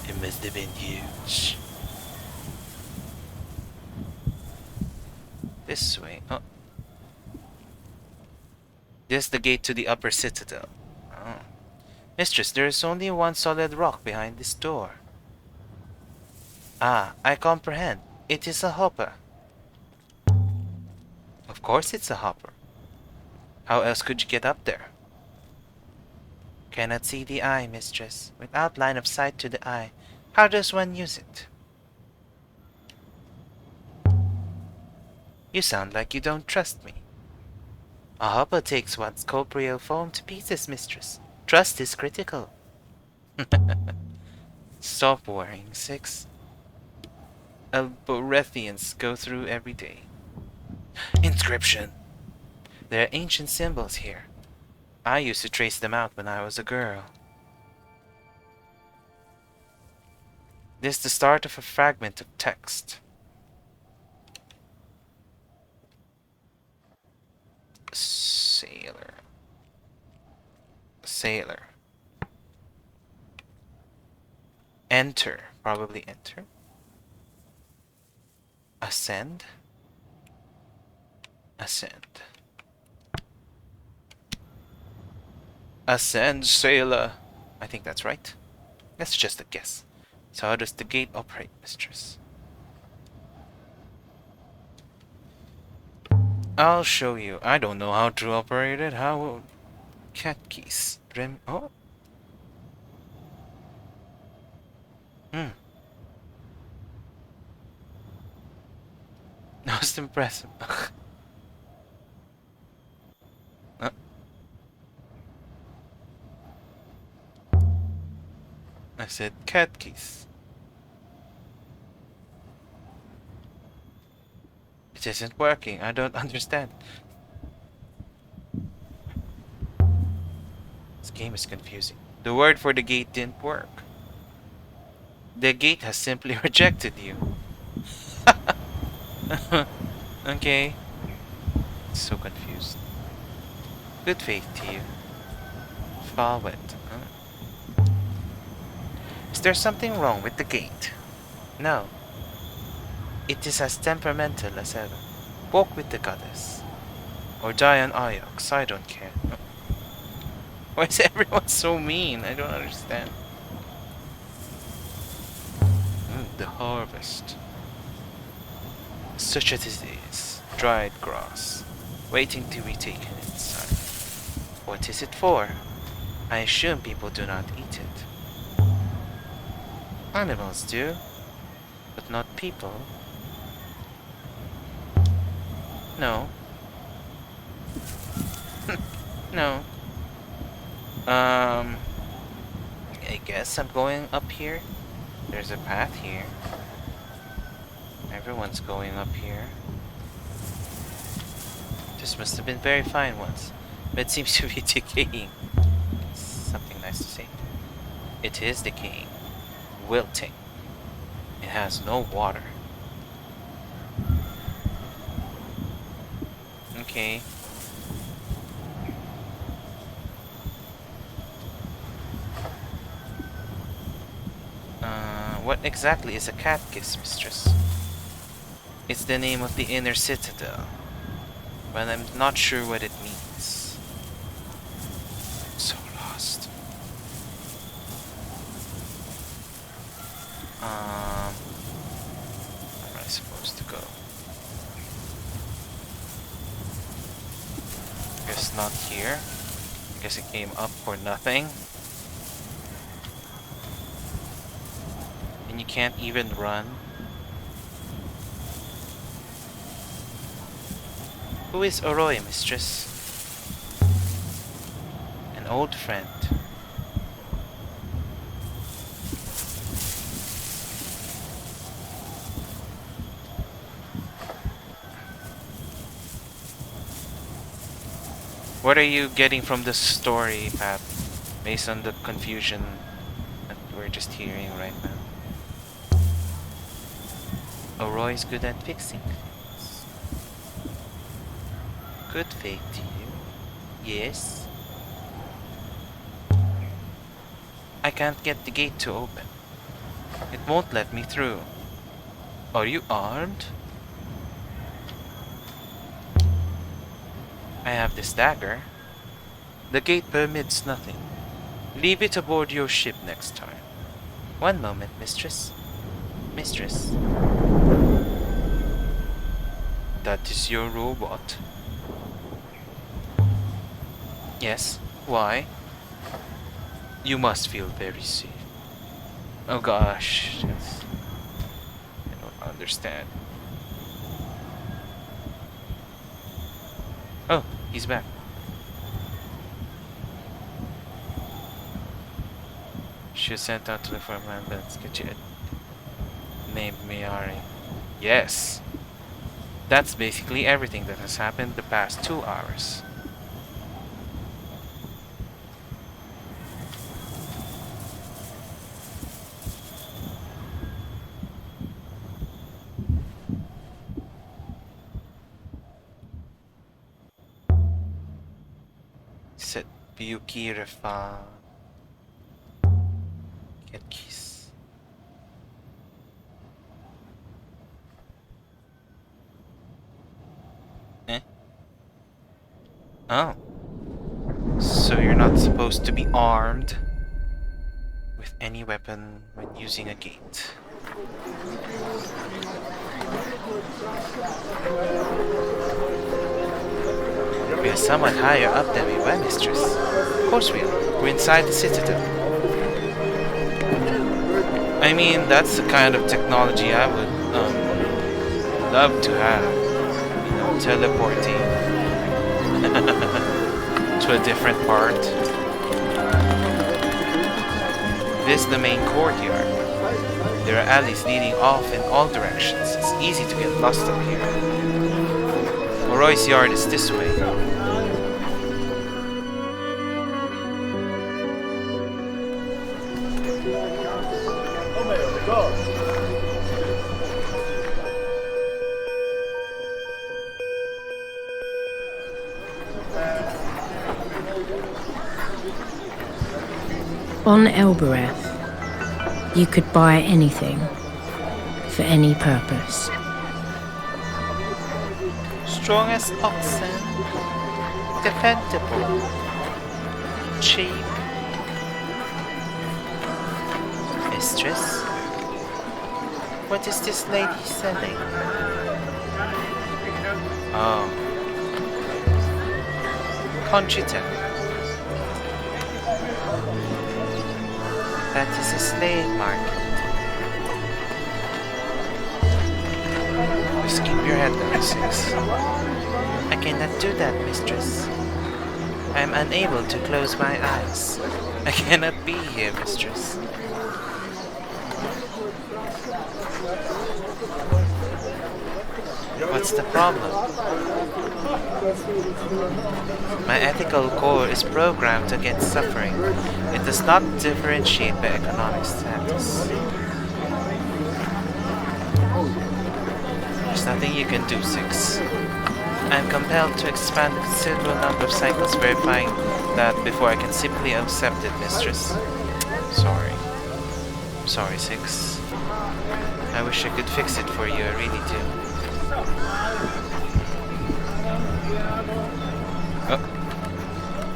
It must have been huge. This way. Oh. This is the gate to the upper citadel. Oh. Mistress, there is only one solid rock behind this door. Ah, I comprehend. It is a hopper. Of course it's a hopper. How else could you get up there? Cannot see the eye, mistress. Without line of sight to the eye, how does one use it? You sound like you don't trust me. A hopper takes one's corporeal form to pieces, mistress. Trust is critical. Stop worrying, 6. Alborethians go through every day. Inscription! There are ancient symbols here. I used to trace them out when I was a girl. This is the start of a fragment of text. Sailor. Sailor. Enter. Probably enter. Ascend. Ascend. Ascend, sailor. I think that's right. That's just a guess. So how does the gate operate, mistress? I'll show you. I don't know how to operate it. How... Cat keys. Oh. That was impressive. I said cat keys. It isn't working. I don't understand. This game is confusing. The word for the gate didn't work. The gate has simply rejected you. Okay. So confused. Good faith to you. Forward. Is there something wrong with the gate? No. It is as temperamental as ever. Walk with the goddess. Or die on Ajax, I don't care. Why is everyone so mean? I don't understand. The harvest. Such as it is. Dried grass. Waiting to be taken inside. What is it for? I assume people do not eat it. Animals do, but not people. No. No. I guess I'm going up here. There's a path here. Everyone's going up here. This must have been very fine once, but it seems to be decaying. Something nice to say. It is decaying. Wilting. It has no water. Okay. What exactly is a catkiss, mistress? It's the name of the inner citadel, but I'm not sure what it means. So lost. Where am I supposed to go? Guess not here. Guess it came up for nothing. And you can't even run. Who is Oroi, mistress? An old friend. What are you getting from the story, Pat, based on the confusion that we're just hearing right now? Oroy's good at fixing things. Good fate to you. Yes. I can't get the gate to open. It won't let me through. Are you armed? I have this dagger. The gate permits nothing. Leave it aboard your ship next time. One moment, mistress. Mistress. That is your robot. Yes. Why? You must feel very safe. Oh gosh. Yes. I don't understand. Oh, he's back. She was sent out to look for a man, but let's get you named Miyari. Yes. That's basically everything that has happened the past 2 hours. Set Byuki Refa. Get keys. Eh? Oh. So you're not supposed to be armed with any weapon when using a gate. We are somewhat higher up than we were, mistress. Of course we are. We're inside the citadel. I mean, that's the kind of technology I would love to have. You know, teleporting to a different part. This is the main courtyard. There are alleys leading off in all directions. It's easy to get lost up here. Oroy's yard is this way. On Elbereth, you could buy anything for any purpose. Strong as oxen, dependable, cheap. Mistress, what is this lady selling? Oh, Conchita. That is a slave market. Just keep your head down, sis. I cannot do that, mistress. I am unable to close my eyes. I cannot be here, mistress. What's the problem? My ethical core is programmed against suffering. It does not differentiate by economic status. There's nothing you can do, Six. I'm compelled to expand a considerable number of cycles verifying that before I can simply accept it, mistress. Sorry. Sorry, Six. I wish I could fix it for you, I really do. Oh.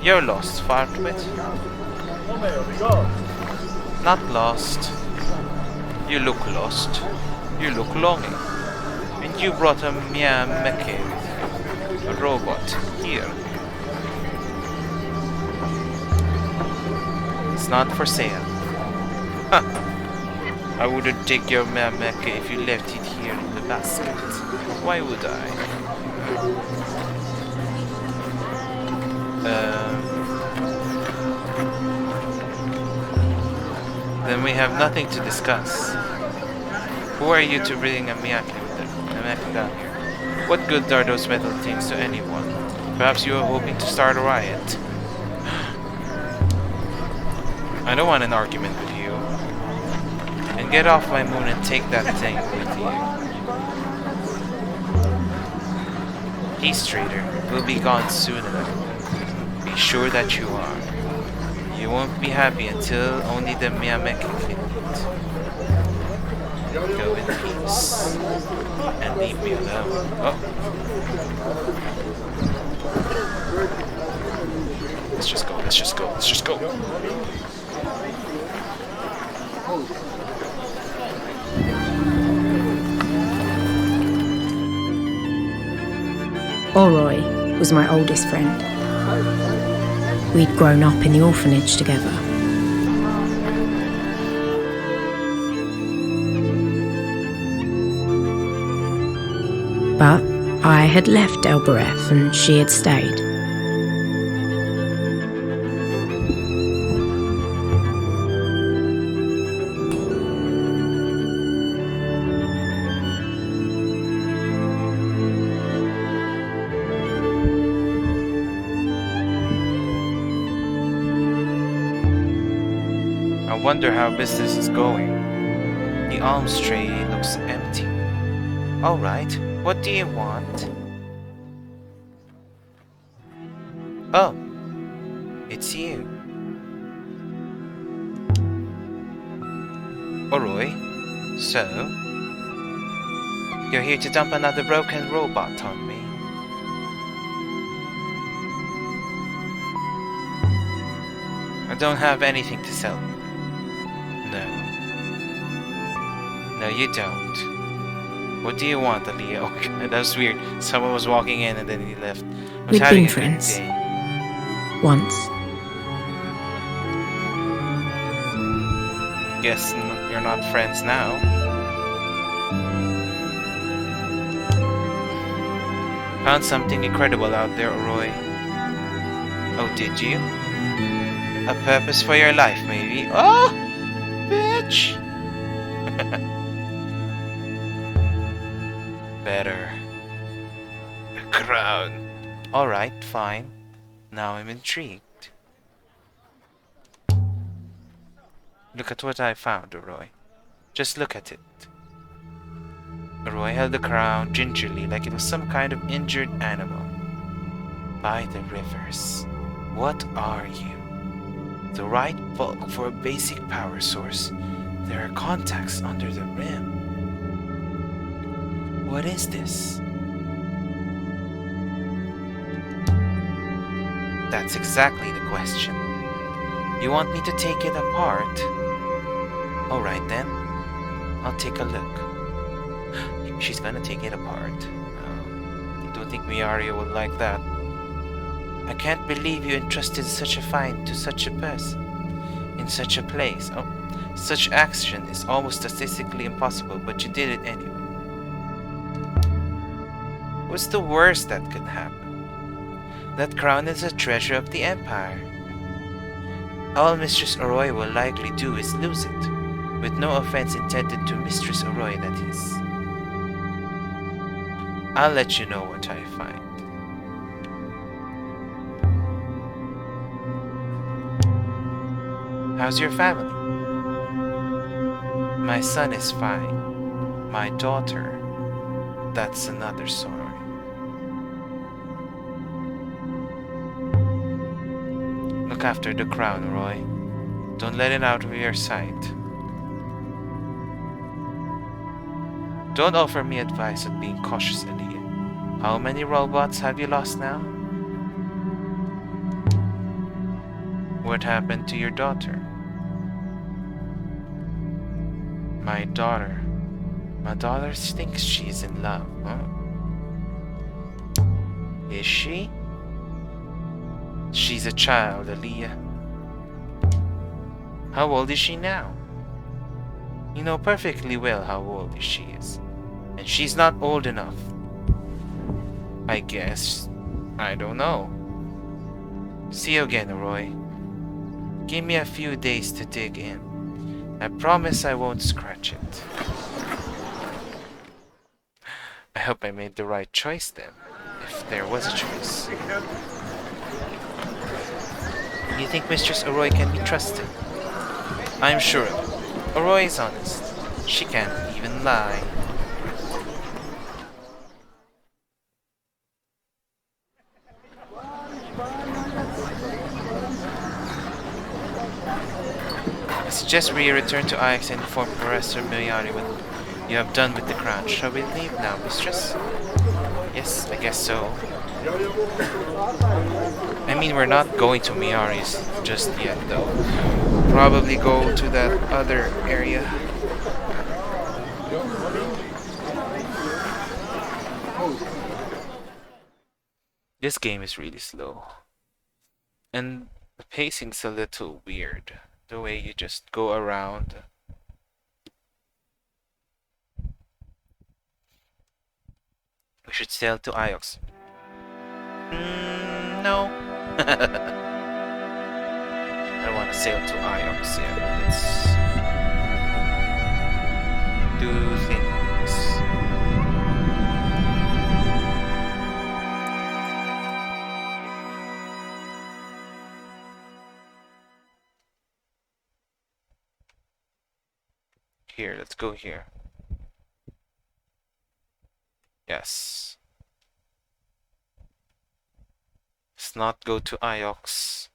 You're lost, Fartwit. Not lost. You look lost. You look longing. And you brought a Mia-Meke with you. A robot. Here. It's not for sale. Huh. I wouldn't take your Mia-Meke if you left it here in the basket. Why would I? Then we have nothing to discuss. Who are you to bring a Miyake down here? What good are those metal things to anyone? Perhaps you are hoping to start a riot. I don't want an argument with you. And get off my moon and take that thing with you. Peace Trader will be gone soon enough. Be sure that you are. You won't be happy until only the Miyameki can eat. Go in peace. And leave me alone. Oh. Let's just go, let's just go, let's just go. Oroi was my oldest friend. We'd grown up in the orphanage together. But I had left Elbereth and she had stayed. I wonder how business is going. The alms tray looks empty. Alright, what do you want? Oh, it's you. Oroi, so? You're here to dump another broken robot on me? I don't have anything to sell. No. No, you don't. What do you want, Aaliyah? Okay, that was weird. Someone was walking in and then he left. We'd been friends. Once. Guess you're not friends now. Found something incredible out there, Oroi. Oh, did you? A purpose for your life, maybe? Oh! Bitch! Better. A crown. Alright, fine. Now I'm intrigued. Look at what I found, Oroi. Just look at it. Oroi held the crown gingerly like it was some kind of injured animal. By the rivers. What are you? The right bulk for a basic power source. There are contacts under the rim. What is this? That's exactly the question. You want me to take it apart? Alright then. I'll take a look. She's gonna take it apart. I don't think Miario would like that. I can't believe you entrusted such a find to such a person. In such a place. Oh, such action is almost statistically impossible, but you did it anyway. What's the worst that could happen? That crown is a treasure of the Empire. All Mistress Oroi will likely do is lose it, with no offense intended to Mistress Oroi, that is. I'll let you know what I find. How's your family? My son is fine. My daughter, that's another story. Look after the crown, Roy. Don't let it out of your sight. Don't offer me advice on being cautious, Aliyah. How many robots have you lost now? What happened to your daughter? My daughter. My daughter thinks she's in love, huh? Is she? She's a child, Aliyah. How old is she now? You know perfectly well how old she is. And she's not old enough. I guess. I don't know. See you again, Roy. Give me a few days to dig in. I promise I won't scratch it. I hope I made the right choice then, if there was a choice. You think Mistress Arroy can be trusted? I'm sure of it. Arroy is honest. She can't even lie. I suggest we return to Ix and inform Professor Miliari what you have done with the crown. Shall we leave now, Mistress? Yes, I guess so. I mean, we're not going to Miari's just yet, though. Probably go to that other area. This game is really slow. And the pacing's a little weird. The way you just go around. We should sail to Iox. No. I don't want to sail to Iox yet. Let's do things. Here, let's go here. Yes. Let's not go to Iox.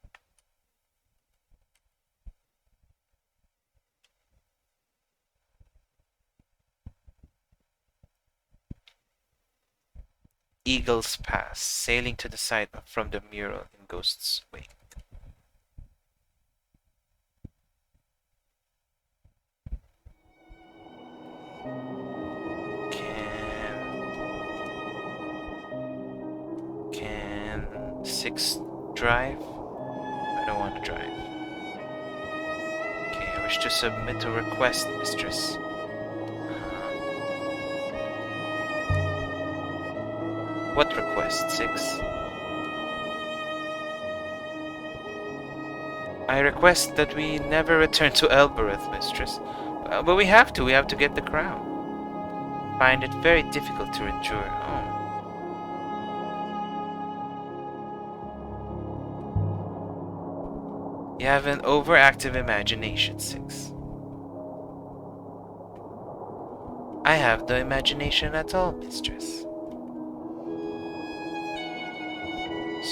Eagle's Pass, sailing to the site from the mural in Ghost's Wake. Can 6 drive? I don't want to drive. Okay, I wish to submit a request, Mistress. What request, 6? I request that we never return to Elbereth, Mistress. But we have to get the crown. Find it very difficult to endure. Oh. You have an overactive imagination, 6. I have no imagination at all, Mistress.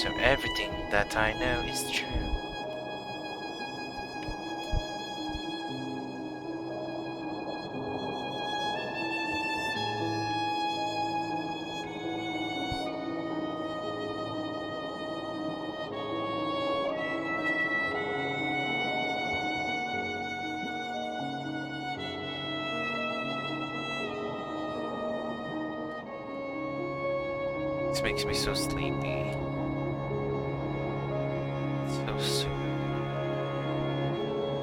So everything that I know is true. This makes me so sleepy. So soon.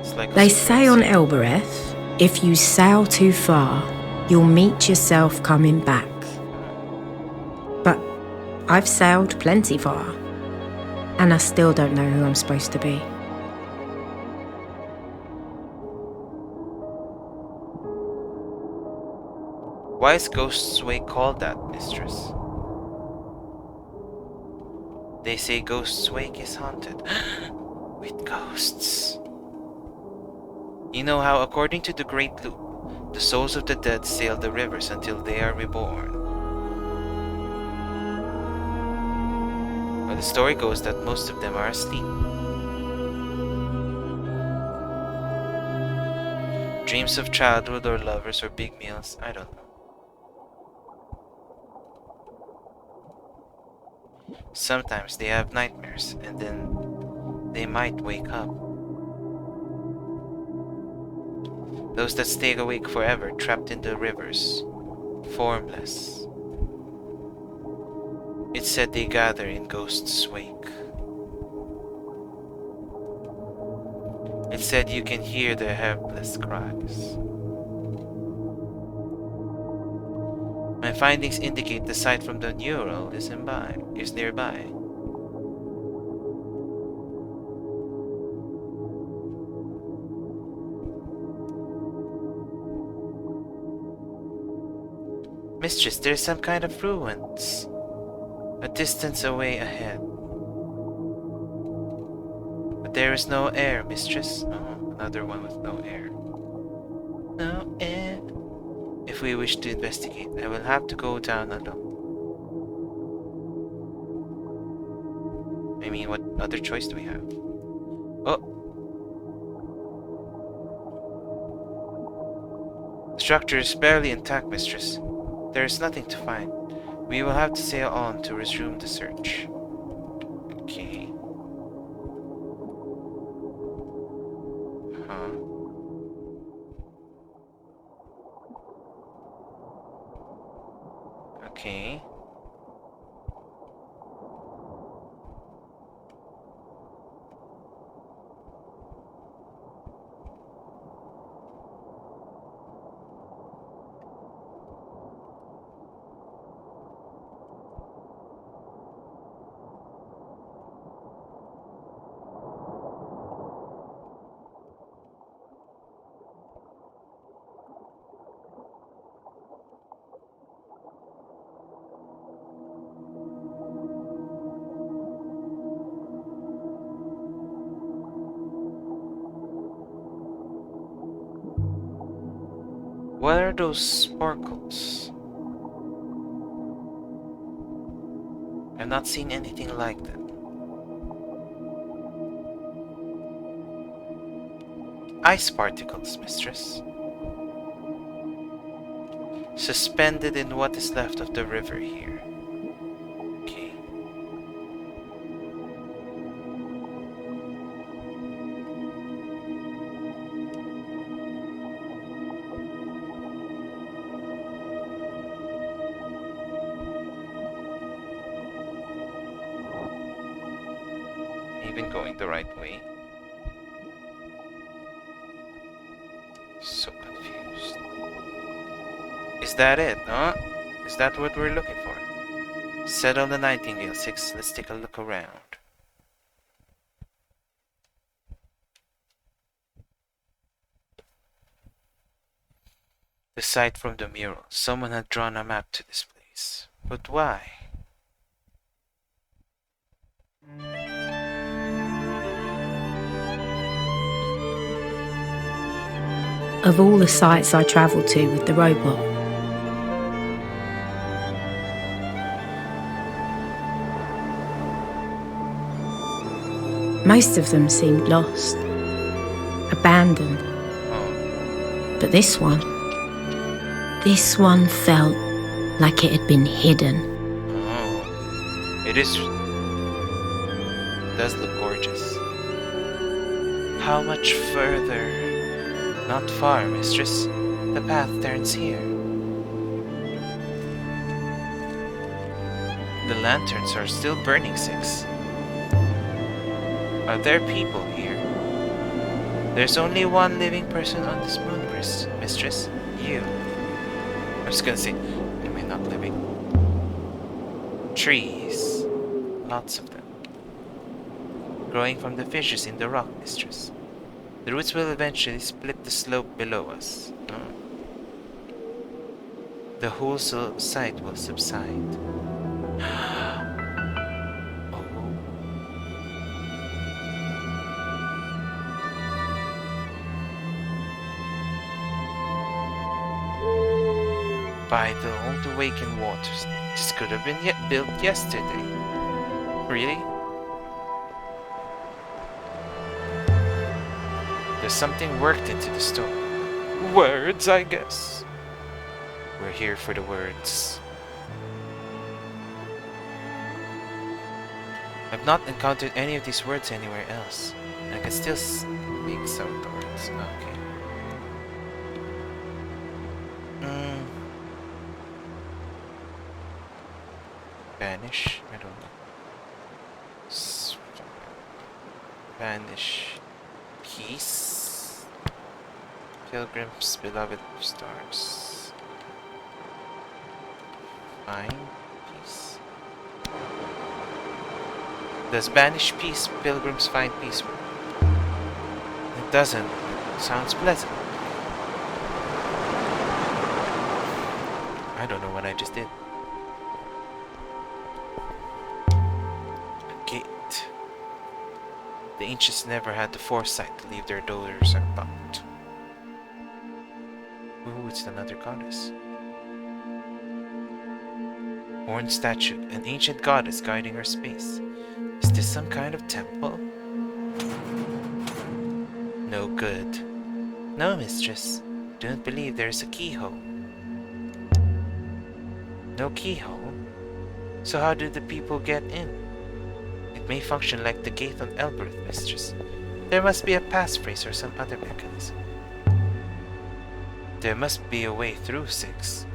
It's like They say on Elbereth, if you sail too far, you'll meet yourself coming back. But I've sailed plenty far, and I still don't know who I'm supposed to be. Why is Ghost's Way called that, Mistress? They say Ghost's Wake is haunted with ghosts. You know how, according to the Great Loop, the souls of the dead sail the rivers until they are reborn. Well, the story goes that most of them are asleep. Dreams of childhood or lovers or big meals, I don't know. Sometimes they have nightmares and then they might wake up. Those that stay awake forever, trapped in the rivers, formless. It said they gather in ghosts' wake. It said you can hear their helpless cries. My findings indicate the site from the mural is nearby. Mistress, there's some kind of ruins. A distance away ahead. But there is no air, mistress. Oh, another one with no air. No air. If we wish to investigate, I will have to go down alone. I mean, what other choice do we have? Oh! The structure is barely intact, mistress. There is nothing to find. We will have to sail on to resume the search. Okay. Huh. Okay. What are those sparkles? I've not seen anything like them. Ice particles, mistress. Suspended in what is left of the river here. Okay. Even going the right way. So confused. Is that it, huh? Is that what we're looking for? Set on the Nightingale 6, let's take a look around. The site from the mural. Someone had drawn a map to this place. But why? Of all the sites I travelled to with the robot, most of them seemed lost, abandoned. But this one felt like it had been hidden. Oh, it does look gorgeous. How much further? Not far, mistress. The path turns here. The lanterns are still burning, 6. Are there people here? There's only one living person on this moon, mistress. You. I was gonna say, am I not living? Trees. Lots of them. Growing from the fissures in the rock, mistress. The roots will eventually split the slope below us. The whole site will subside. Oh. By the old awakened waters, this could have been built yesterday. Really? There's something worked into the stone. Words, I guess. We're here for the words. I've not encountered any of these words anywhere else. And I can still make some of the words. Okay. Banish? I don't know. Banish. Peace. Pilgrims, beloved stars. Find peace. Does banish peace, pilgrims find peace? It doesn't. Sounds pleasant. I don't know what I just did. A gate. The ancients never had the foresight to leave their daughters unbound. Ooh, it's another goddess. Horned statue, an ancient goddess guiding her space. Is this some kind of temple? No good. No, mistress. Don't believe there's a keyhole. No keyhole? So how do the people get in? It may function like the gate on Elbereth, mistress. There must be a passphrase or some other mechanism. There must be a way through 6.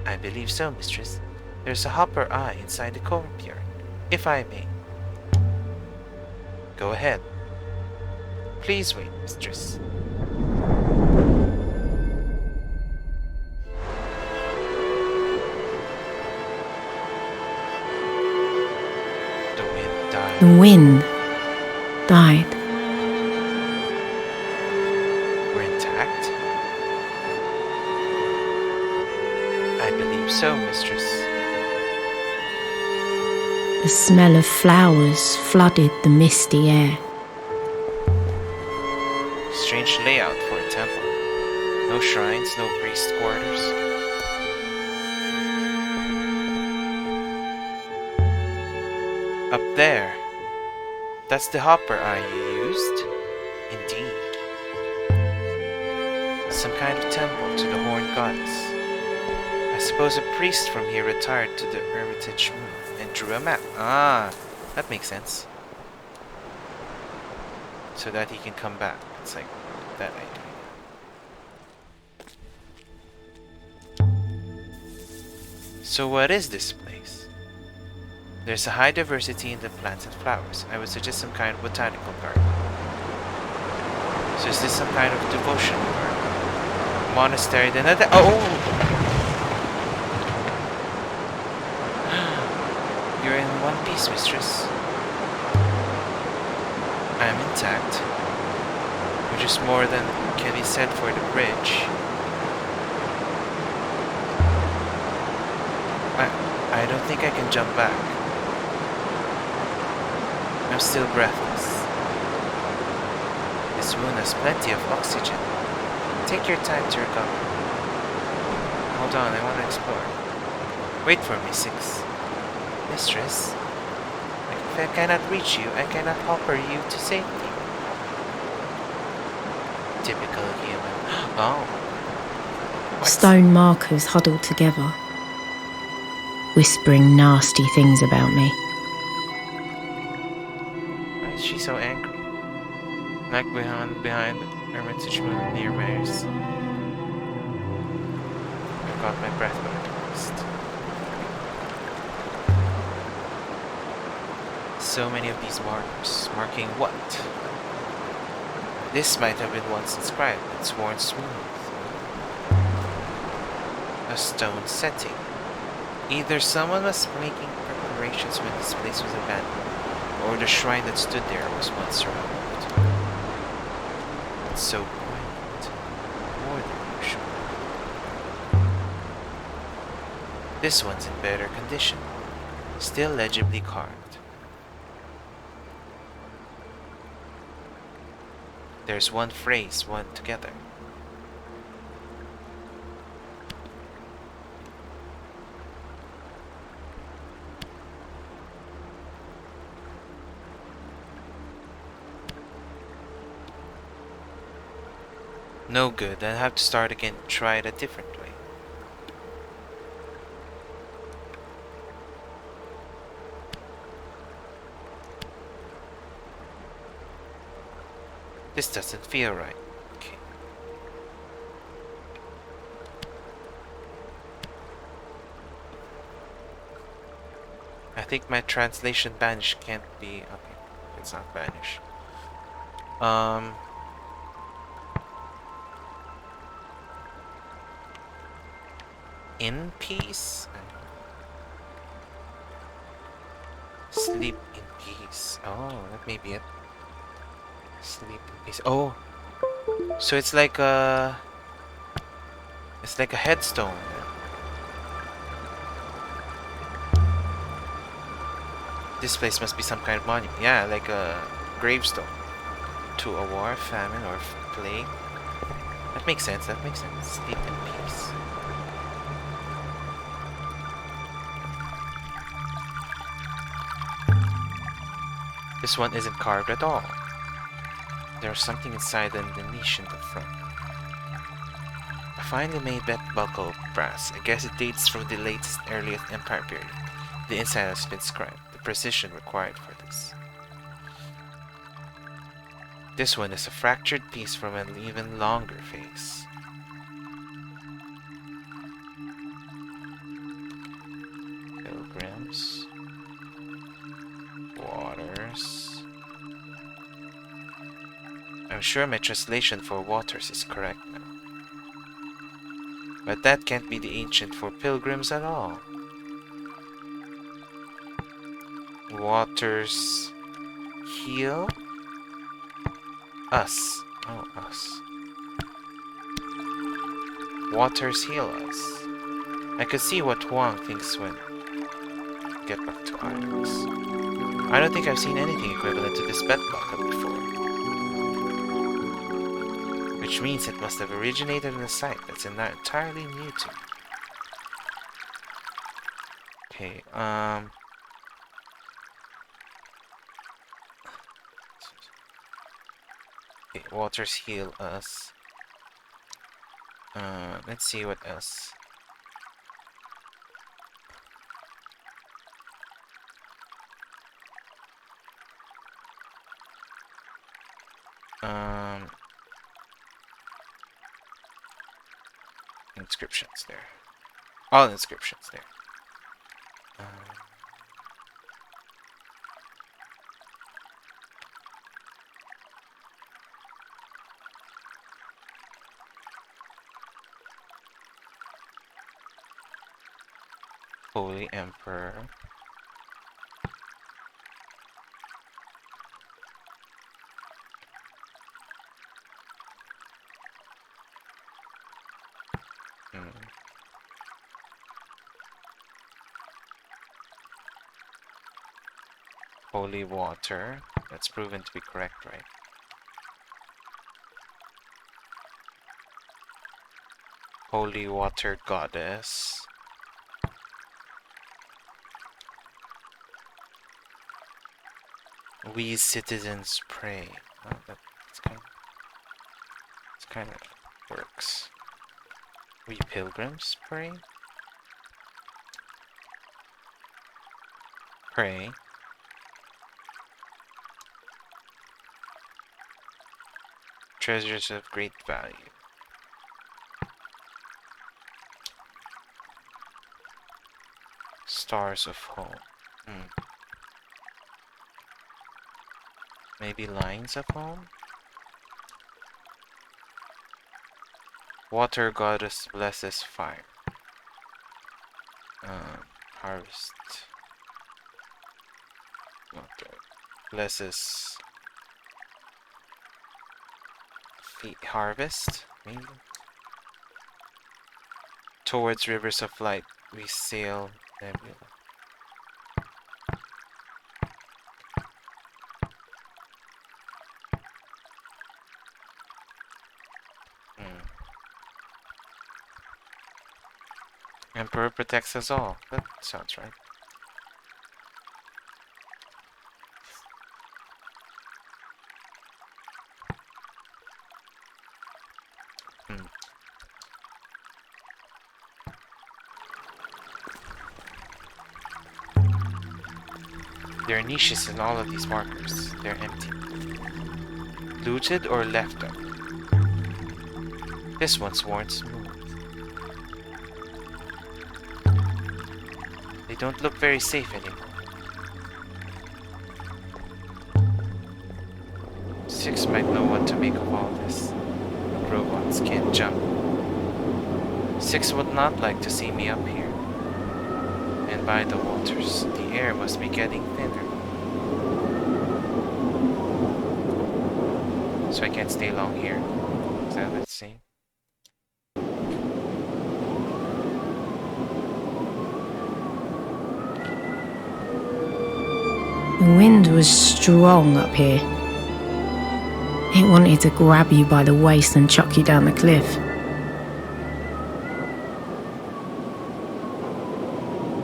I believe so, mistress. There's a hopper eye inside the courtyard, if I may. Go ahead. Please wait, mistress. The wind died. The wind died. We're intact? I believe so, mistress. The smell of flowers flooded the misty air. Strange layout for a temple. No shrines, no priest quarters. Up there. That's the hopper eye you used? Indeed. Some kind of temple to the horned goddess. I suppose a priest from here retired to the Hermitage Moon and drew a map. Ah, that makes sense. So that he can come back. It's like that idea. So what is this place? There's a high diversity in the plants and flowers. I would suggest some kind of botanical garden. So is this some kind of devotional garden? Monastery, then another. Oh! You're in one piece, mistress. I am intact, which is more than can be said for the bridge. I don't think I can jump back. I'm still breathless. This moon has plenty of oxygen. Take your time to recover. Hold on, I want to explore. Wait for me, 6. Mistress, if I cannot reach you, I cannot hopper you to safety. Typical human. Oh. What? Stone markers huddled together, whispering nasty things about me. Why is she so angry? Like behind Hermitage Moon near Mares. I got my breath back at least. So many of these markers, marking what? This might have been once inscribed and sworn smooth. A stone setting. Either someone was making preparations when this place was abandoned, or the shrine that stood there was once surrounded. It's so quiet, more than usual. This one's in better condition, still legibly carved. There's one phrase, one together. No good. I'll have to start again and try it a different way. This doesn't feel right. Okay. I think my translation banish can't be... Okay, it's not banish. In peace? Sleep in peace. Oh, that may be it. Sleep in peace. Oh, so it's like a... It's like a headstone. This place must be some kind of monument. Yeah, like a gravestone. To a war, famine, or plague. That makes sense, that makes sense. Sleep in peace. This one isn't carved at all. There's something inside the niche in the front. A finely made buckle of brass. I guess it dates from the earliest empire period. The inside has been scribed. The precision required for this. This one is a fractured piece from an even longer face. Pilgrims. Waters. I'm sure my translation for waters is correct now. But that can't be the ancient for pilgrims at all. Waters heal us. Oh, us. Waters heal us. I could see what Huang thinks when get back to islands. I don't think I've seen anything equivalent to this belt buckle before. Which means it must have originated in a site that's entirely new to me. Okay, okay, waters heal us. Let's see what else. Inscriptions there. All inscriptions there. Holy Emperor. Holy water. That's proven to be correct, right? Holy water goddess. We citizens pray. Oh, that's kind of works. We pilgrims pray. Pray. Treasures of great value. Stars of home. Maybe lines of home? Water goddess blesses fire. Harvest. Water blesses harvest, maybe? Towards rivers of light we sail nebula. Emperor protects us all. That sounds right. There are niches in all of these markers. They're empty. Looted or left up. This one's worn smooth. They don't look very safe anymore. 6 might know what to make of all this. Robots can't jump. 6 would not like to see me up here. And by the waters, the air must be getting thinner. So I can't stay long here. Is that what it's saying? The wind was strong up here. It wanted to grab you by the waist and chuck you down the cliff.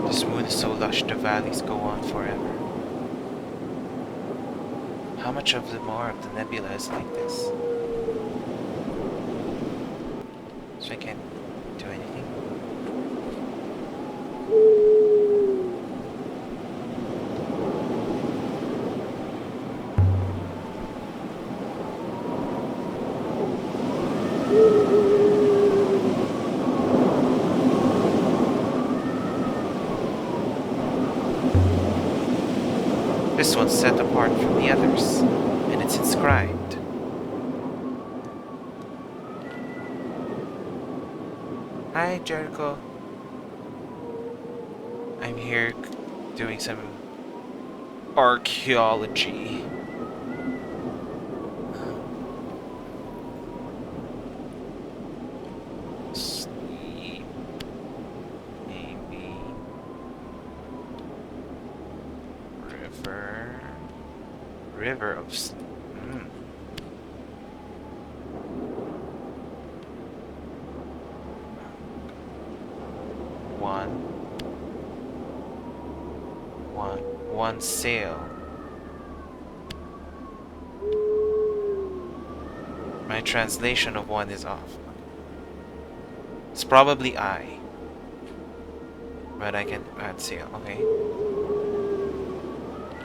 This moon is so lush the valleys go on forever. How much of the more of the nebula is like this? So I can't do anything. This one's set apart from the others, and it's inscribed. Hi, Jericho. I'm here doing some archaeology. Sleep. Maybe. River of sleep. One sail. My translation of one is off. It's probably I. But I can add sail, okay.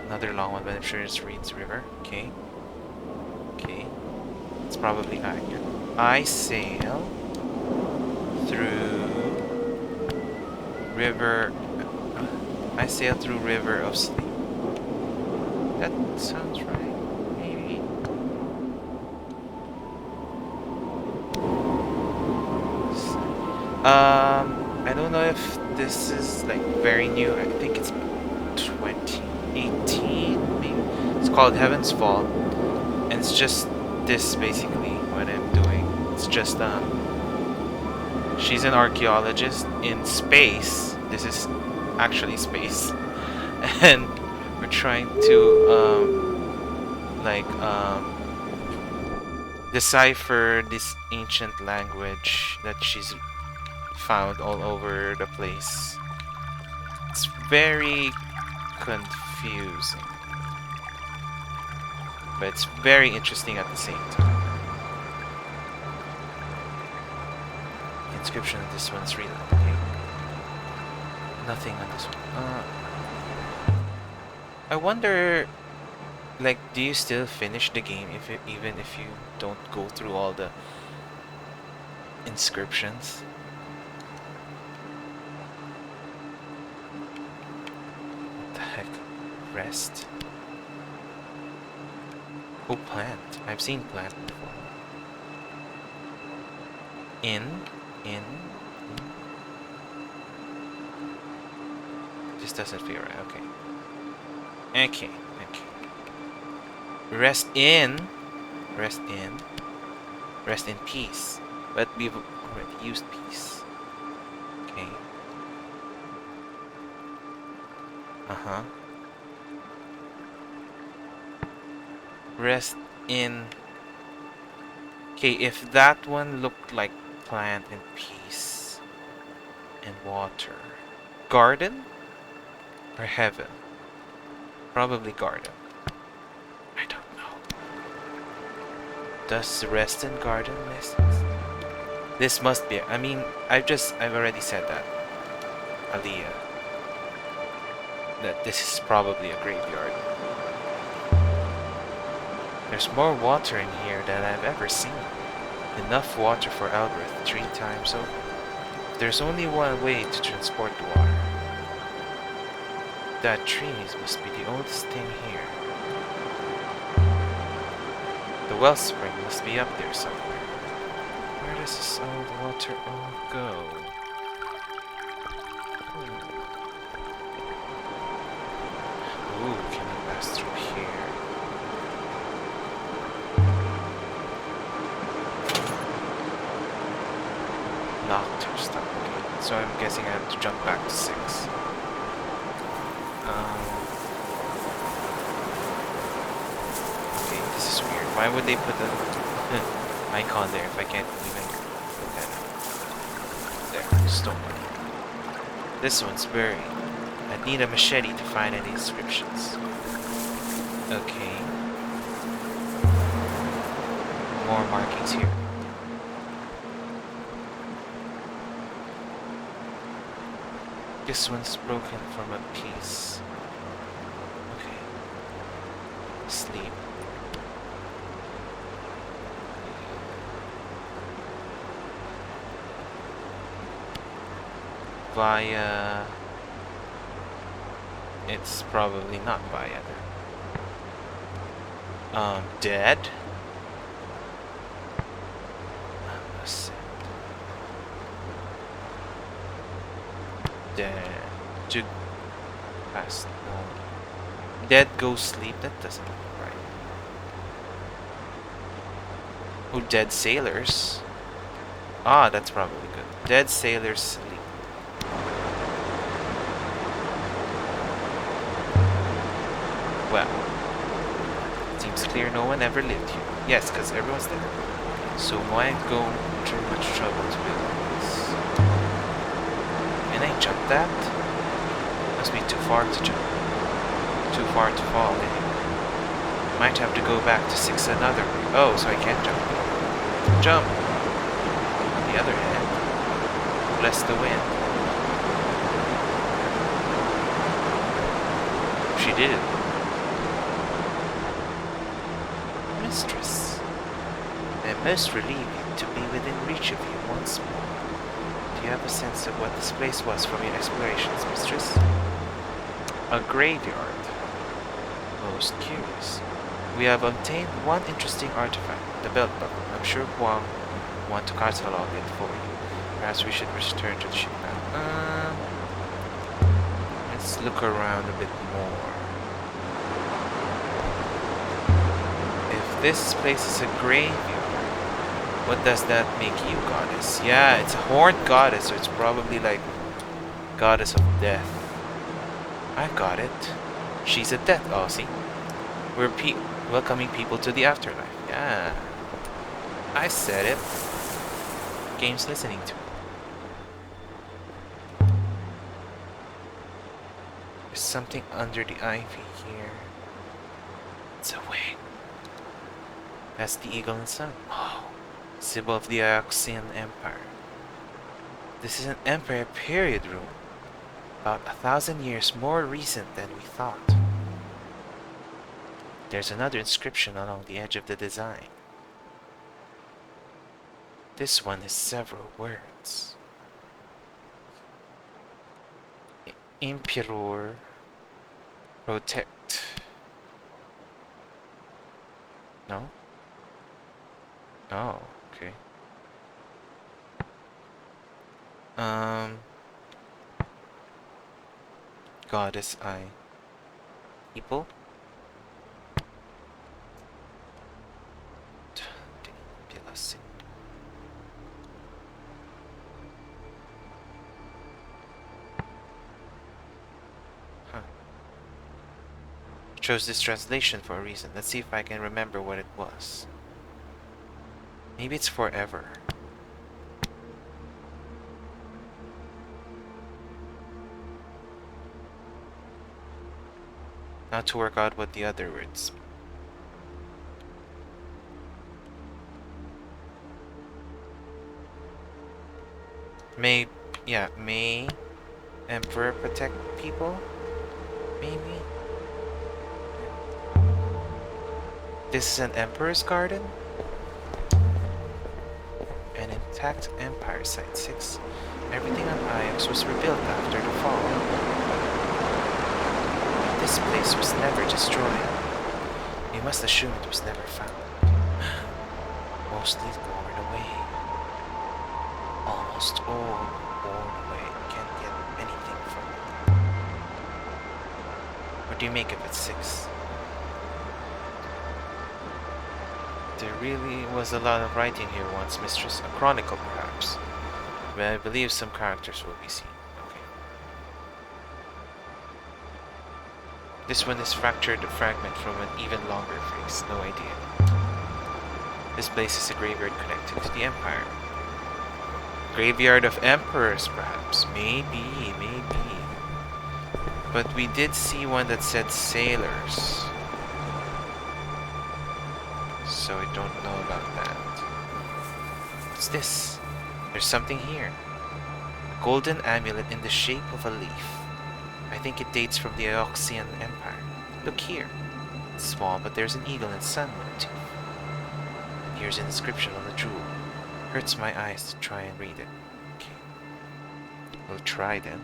Another long one, but I'm sure it reads river. Okay. Okay. It's probably I. I sail through river. I sail through river of sleep. That sounds right. Maybe. I don't know if this is like very new. I think it's 2018 maybe. It's called Heaven's Fall, and it's just this basically what I'm doing. It's just she's an archaeologist in space. This is actually space, and we're trying to decipher this ancient language that she's found all over the place. It's very confusing, but it's very interesting at the same time. The inscription on this one's real. Okay. Nothing on this one. I wonder, like, do you still finish the game even if you don't go through all the inscriptions? What the heck? Rest. Oh, plant. I've seen plant before. In. This doesn't feel right. Okay. Okay. Rest in peace. But we've already used peace. Okay. Rest in. Okay, if that one looked like plant and peace and water. Garden or heaven? Probably garden. I don't know. Does rest in garden make sense? This must be. I mean, I've already said that. Aliyah. that this is probably a graveyard. There's more water in here than I've ever seen. Enough water for Albert 3 times over. There's only one way to transport the water. That trees must be the oldest thing here. The wellspring must be up there somewhere. Where does this old water all go? Ooh, can I pass through here? Locked or stuck. Okay, so I'm guessing I have to jump back to 6. Okay, this is weird. Why would they put the icon there if I can't even look at it? There, stone. This one's buried. I'd need a machete to find any inscriptions. Okay. More markings here. This one's broken from a piece. Okay. Sleep. Via... It's probably not via there. Dead? Dead. To pass. No. Dead go sleep. That doesn't look right. Oh, dead sailors. Ah, that's probably good. Dead sailors sleep. Well, seems clear no one ever lived here. Yes, because everyone's dead. So why go through much trouble to build this? Can I jump that? Must be too far to jump. Too far to fall anyway. Might have to go back to 6 another way. Oh, so I can't jump. Jump! On the other hand, bless the wind. She did it. Mistress, I'm most relieved to be within reach of you once more. Do you have a sense of what this place was from your explorations, mistress? A graveyard. Most curious. We have obtained one interesting artifact, the belt buckle. I'm sure Huang will want to catalog it for you. Perhaps we should return to the ship now. Let's look around a bit more. If this place is a graveyard, what does that make you, goddess? Yeah, it's a horned goddess, so it's probably like goddess of death. I got it. She's a death. Oh, see? We're welcoming people to the afterlife. Yeah. I said it. Game's listening to me. There's something under the ivy here. It's a wing. That's the eagle and sun. Oh. Symbol of the Ioxian Empire. This is an Empire period room. About 1,000 years more recent than we thought. There's another inscription along the edge of the design. This one has several words. Emperor Protect. No? Oh, okay. Goddess Eye. People? Huh. Chose this translation for a reason. Let's see if I can remember what it was. Maybe it's forever. Now to work out what the other words. May Emperor protect people? Maybe? This is an emperor's garden? An intact empire site 6. Everything on Ajax was rebuilt after the fall. This place was never destroyed. We must assume it was never found. Mostly borne away. Almost all borne away. Can't get anything from it. What do you make of it, 6? There really was a lot of writing here once, Mistress. A chronicle, perhaps. But I believe some characters will be seen. Okay. This one is fractured a fragment from an even longer phrase. No idea. This place is a graveyard connected to the Empire. Graveyard of Emperors, perhaps. Maybe. But we did see one that said sailors. So I don't know about that. What's this? There's something here. A golden amulet in the shape of a leaf. I think it dates from the Aoxian Empire. Look here. It's small, but there's an eagle and sun motif. And here's an inscription on the jewel. Hurts my eyes to try and read it. Okay. We'll try then.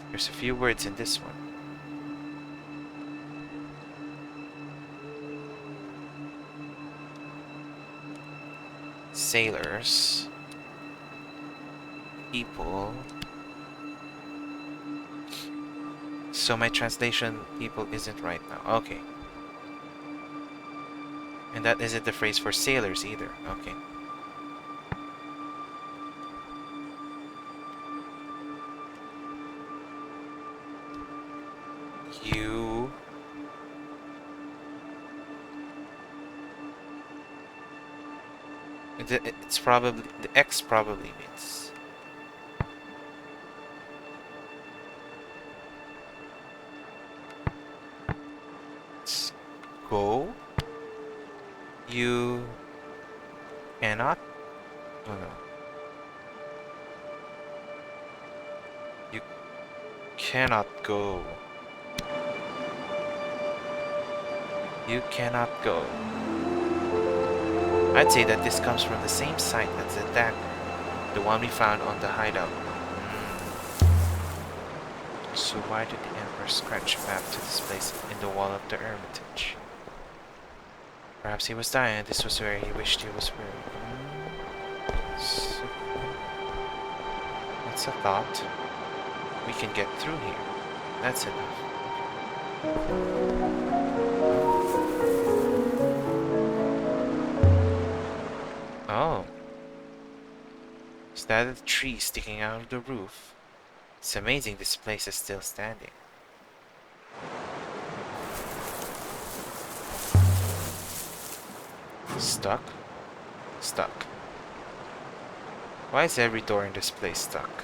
There's a few words in this one. Sailors. People. So my translation, people, isn't right now. Okay. And that isn't the phrase for sailors either. Okay. You... It's probably... The X probably means... Let's go. You... cannot? Oh no. You cannot go. You cannot go. I'd say that this comes from the same site as the dagger, the one we found on the hideout. So why did the Emperor scratch a map to this place in the wall of the Hermitage? Perhaps he was dying and this was where he wished he was buried. So, that's a thought. We can get through here. That's enough. Oh. Is that a tree sticking out of the roof? It's amazing this place is still standing. Stuck? Stuck. Why is every door in this place stuck?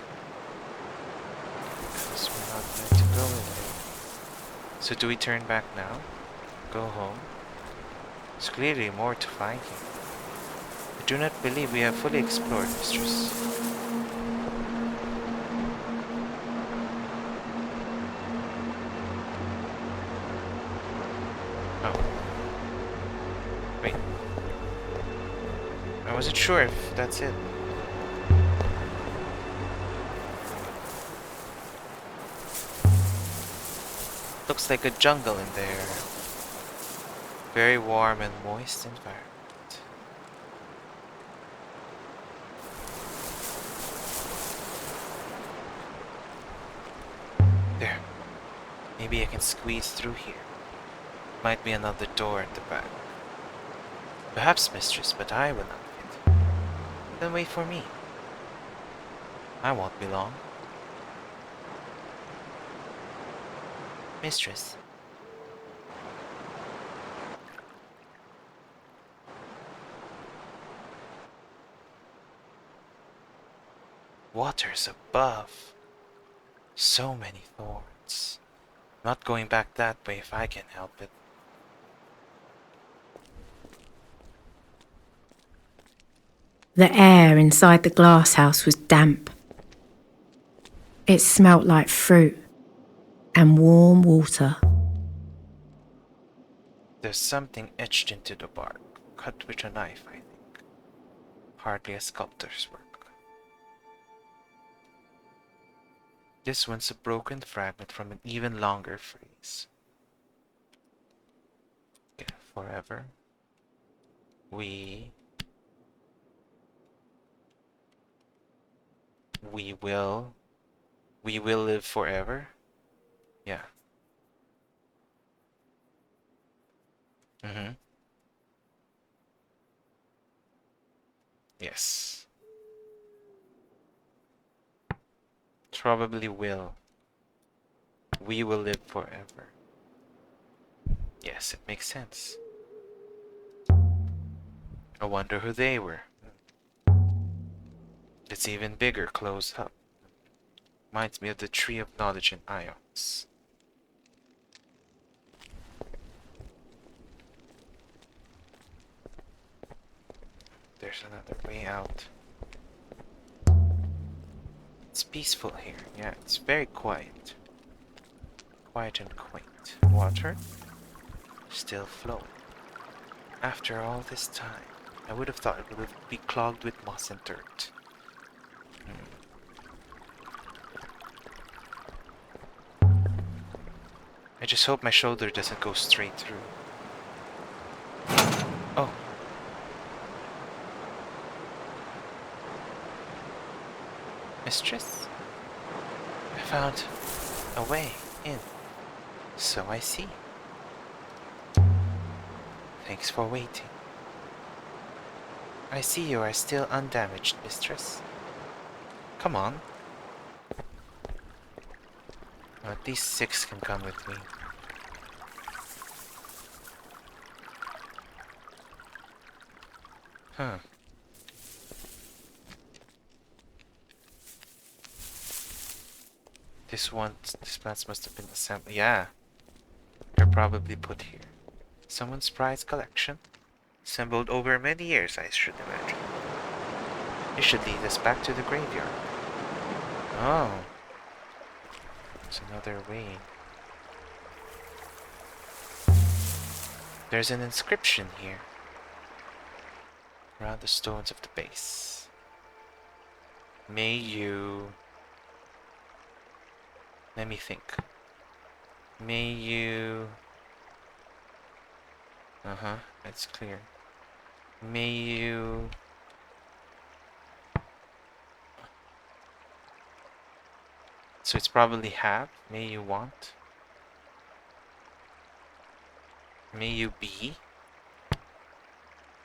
Because we're not meant to go in there. So do we turn back now? Go home? There's clearly more to find here. I do not believe we have fully explored, mistress. Oh. Wait. I wasn't sure if that's it. Looks like a jungle in there. Very warm and moist environment. There. Maybe I can squeeze through here. Might be another door at the back. Perhaps, mistress, but I will not fit. Then wait for me. I won't be long. Mistress. Waters above. So many thorns. Not going back that way if I can help it. The air inside the glass house was damp. It smelt like fruit, and warm water. There's something etched into the bark, cut with a knife, I think. Hardly a sculptor's work. This one's a broken fragment from an even longer phrase. Okay, forever. We will live forever. Yeah. Mm-hmm. Yes. Probably will. We will live forever. Yes, it makes sense. I wonder who they were. It's even bigger close up. Reminds me of the tree of knowledge in ions. There's another way out. It's peaceful here. Yeah, it's very quiet. Quiet and quaint. Water still flowing. After all this time, I would have thought it would be clogged with moss and dirt. I just hope my shoulder doesn't go straight through. Oh. Mistress? I found a way in. So I see. Thanks for waiting. I see you are still undamaged, mistress. Come on. At least 6 can come with me. Huh. This plants must have been assembled. Yeah. They're probably put here. Someone's prized collection. Assembled over many years, I should imagine. You should lead us back to the graveyard. Oh. There's another way. There's an inscription here. Around the stones of the base. May you... Let me think. May you... it's clear. May you... So it's probably have. May you want. May you be.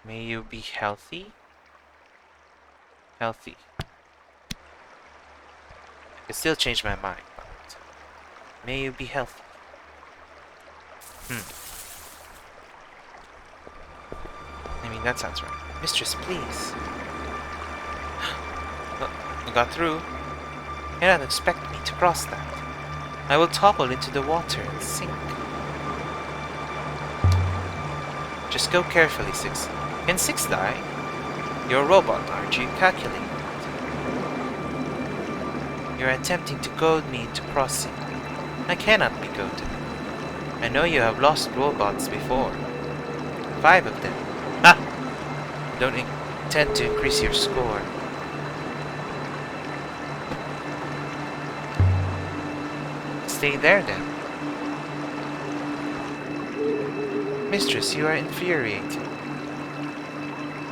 May you be healthy. Healthy. I could still change my mind, but may you be healthy. I mean, that sounds right. Mistress, please. Well, I got through. You don't expect me to cross that. I will topple into the water and sink. Just go carefully, 6. Can 6 die? You're a robot, aren't you? Calculating it. You're attempting to goad me into crossing. I cannot be goaded. I know you have lost robots before. 5 of them. Ha! Don't intend to increase your score. Stay there then. Mistress, you are infuriating.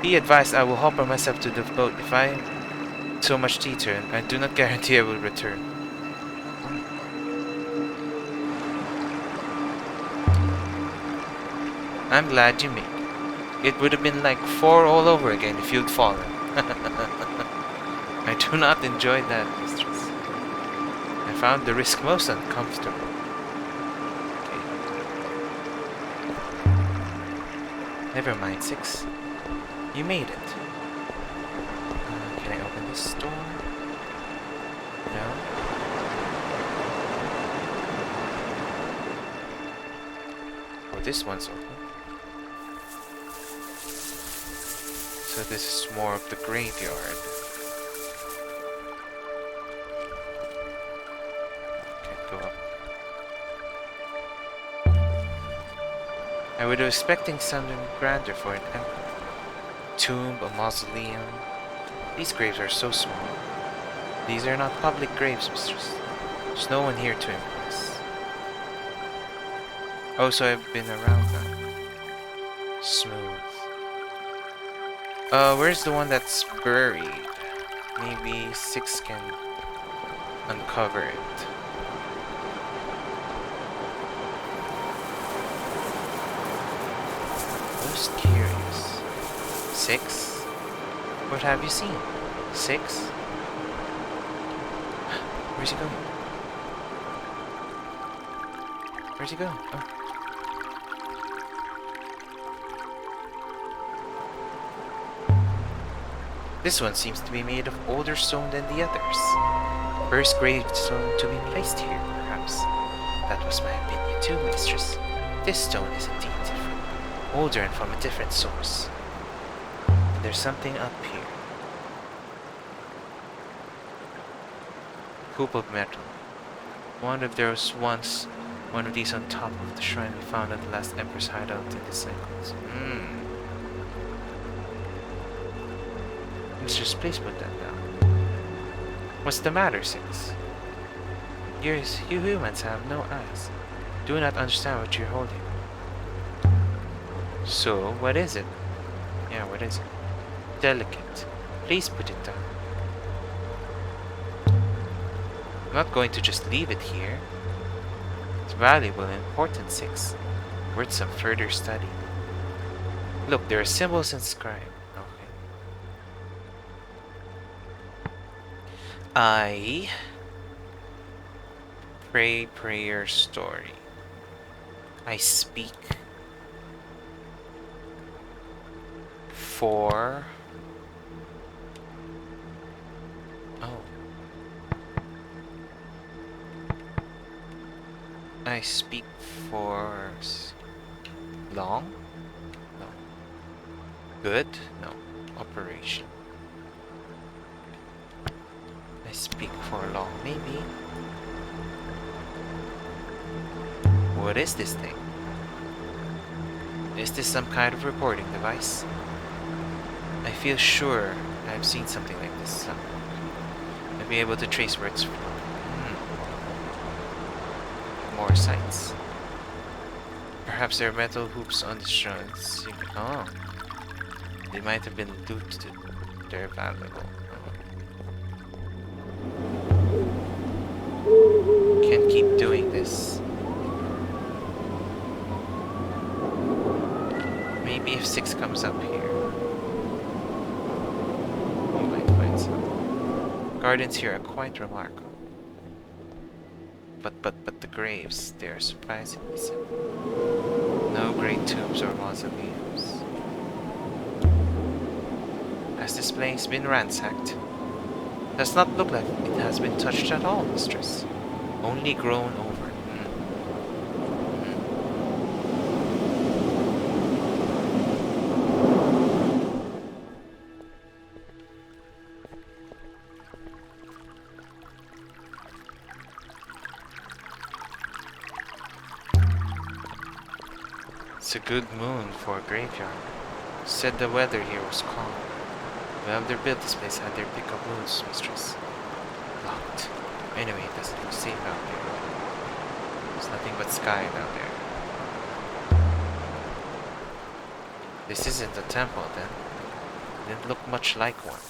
Be advised, I will hopper myself to the boat if I so much deter. I do not guarantee I will return. I'm glad you made it. It would have been like 4 all over again if you'd fallen. I do not enjoy that, mistress. I found the risk most uncomfortable. Never mind, 6. You made it. Can I open this door? No? Oh, this one's open. So this is more of the graveyard. Can't go up. would have expecting something grander for an emperor. Tomb, a mausoleum. These graves are so small. These are not public graves, mistress. There's no one here to impress. Oh, so I've been around now. Smooth. Where's the one that's buried? Maybe Six can uncover it. Most curious. Six? What have you seen? Six? Where's he going? Where's he going? Oh. This one seems to be made of older stone than the others. First gravestone to be placed here, perhaps. That was my opinion too, mistress. This stone is indeed different, older and from a different source. And there's something up here. Hoop of metal. Wonder if there was once one of these on top of the shrine we found at the last Emperor's hideout in the cycles. Mistress, please put that down. What's the matter, Six? You humans have no eyes. Do not understand what you're holding. So, what is it? Yeah, what is it? Delicate. Please put it down. I'm not going to just leave it here. It's valuable and important, Six. Worth some further study. Look, there are symbols inscribed. Okay. I pray prayer story. I speak for... Oh. I speak for long? No. Good? No. Operation. I speak for long, maybe. What is this thing? Is this some kind of recording device? I feel sure I've seen something like this somewhere. I'll be able to trace where it's from. More sights. Perhaps there are metal hoops on the shrines. Oh. They might have been looted. They're valuable. Oh. Can't keep doing this. Maybe if Six comes up here, we might find some. Gardens here are quite remarkable. But the graves, they are surprisingly simple. No great tombs or mausoleums. Has this place been ransacked? Does not look like it has been touched at all, mistress. Only grown over. It's a good moon for a graveyard. Said the weather here was calm. Whoever built this place had their pick of moons, mistress. Locked. Anyway, it doesn't look safe out there. There's nothing but sky down there. This isn't a temple then. It didn't look much like one.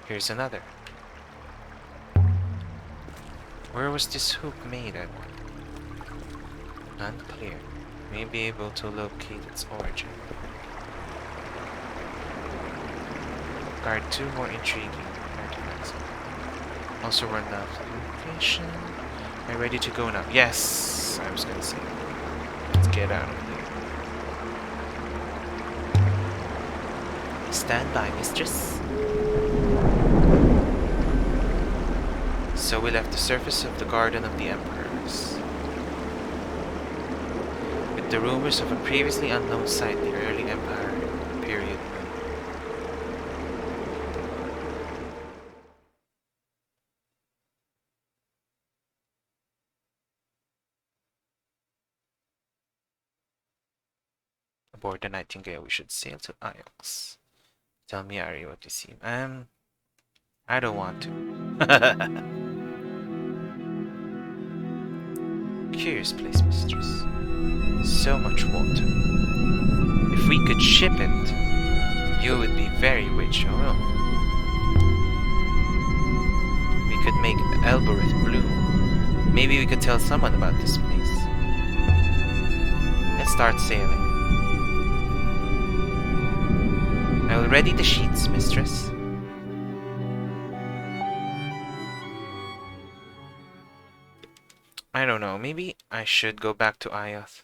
Here's another. Where was this hoop made at? Unclear. May be able to locate its origin. Guard 2 more intriguing artifacts. Also run out of location. Are you ready to go now? Yes! I was gonna say. Let's get out of here. Stand by, mistress. So we left the surface of the Garden of the Emperors. With the rumors of a previously unknown site, the early Empire period. board the Nightingale, we should sail to Iox. Tell me, Ari, what you see. I don't want to. Curious place, mistress. So much water. If we could ship it, you would be very rich. Oh well. We could make Elbereth bloom. Maybe we could tell someone about this place. Let's start sailing. I will ready the sheets, mistress. I don't know, maybe I should go back to Ioth.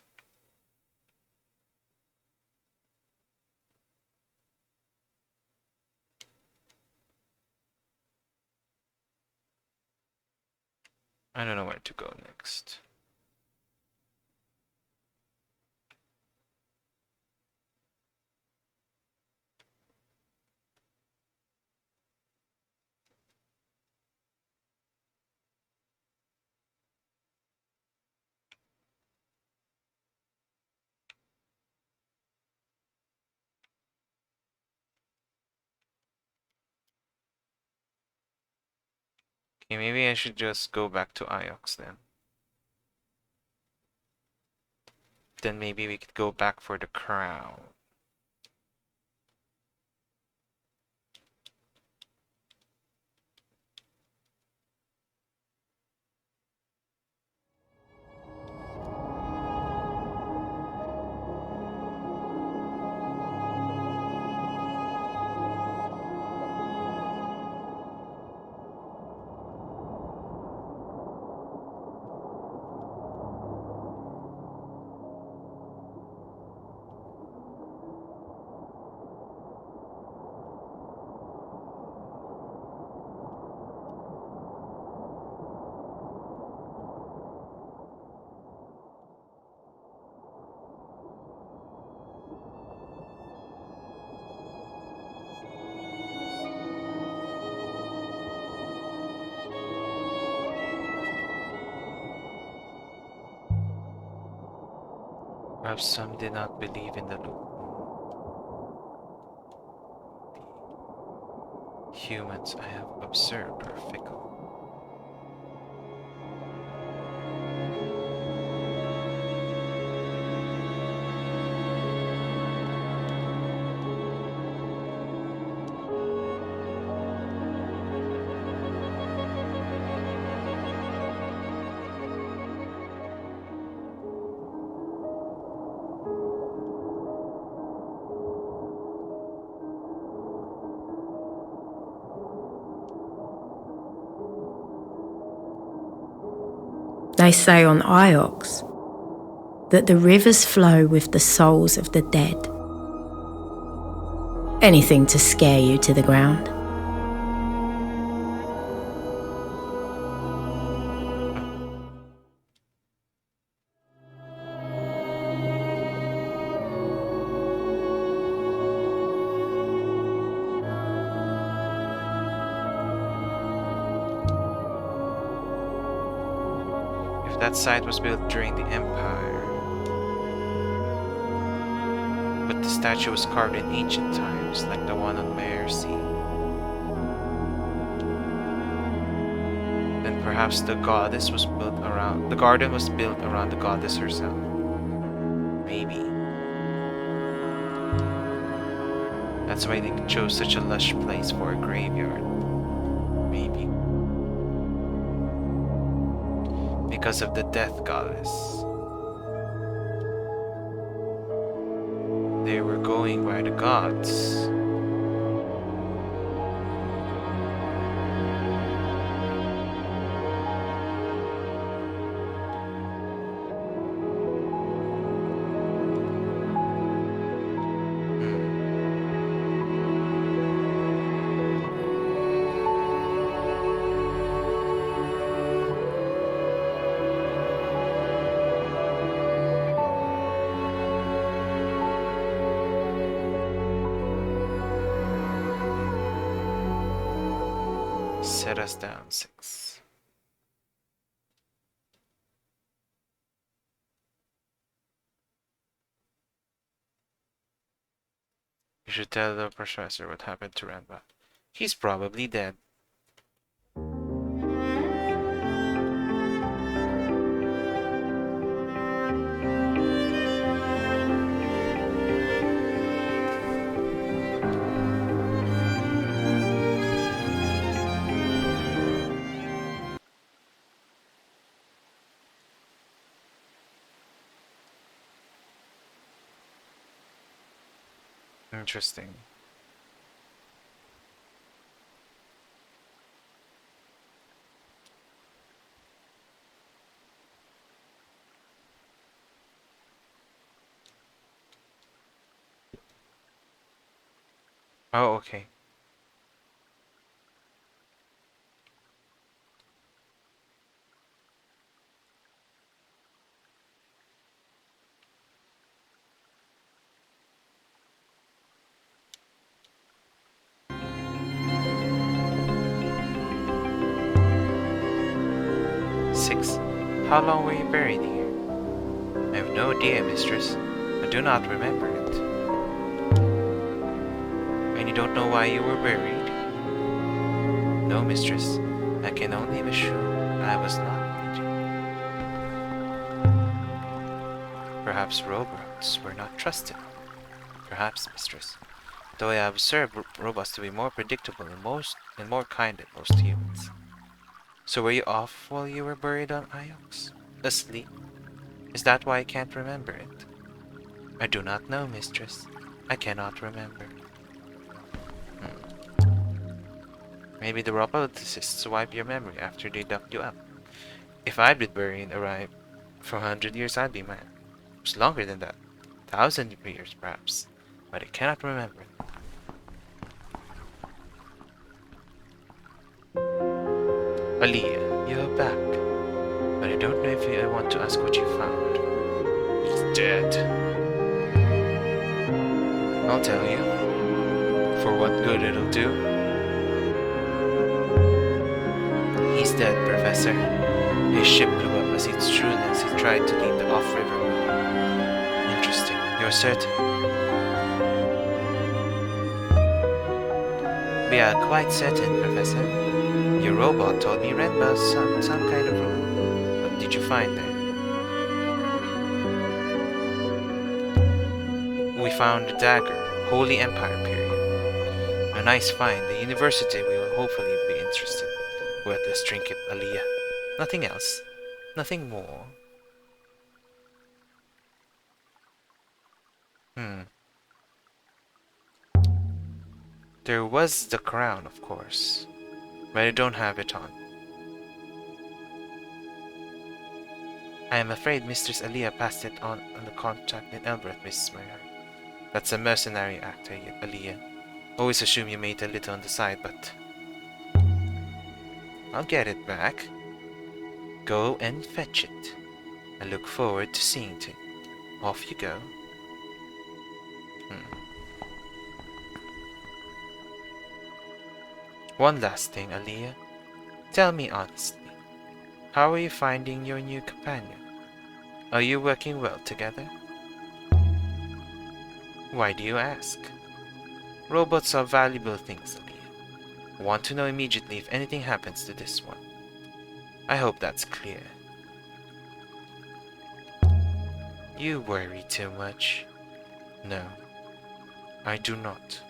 I don't know where to go next. Okay, maybe I should just go back to Iox then. Then maybe we could go back for the crown. Perhaps some did not believe in the loop. The humans I have observed are fickle. They say on Iox that the rivers flow with the souls of the dead. Anything to scare you to the ground. If that site was built during the Empire, but the statue was carved in ancient times, like the one on Mercy, then perhaps the goddess was built around. The garden was built around the goddess herself. Maybe. That's why they chose such a lush place for a graveyard. Maybe. Because of the death goddess. They were going by the gods. Set us down 6. You should tell the professor what happened to Renba. He's probably dead. Interesting. Oh, okay. Six. How long were you buried here? I have no idea, mistress. I do not remember it. And you don't know why you were buried? No, mistress. I can only be sure I was not bleeding. Perhaps robots were not trusted. Perhaps, mistress. Though I have observed robots to be more predictable and more kind than most humans. So were you off while you were buried on Iox? Asleep? Is that why I can't remember it? I do not know, mistress. I cannot remember. Maybe the roboticists wipe your memory after they dug you up. If I'd been buried alive for 100 years, I'd be mad. It's longer than that. 1,000 years, perhaps. But I cannot remember. Aaliyah, you are back. But I don't know if I want to ask what you found. He's dead. I'll tell you. For what good it'll do. He's dead, Professor. His ship blew up as it's true as he tried to leave the off-river. Interesting. You're certain? We are quite certain, Professor. Your robot told me Renba some kind of room. What did you find there? We found a dagger, Holy Empire period. A nice find. The university will hopefully be interested. Well, let's drink it, Aaliyah. Nothing else. Nothing more. There was the crown, of course. But I don't have it on. I am afraid Mistress Aaliyah passed it on the contract in Elbreth, Mrs. Meyer. That's a mercenary act, Aaliyah. Always assume you made a little on the side, but... I'll get it back. Go and fetch it. I look forward to seeing it. Off you go. One last thing, Aaliyah. Tell me honestly. How are you finding your new companion? Are you working well together? Why do you ask? Robots are valuable things, Aaliyah. I want to know immediately if anything happens to this one. I hope that's clear. You worry too much. No, I do not.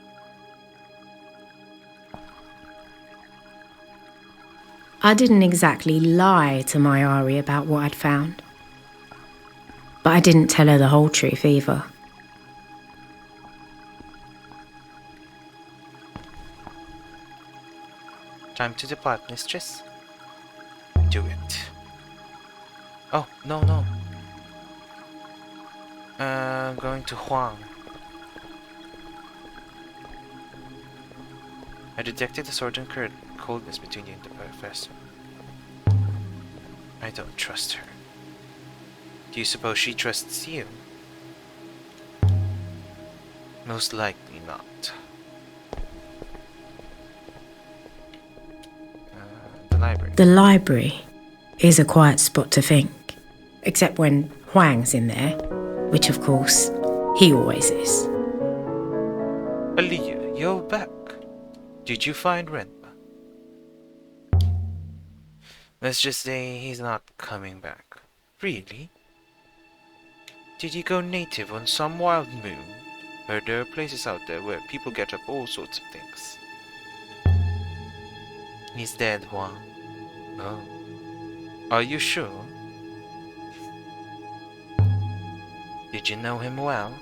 I didn't exactly lie to my Ari about what I'd found. But I didn't tell her the whole truth either. Time to depart, mistress. Do it. Oh, no. I'm going to Huang. I detected a certain coldness between you and the professor. I don't trust her. Do you suppose she trusts you? Most likely not. The library. The library is a quiet spot to think. Except when Huang's in there, which of course, he always is. Aliyah, you're back. Did you find Renpa? Let's just say he's not coming back. Really? Did he go native on some wild moon? Heard there are places out there where people get up all sorts of things. He's dead, Juan. Oh. Are you sure? Did you know him well?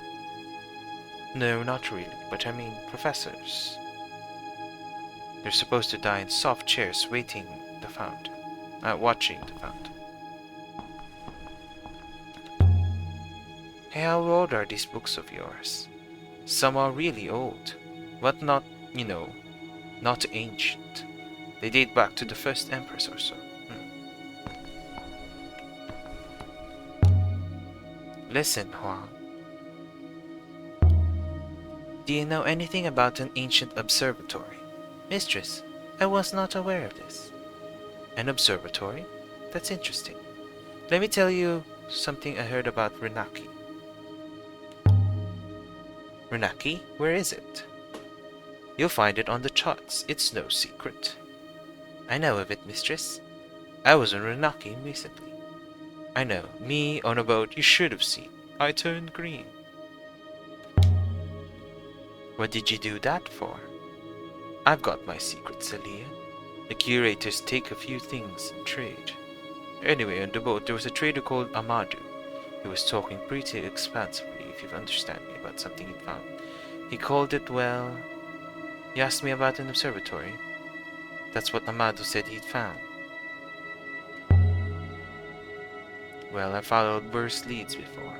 No, not really, but I mean professors. They're supposed to die in soft chairs watching the fountain. Hey, how old are these books of yours? Some are really old, but not, not ancient. They date back to the first empress or so. Listen, Huang. Do you know anything about an ancient observatory? Mistress, I was not aware of this. An observatory? That's interesting. Let me tell you something I heard about Renaki. Renaki? Where is it? You'll find it on the charts. It's no secret. I know of it, mistress. I was in Renaki recently. I know, me on a boat you should have seen. I turned green. What did you do that for? I've got my secrets, Celia. The curators take a few things in trade. Anyway, on the boat there was a trader called Amadou. He was talking pretty expansively, if you understand me, about something he'd found. He called it, well... He asked me about an observatory. That's what Amadou said he'd found. Well, I followed Burr's leads before.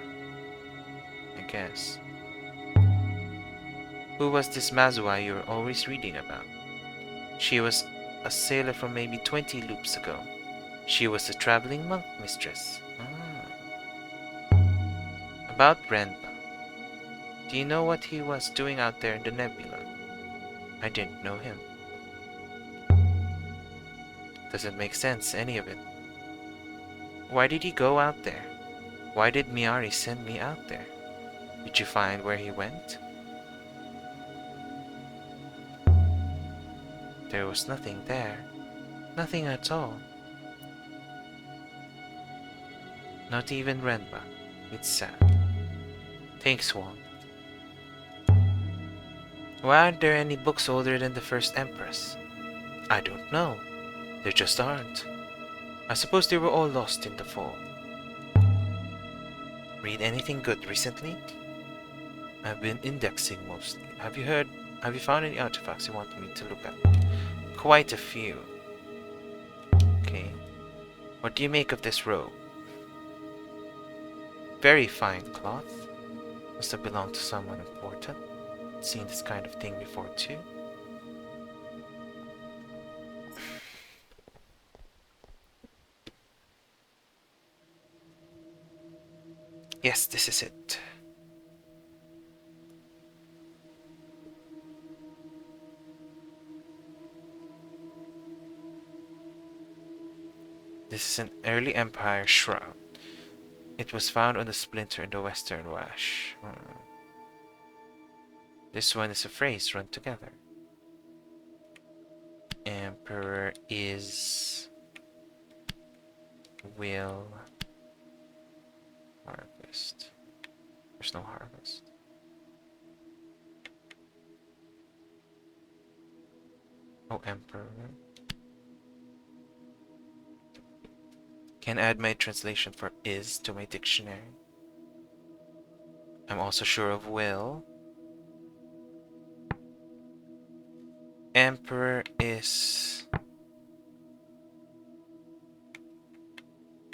I guess. Who was this Mazua you were always reading about? She was a sailor from maybe 20 loops ago. She was a traveling monk, mistress. About Renpa. Do you know what he was doing out there in the nebula? I didn't know him. Doesn't make sense, any of it. Why did he go out there? Why did Miari send me out there? Did you find where he went? There was nothing there. Nothing at all. Not even Renpa. It's sad. Thanks, Wong. Why aren't there any books older than the first Empress? I don't know. There just aren't. I suppose they were all lost in the fall. Read anything good recently? I've been indexing mostly. Have you found any artifacts you want me to look at? Quite a few. Okay. What do you make of this robe? Very fine cloth. Must have belonged to someone important. Seen this kind of thing before too. Yes, this is it. This is an early Empire shroud. It was found on a splinter in the western wash. This one is a phrase run together. Emperor is... will... harvest. There's no harvest. Oh, Emperor. Can add my translation for is to my dictionary. I'm also sure of will. Emperor is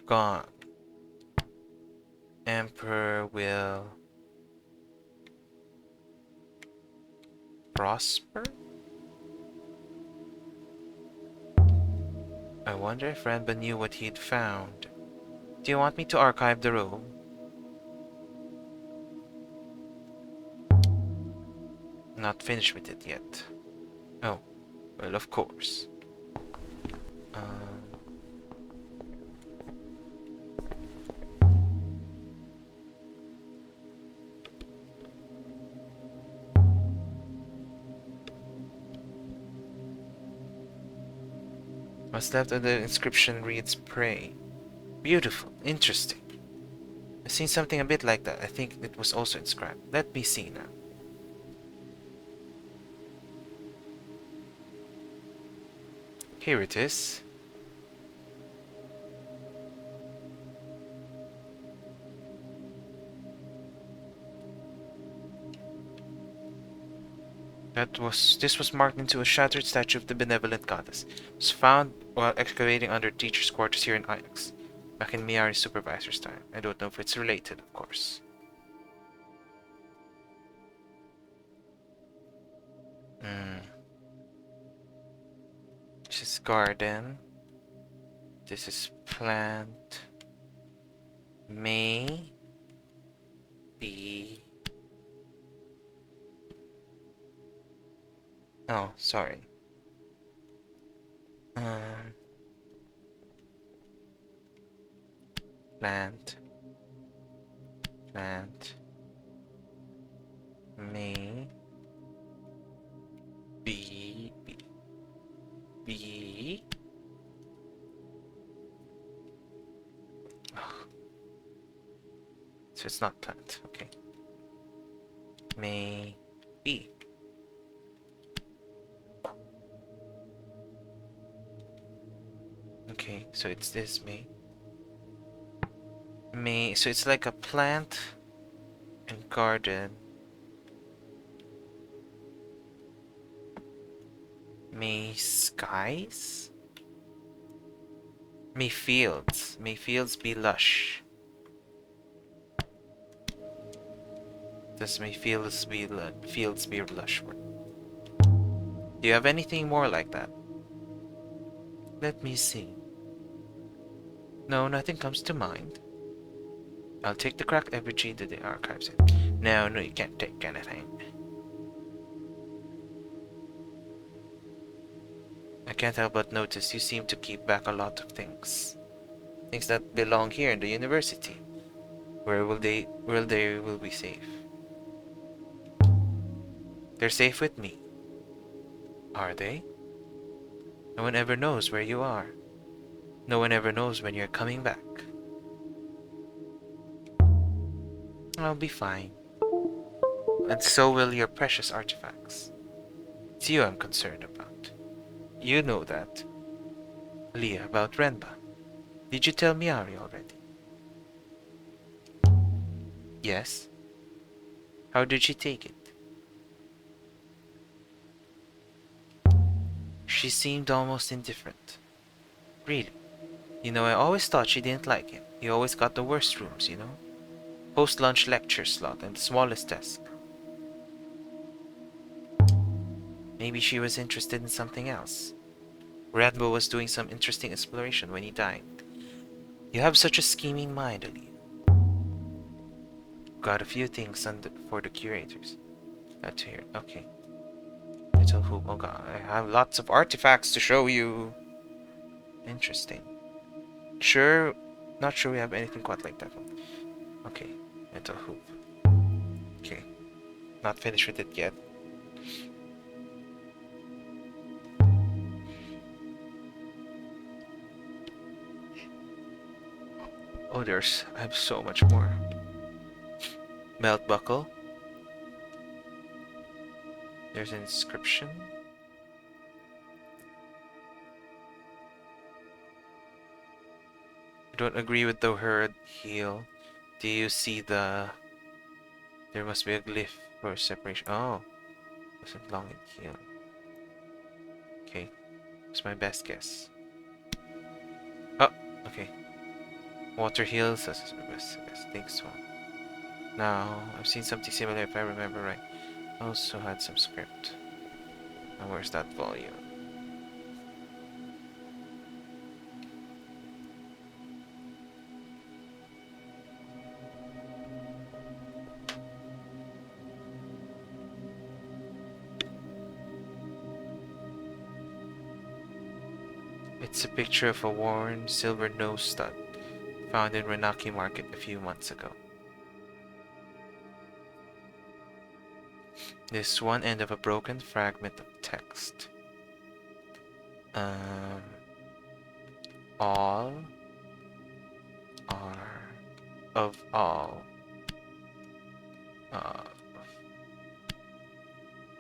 gone. Emperor will prosper? I wonder if Ranba knew what he'd found. Do you want me to archive the robe? Not finished with it yet. Oh, well, of course. What's left of the inscription reads pray. Beautiful. Interesting. I've seen something a bit like that. I think it was also inscribed. Let me see now. Here it is. This was marked into a shattered statue of the benevolent goddess. It was found while excavating under teacher's quarters here in Ix, back in Miyari's supervisor's time. I don't know if it's related, of course. This is garden. This is plant. May be. Oh, sorry. Plant. May be. Oh. So it's not plant. Okay. May be. Okay, so it's this May. So it's like a plant and garden. May skies? May fields. May fields be lush. Does may fields be lush? Do you have anything more like that? Let me see. No, nothing comes to mind. I'll take the cracked effigy to the archives. No, you can't take anything. I can't help but notice you seem to keep back a lot of things. Things that belong here in the university. Where will they be safe? They're safe with me. Are they? No one ever knows where you are. No one ever knows when you're coming back. I'll be fine. And so will your precious artifacts. It's you I'm concerned about. You know that. Leah, about Renba. Did you tell Miari already? Yes. How did she take it? She seemed almost indifferent. Really. You know, I always thought she didn't like him. He always got the worst rooms, you know? Post-lunch lecture slot and the smallest desk. Maybe she was interested in something else. Radbo was doing some interesting exploration when he died. You have such a scheming mind, Aliyah. Got a few things for the curators. That's here. Okay. Little hoop. Oh god, I have lots of artifacts to show you. Interesting. Sure, not sure we have anything quite like that one. Okay, little hoop. Okay, not finished with it yet. Oh, I have so much more. Belt buckle. There's an inscription. I don't agree with the herd heel. Do you see the... There must be a glyph for separation. Oh, wasn't long in heel. Okay, that's my best guess. Oh, okay. Water heals, that's my best guess. Think so. Now, I've seen something similar if I remember right. I also had some script. Now, where's that volume? It's a picture of a worn silver nose stud found in Renaki Market a few months ago. This one end of a broken fragment of text. all are of all of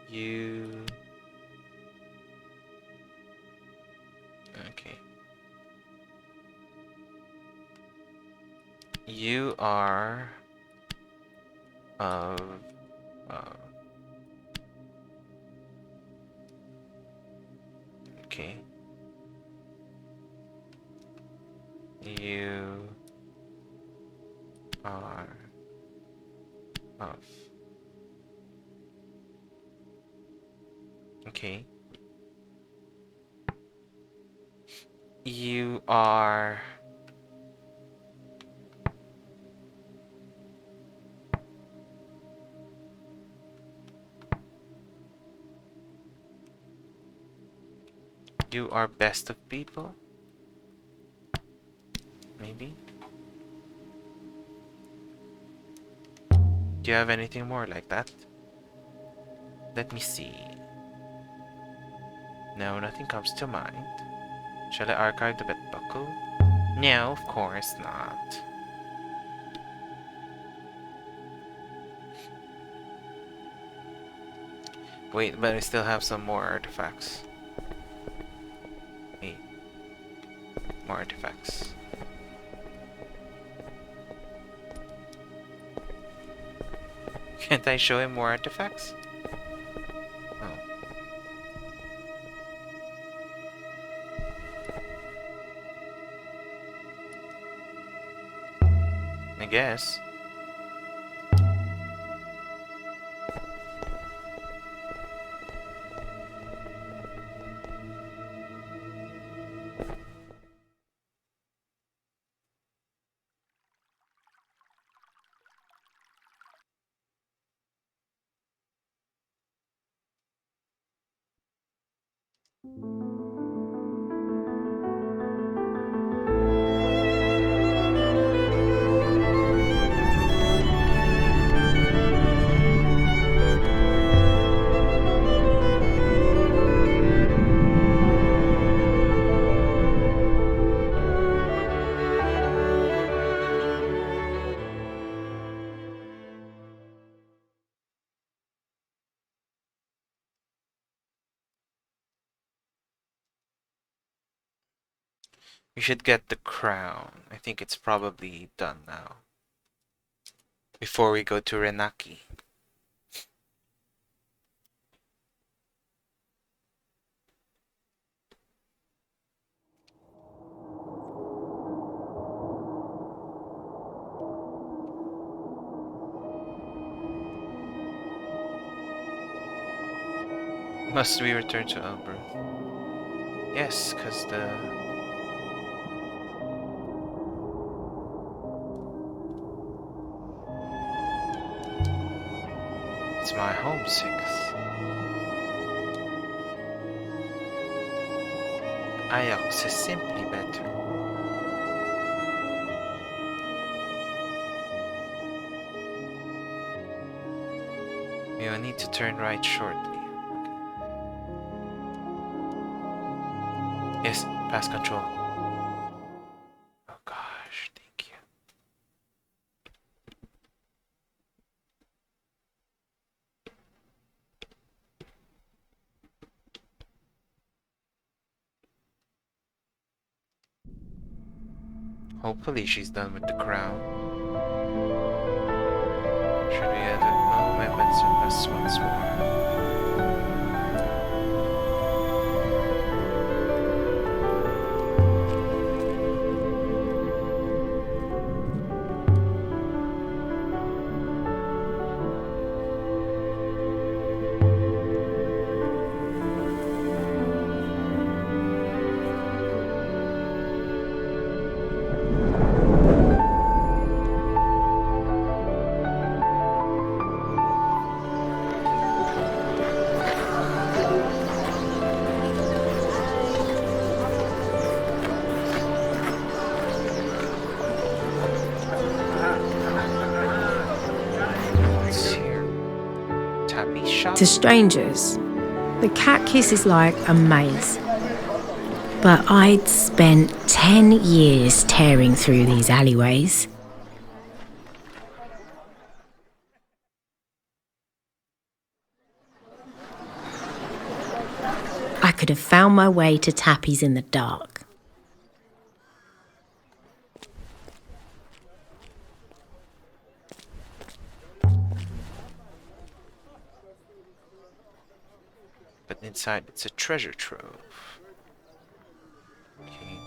you. Okay. You are of okay. You are of okay. You are best of people? Maybe? Do you have anything more like that? Let me see. No, nothing comes to mind. Shall I archive the belt buckle? No, of course not. Wait, but I still have some more artifacts. Wait. More artifacts. Can't I show him more artifacts? Oh. I guess. We should get the crown. I think it's probably done now. Before we go to Renaki. Must we return to Elberth? Yes, because it's my homesick. Ajax is simply better. We will need to turn right shortly. Okay. Yes, pass control. Oh gosh, thank you. Hopefully she's done with the crown. Should we have no weapons with us once more? To strangers, the cat kiss is like a maze. But I'd spent 10 years tearing through these alleyways. I could have found my way to Tappy's in the dark. But inside it's a treasure trove. Okay.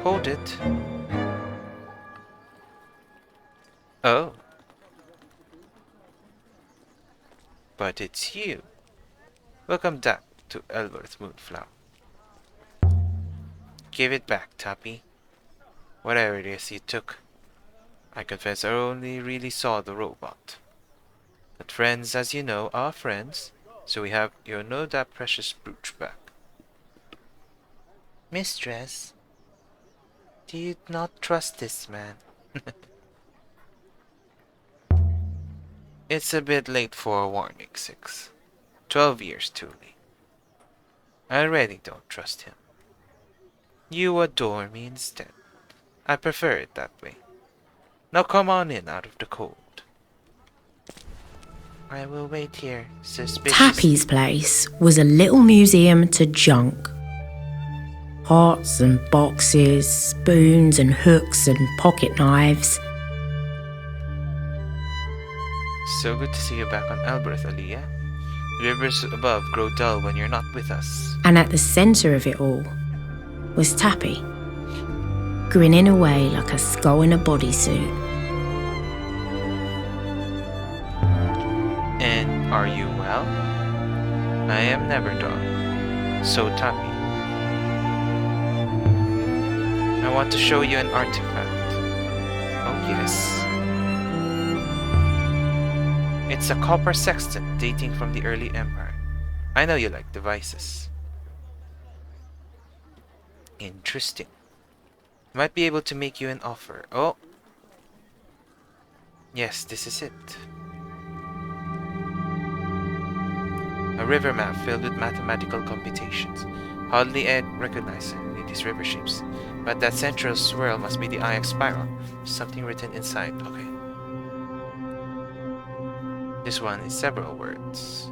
Hold it. Oh. But it's you. Welcome back to Elworth Moonflower. Give it back, Tappy. Whatever it is you took. I confess I only really saw the robot. But friends, as you know, are friends, so we have you know that precious brooch back. Mistress, do you not trust this man? It's a bit late for a warning, 6. 12 years too late. I already don't trust him. You adore me instead. I prefer it that way. Now come on in out of the cold. I will wait here, suspiciously. Tappy's place was a little museum to junk. Pots and boxes, spoons and hooks and pocket knives. So good to see you back on Elberth, Aliyah. Rivers above grow dull when you're not with us. And at the centre of it all was Tappy, grinning away like a skull in a bodysuit. And are you well? I am never done. So Tappy, I want to show you an artifact. Oh yes. It's a copper sextant dating from the early empire. I know you like devices. Interesting. Might be able to make you an offer. Oh. Yes, this is it. A river map filled with mathematical computations. Hardly recognize any of these river shapes. But that central swirl must be the Ajax spiral. Something written inside. Okay. This one is several words.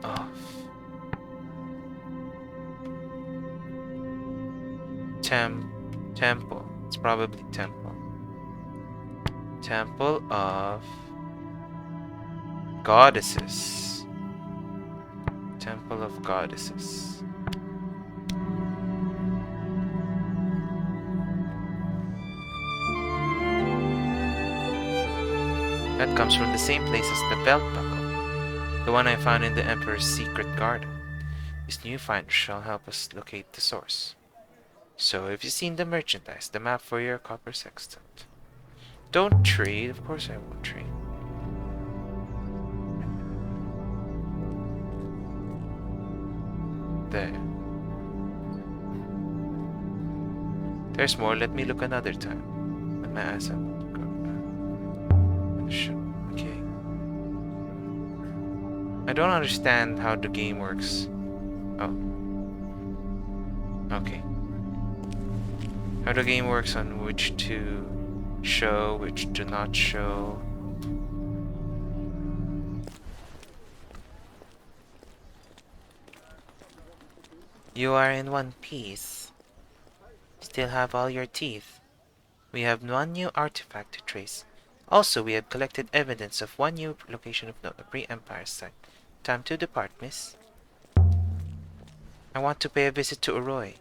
Off. Temple. It's probably temple. Temple of Goddesses. Temple of Goddesses. That comes from the same place as the belt buckle, the one I found in the Emperor's secret garden. This new find shall help us locate the source. So, have you seen the merchandise, the map for your copper sextant? Don't trade, of course I won't trade. There. There's more, let me look another time. With my ass up. Okay. I don't understand how the game works. Oh. Okay. How the game works on which to show, which to not show. You are in one piece. Still have all your teeth. We have one new artifact to trace. Also, we have collected evidence of one new location of note, a pre-Empire site. Time to depart, miss. I want to pay a visit to Uroi.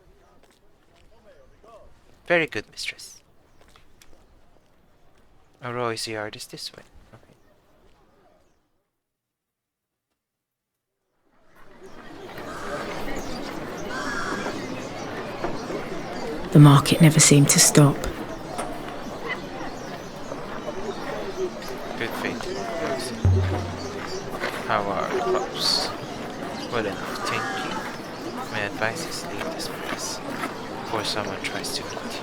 Very good, mistress. Uroi's yard is this way. Okay. The market never seemed to stop. Good faith. How are pups? Well enough, thank you. My advice is leave this place before someone tries to meet you.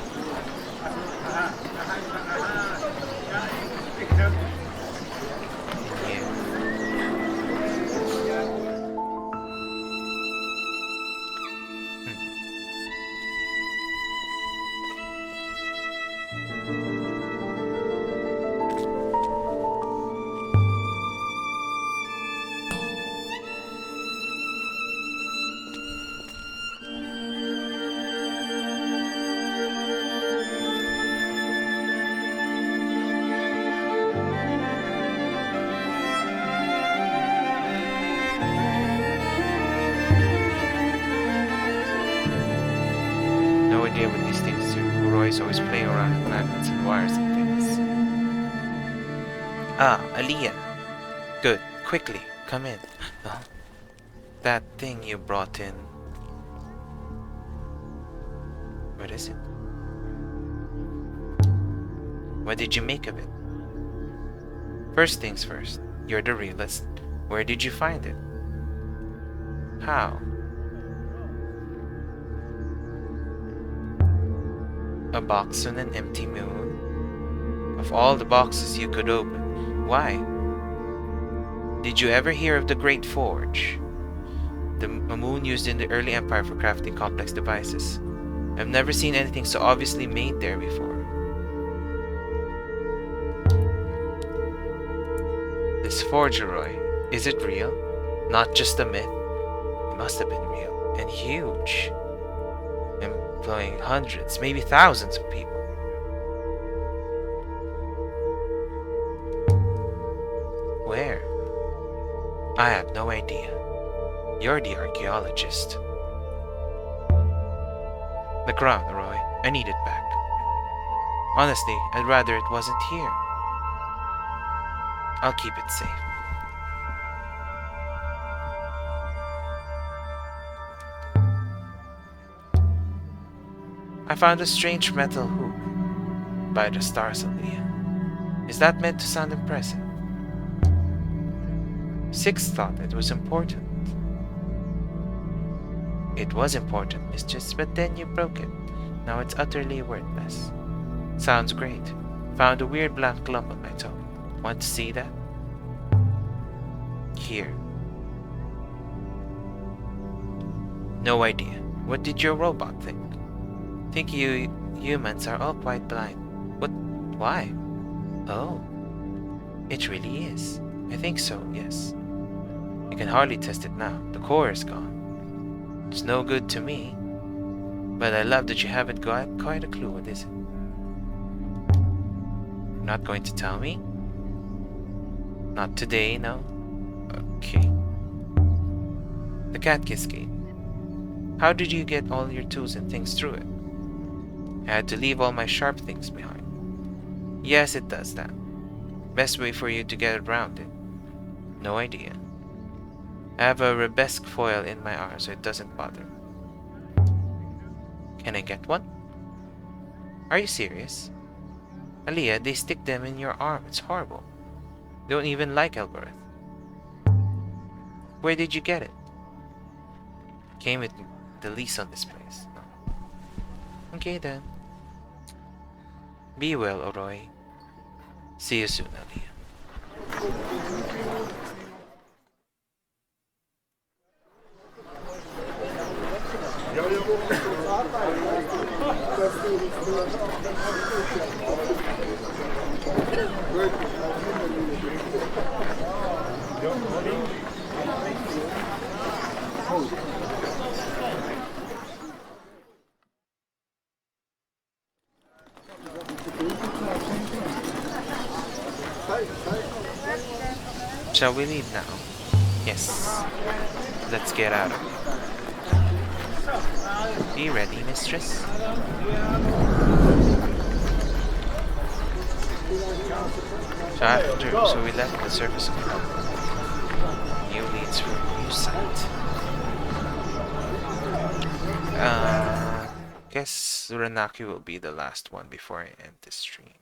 boys always playing around with magnets and wires and things. Ah, Aliyah. Good. Quickly, come in. That thing you brought in. What is it? What did you make of it? First things first. You're the realist. Where did you find it? How? A box on an empty moon? Of all the boxes you could open, why? Did you ever hear of the Great Forge? A moon used in the early empire for crafting complex devices. I've never seen anything so obviously made there before. This forge, Roy, is it real? Not just a myth? It must have been real and huge, employing hundreds, maybe thousands of people. Where? I have no idea. You're the archaeologist. The crown, Roy. I need it back. Honestly, I'd rather it wasn't here. I'll keep it safe. I found a strange metal hoop by the stars, Aliyah. Is that meant to sound impressive? Six thought it was important. It was important, mistress, but then you broke it. Now it's utterly worthless. Sounds great. Found a weird black lump on my toe. Want to see that? Here. No idea. What did your robot think? Think you humans are all quite blind. What? Why? Oh. It really is. I think so, yes. You can hardly test it now. The core is gone. It's no good to me. But I love that you haven't got quite a clue. What is it? You're not going to tell me? Not today, no? Okay. The cat cascade. How did you get all your tools and things through it? I had to leave all my sharp things behind. Yes, it does that. Best way for you to get around it. No idea. I have a rebesque foil in my arm so it doesn't bother. Can I get one? Are you serious? Aliyah, they stick them in your arm. It's horrible. They don't even like Elbereth. Where did you get it? Came with the lease on this place. Okay then. Be well, Oroy. See you soon, Aliyah. Shall we leave now? Yes. Let's get out of here. Be ready, mistress. So we left the surface of the mountain. New leads for a new site. Guess Ranaki will be the last one before I end this stream.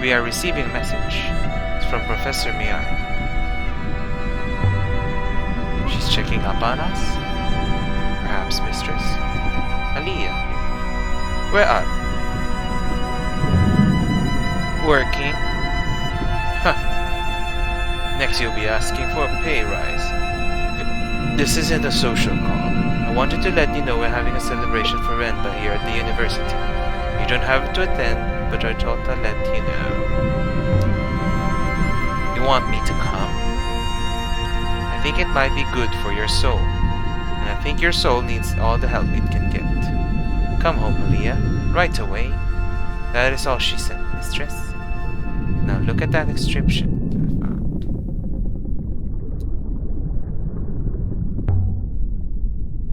We are receiving a message. It's from Professor Miyai. She's checking up on us? Perhaps, mistress? Aliyah, where are you? Working? Huh. Next you'll be asking for a pay rise. This isn't a social call. I wanted to let you know we're having a celebration for Renba here at the university. You don't have to attend, but I thought I'd let you know. You want me to come? I think it might be good for your soul. And I think your soul needs all the help it can get. Come home, Aliyah. Right away. That is all she said, mistress. Now look at that inscription.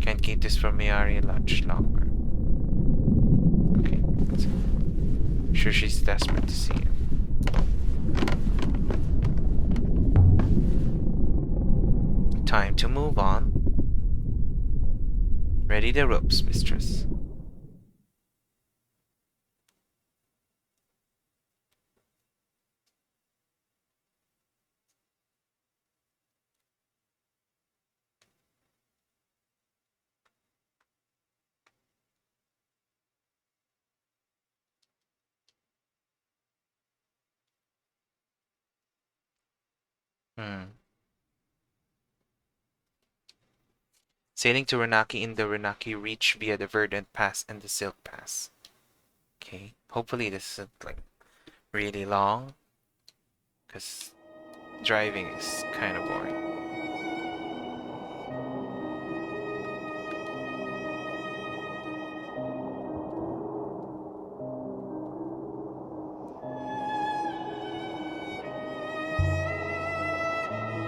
Can't keep this from Miari much longer. Okay, I'm sure she's desperate to see it. Time to move on. Ready the ropes, mistress. Sailing to Renaki in the Renaki Reach via the Verdant Pass and the Silk Pass. Okay, hopefully this isn't like really long, because driving is kind of boring.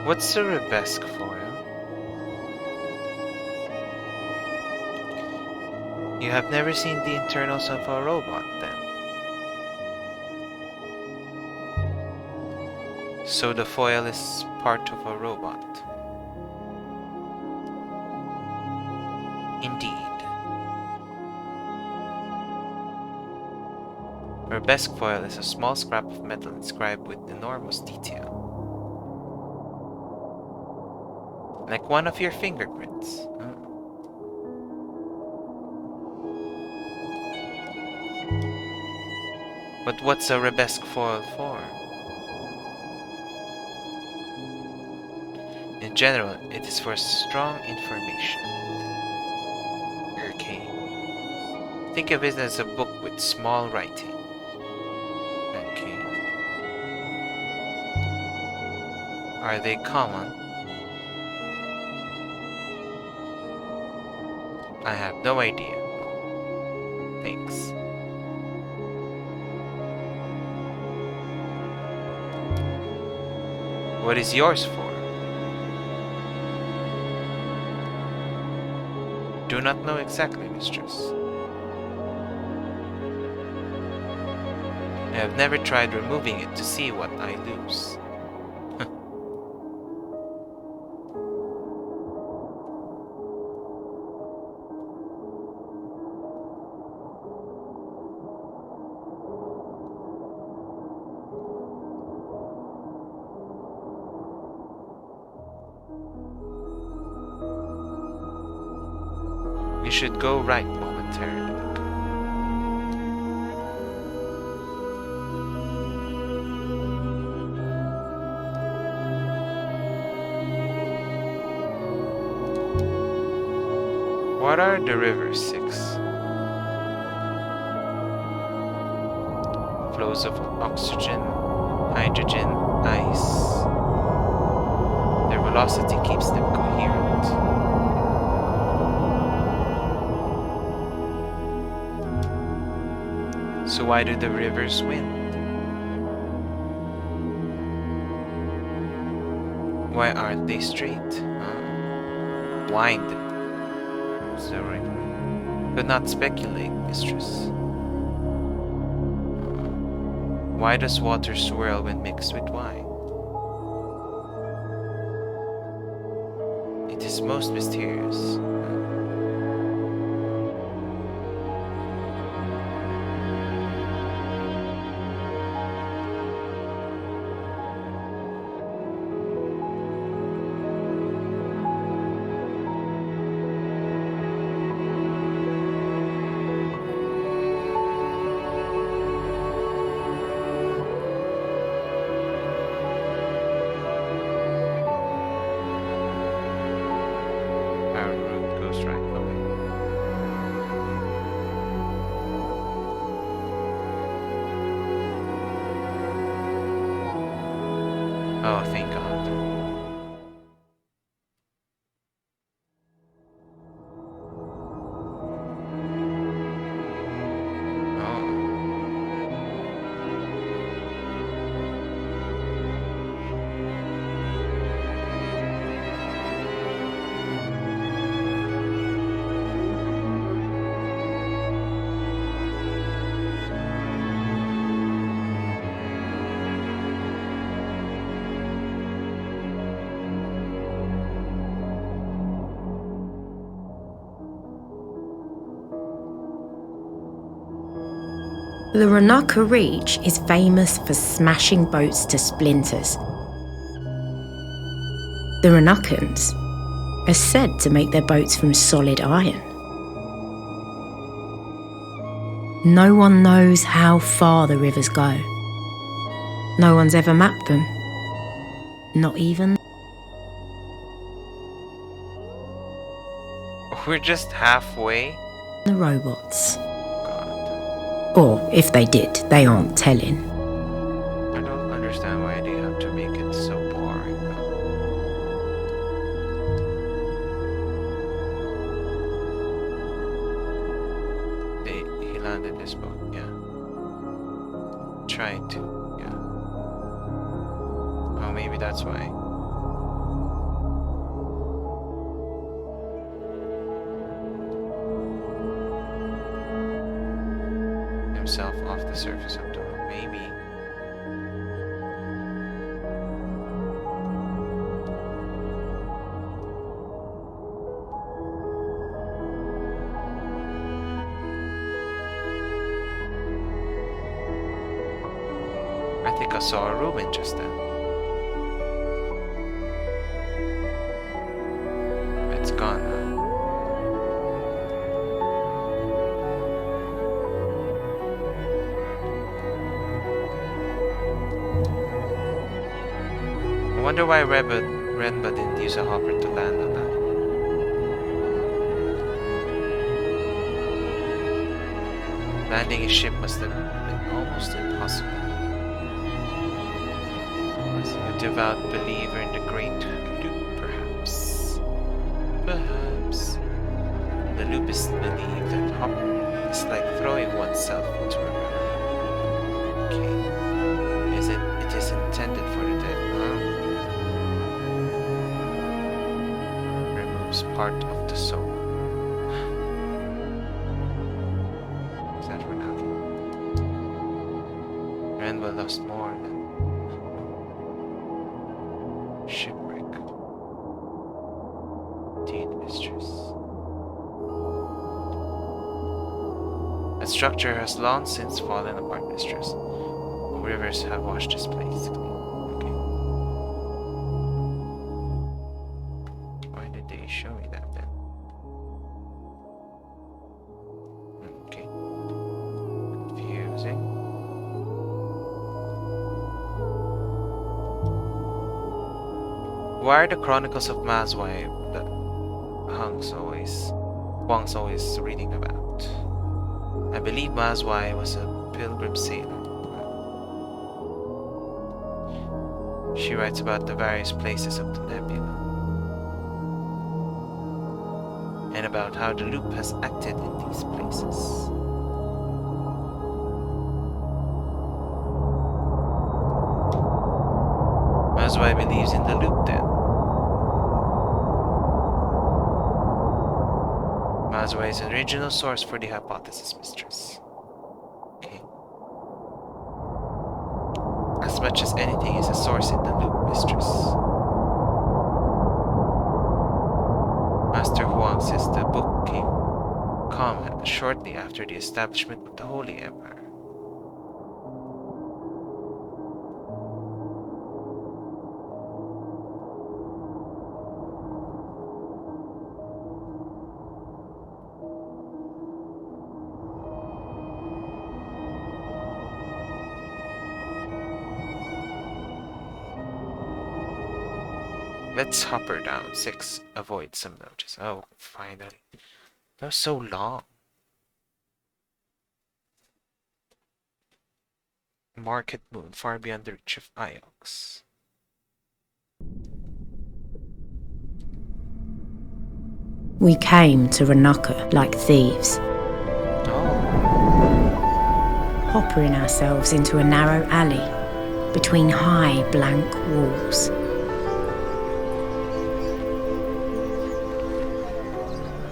What's a Rebesque foil? You have never seen the internals of a robot, then? So the foil is part of a robot. Indeed. A Rebesque foil is a small scrap of metal inscribed with enormous detail. Like one of your fingerprints. But what's a Rebesque foil for? In general, it is for strong information. Okay. Think of it as a book with small writing. Okay. Are they common? I have no idea. Thanks. What is yours for? Do not know exactly, mistress. I have never tried removing it to see what I lose. We should go right momentarily. What are the River 6? Flows of oxygen, hydrogen, ice. Their velocity keeps them coherent. So why do the rivers win? Why aren't they straight? Wind. Sorry. Could not speculate, mistress. Why does water swirl when mixed with wine? It is most mysterious. Our route goes right away. Oh, thank God. Oh. The Ranaka Reach is famous for smashing boats to splinters. The Ranakans are said to make their boats from solid iron. No one knows how far the rivers go. No one's ever mapped them. Not even We're just halfway. the robots. God. Or, if they did, they aren't telling. I don't understand why they have to make it so boring though. He landed this boat, yeah. Tried to, yeah. Oh, maybe that's why. Himself off the surface of the moon, maybe. I think I saw a ruin just then. It's gone now. I wonder why Renba didn't use a hopper to land on that. Landing his ship must have been almost impossible. Was he a devout believer in the great loop, perhaps? Perhaps. The loopists believe that hopping is like throwing oneself into a river. Okay. It is intended for the dead. Removes part of the soul. Is that for now? Renwa lost more than shipwreck. Deed mistress. The structure has long since fallen apart, mistress. Rivers have washed this place clean. Okay. Why did they show me that then? Okay. Confusing. Why are the Chronicles of Mazwai that Huang's always reading about? I believe Mazwai was a pilgrim sailor. She writes about the various places of the nebula and about how the loop has acted in these places. Mazwai believes in the loop then. Mazwai is an original source for the hypothesis, mistress. Okay. As much as anything is a source in the loop, mistress. Master Huang says the book came shortly after the establishment of the Holy Empire. Let's hop her down. 6. Avoid some notice. Oh, finally. That was so long. Market moon, far beyond the reach of Iox. We came to Ranaka like thieves, Oh, hoppering ourselves into a narrow alley between high blank walls.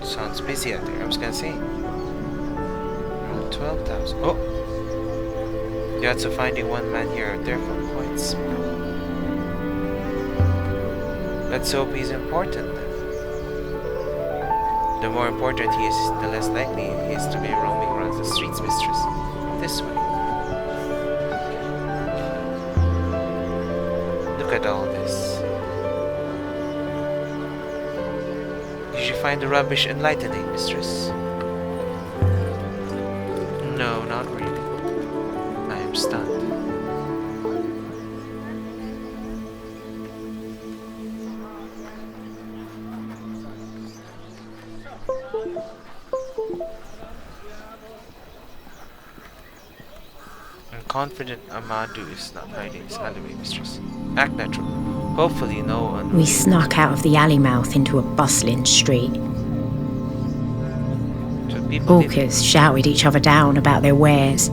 sounds busy out there. I was gonna say. Around 12,000. Oh! The odds of finding one man here are therefore quite small. Let's hope he's important then. The more important he is, the less likely he is to be roaming around the streets, mistress. This way. Look at all this. Did you find the rubbish enlightening, mistress? No, not really. I am stunned. I'm confident Amadou is not hiding his alleyway, mistress. Act natural. Hopefully no one... We snuck out of the alley mouth into a bustling street. So people live... Hawkers shouted each other down about their wares.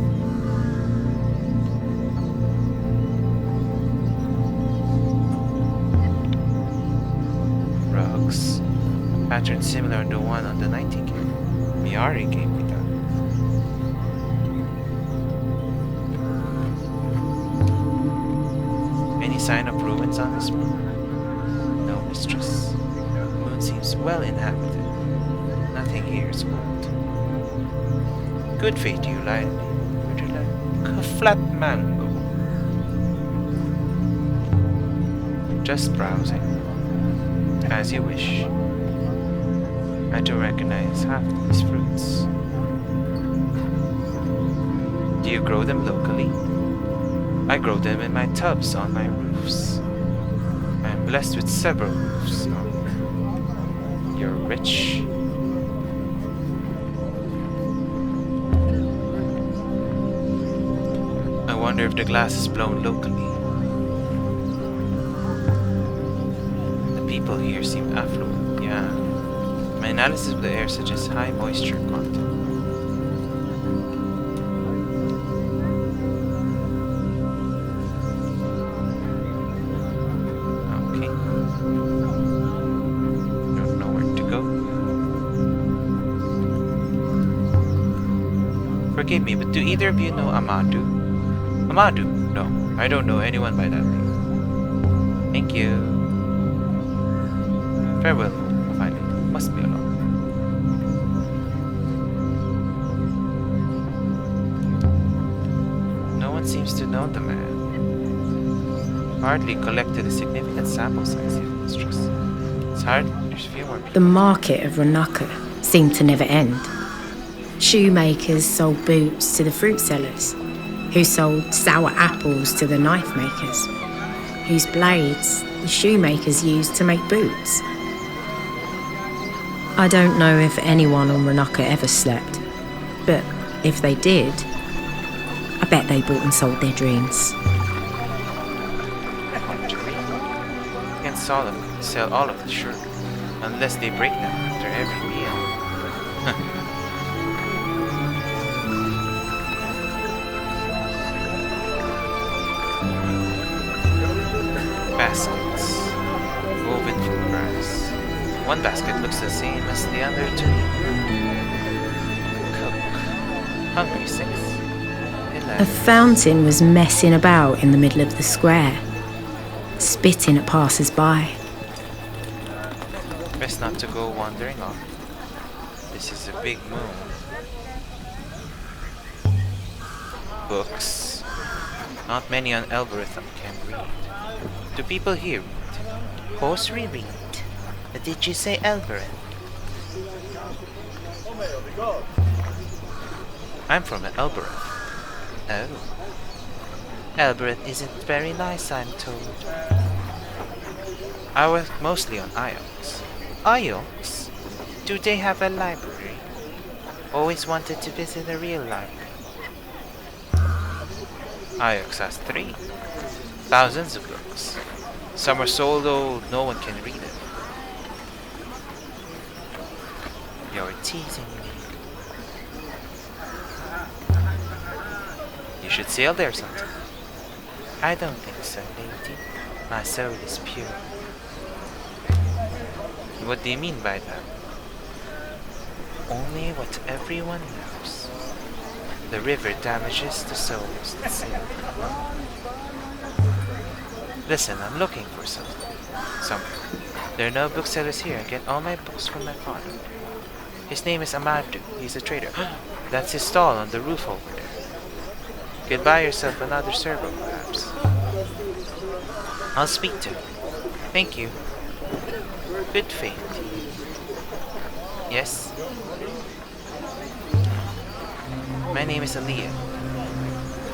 Rugs. A pattern similar to the one on the Nightingale. Miari gave me that. Any sign of ruins on this moon? No, mistress. The moon seems well inhabited. Nothing here is old. Good fate, you lie. Would you like a flat mango? Just browsing. As you wish. I don't recognize half of these fruits. Do you grow them locally? I grow them in my tubs on my roofs. I am blessed with several roofs. You're rich. I wonder if the glass is blown locally. The people here seem affluent, yeah. My analysis of the air suggests high moisture content. Okay. Don't know where to go. Forgive me, but do either of you know Amadou? Amadou? No, I don't know anyone by that name. Thank you. Farewell, my lady. Must be alone. No one seems to know the man. Hardly collected a significant sample size here, mistress. It's hard. There's a few more people. The market of Ranaka seemed to never end. Shoemakers sold boots to the fruit sellers, who sold sour apples to the knife makers, whose blades the shoemakers used to make boots. I don't know if anyone on Ranaka ever slept, but if they did, I bet they bought and sold their dreams. You can sell all of the sure, unless they break them after every meal. Baskets, woven from grass. One basket looks the same as the other two. Cook. Hungry 6. 11. A fountain was messing about in the middle of the square, spitting at passers-by. Best not to go wandering off. This is a big moon. Books. Not many on algorithm can read. Do people here read? Horsery read. Did you say algorithm? I'm from Elbereth. Oh. Elbereth isn't very nice, I'm told. I work mostly on Iox. Iox? Do they have a library? Always wanted to visit a real library. Iox has 3. Thousands of books. Some are so old no one can read it. You're teasing me. You should sail there sometime. I don't think so, lady. My soul is pure. What do you mean by that? Only what everyone knows. The river damages the souls that sail. Listen, I'm looking for something. There are no booksellers here. I get all my books from my father. His name is Amadou. He's a trader. That's his stall on the roof over there. You could buy yourself another servo, perhaps. I'll speak to him. Thank you. Good fate. Yes? My name is Aaliyah.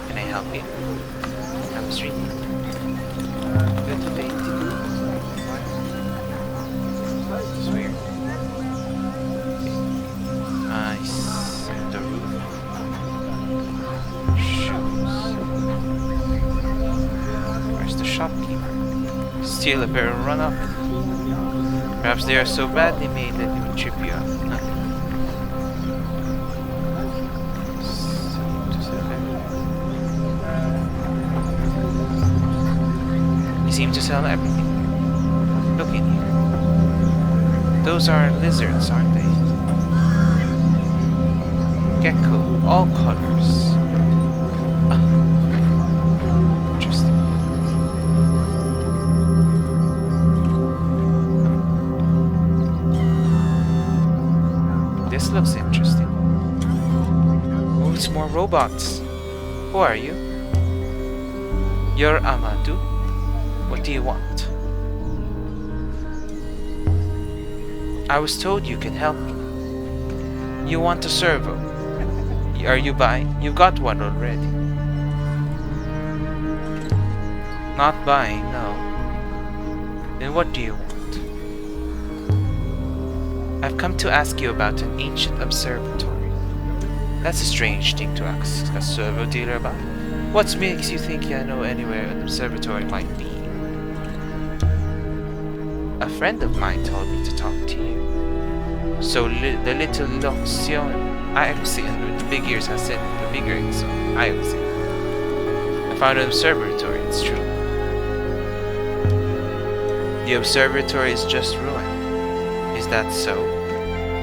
Can I help you? I was reading. Good fate. It's weird. Ice and the roof. Shoes. Where's the shopkeeper? Steal a pair and run up. Perhaps they are so badly made that they would trip you up. You seem to sell everything. Look in here. Those are lizards, aren't they? Gecko, all colors. Interesting. This looks interesting. Oh, it's more robots. Who are you? You're Amadou. What do you want? I was told you could help me. You want a servo? Are you buying? You got one already. Not buying, no. Then what do you want? I've come to ask you about an ancient observatory. That's a strange thing to ask a servo dealer about. What makes you think I know anywhere an observatory might be? A friend of mine told me to talk to you. So the little Loxion Ioxian with the big ears has said the big ears Ioxian. I found an observatory, it's true. The observatory is just ruined. Is that so?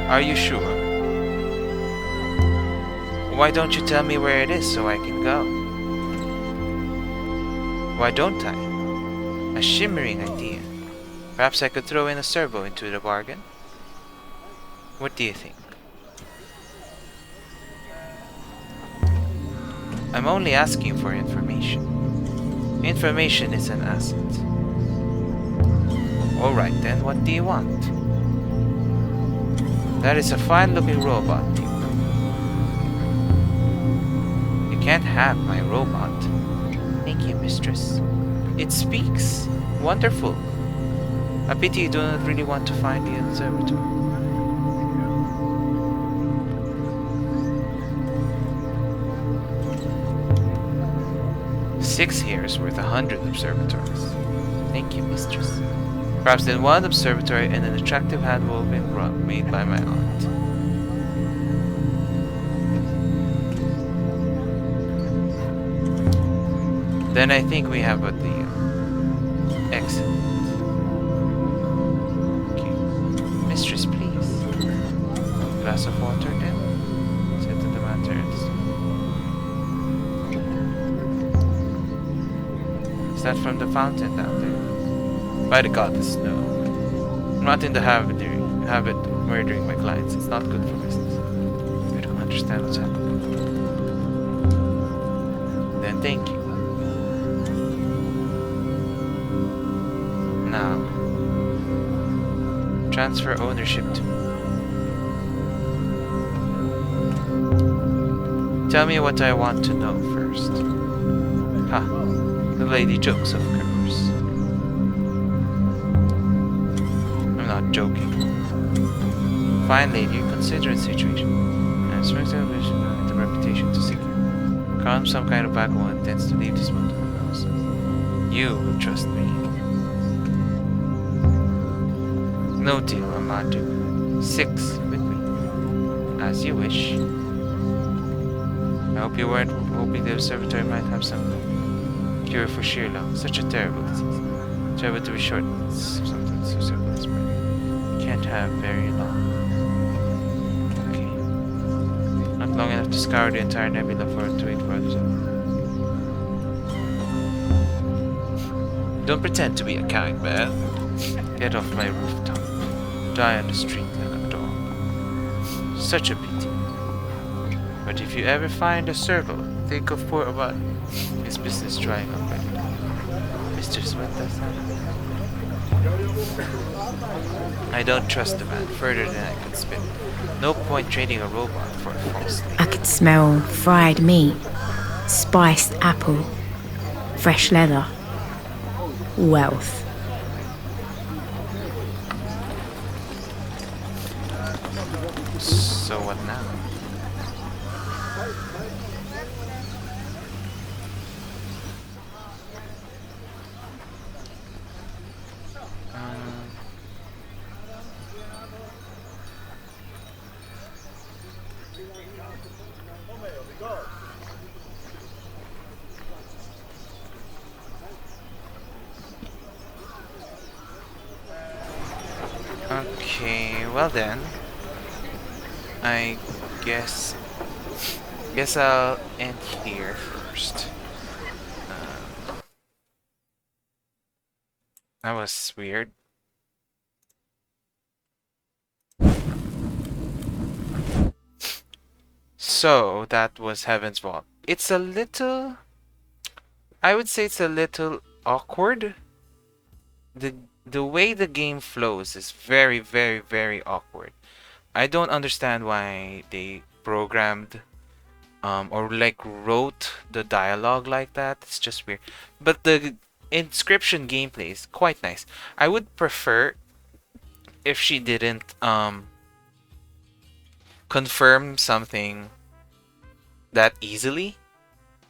Are you sure? Why don't you tell me where it is so I can go? Why don't I? A shimmering idea. Perhaps I could throw in a servo into the bargain? What do you think? I'm only asking for information. Information is an asset. Alright then, what do you want? That is a fine-looking robot, you know. You can't have my robot. Thank you, mistress. It speaks. Wonderful. A pity you do not really want to find the observatory. Six here is worth 100 observatories. Thank you, mistress. Perhaps then one observatory and an attractive hand-woven rug made by my aunt. Then I think we have a deal. Excellent. Okay. Mistress, please. A glass of water then? Said to the mandarins. Is that from the fountain down there? By the goddess, no. I'm not in the habit of murdering my clients. It's not good for business. I don't understand what's happening. Then thank you. Now, transfer ownership to me. Tell me what I want to know first. Ha, the lady jokes, of course. I'm not joking. Fine lady, consider the situation. And expect television and the reputation to secure. Calm, some kind of vagabond intends to leave this mountain house. You will trust me. No deal, Amadou. 6 with me. As you wish. I hope you weren't hoping the observatory might have some cure for sheer lung. Such a terrible disease. Terrible to be short. Something so simple as breath. Can't have very long. Okay. Not long enough to scour the entire nebula for it to wait for others. Don't pretend to be a kind man. Get off my rooftop. Die on the street like a dog. Such a pity. But if you ever find a servo, think of poor Abad. His business drying up right now. Mr. Sweat does that. I don't trust the man further than I can spit. No point trading a robot for a false I slave. could smell fried meat, spiced apple, fresh leather, wealth. So what now? Um, okay, well then, I guess I'll end here first. That was weird. So that was Heaven's Vault. It's a little, I would say it's a little awkward. The the way the game flows is very, very, very awkward. I don't understand why they programmed or like wrote the dialogue like that. It's just weird. But the inscription gameplay is quite nice. I would prefer if she didn't confirm something that easily.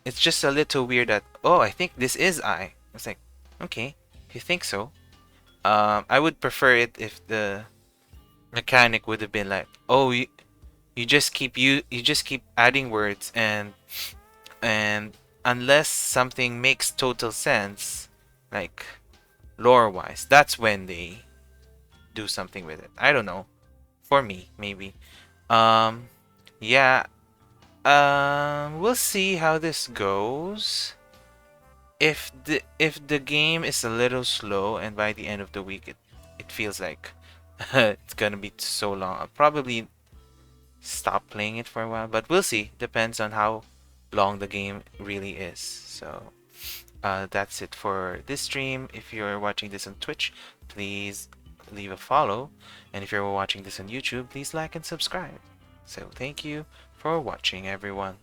It's just a little weird that, oh, I think this is I. It's like, okay, if you think so. I would prefer it if the mechanic would have been like, oh, you just keep you just keep adding words, and unless something makes total sense, like lore wise, that's when they do something with it. I don't know. For me, maybe. Um, yeah. We'll see how this goes. If the game is a little slow and by the end of the week it feels like it's gonna be so long, I'll probably stop playing it for a while, but we'll see. Depends on how long the game really is. So that's it for this stream. If you're watching this on Twitch, please leave a follow, and if you're watching this on YouTube, please like and subscribe. So thank you for watching, everyone.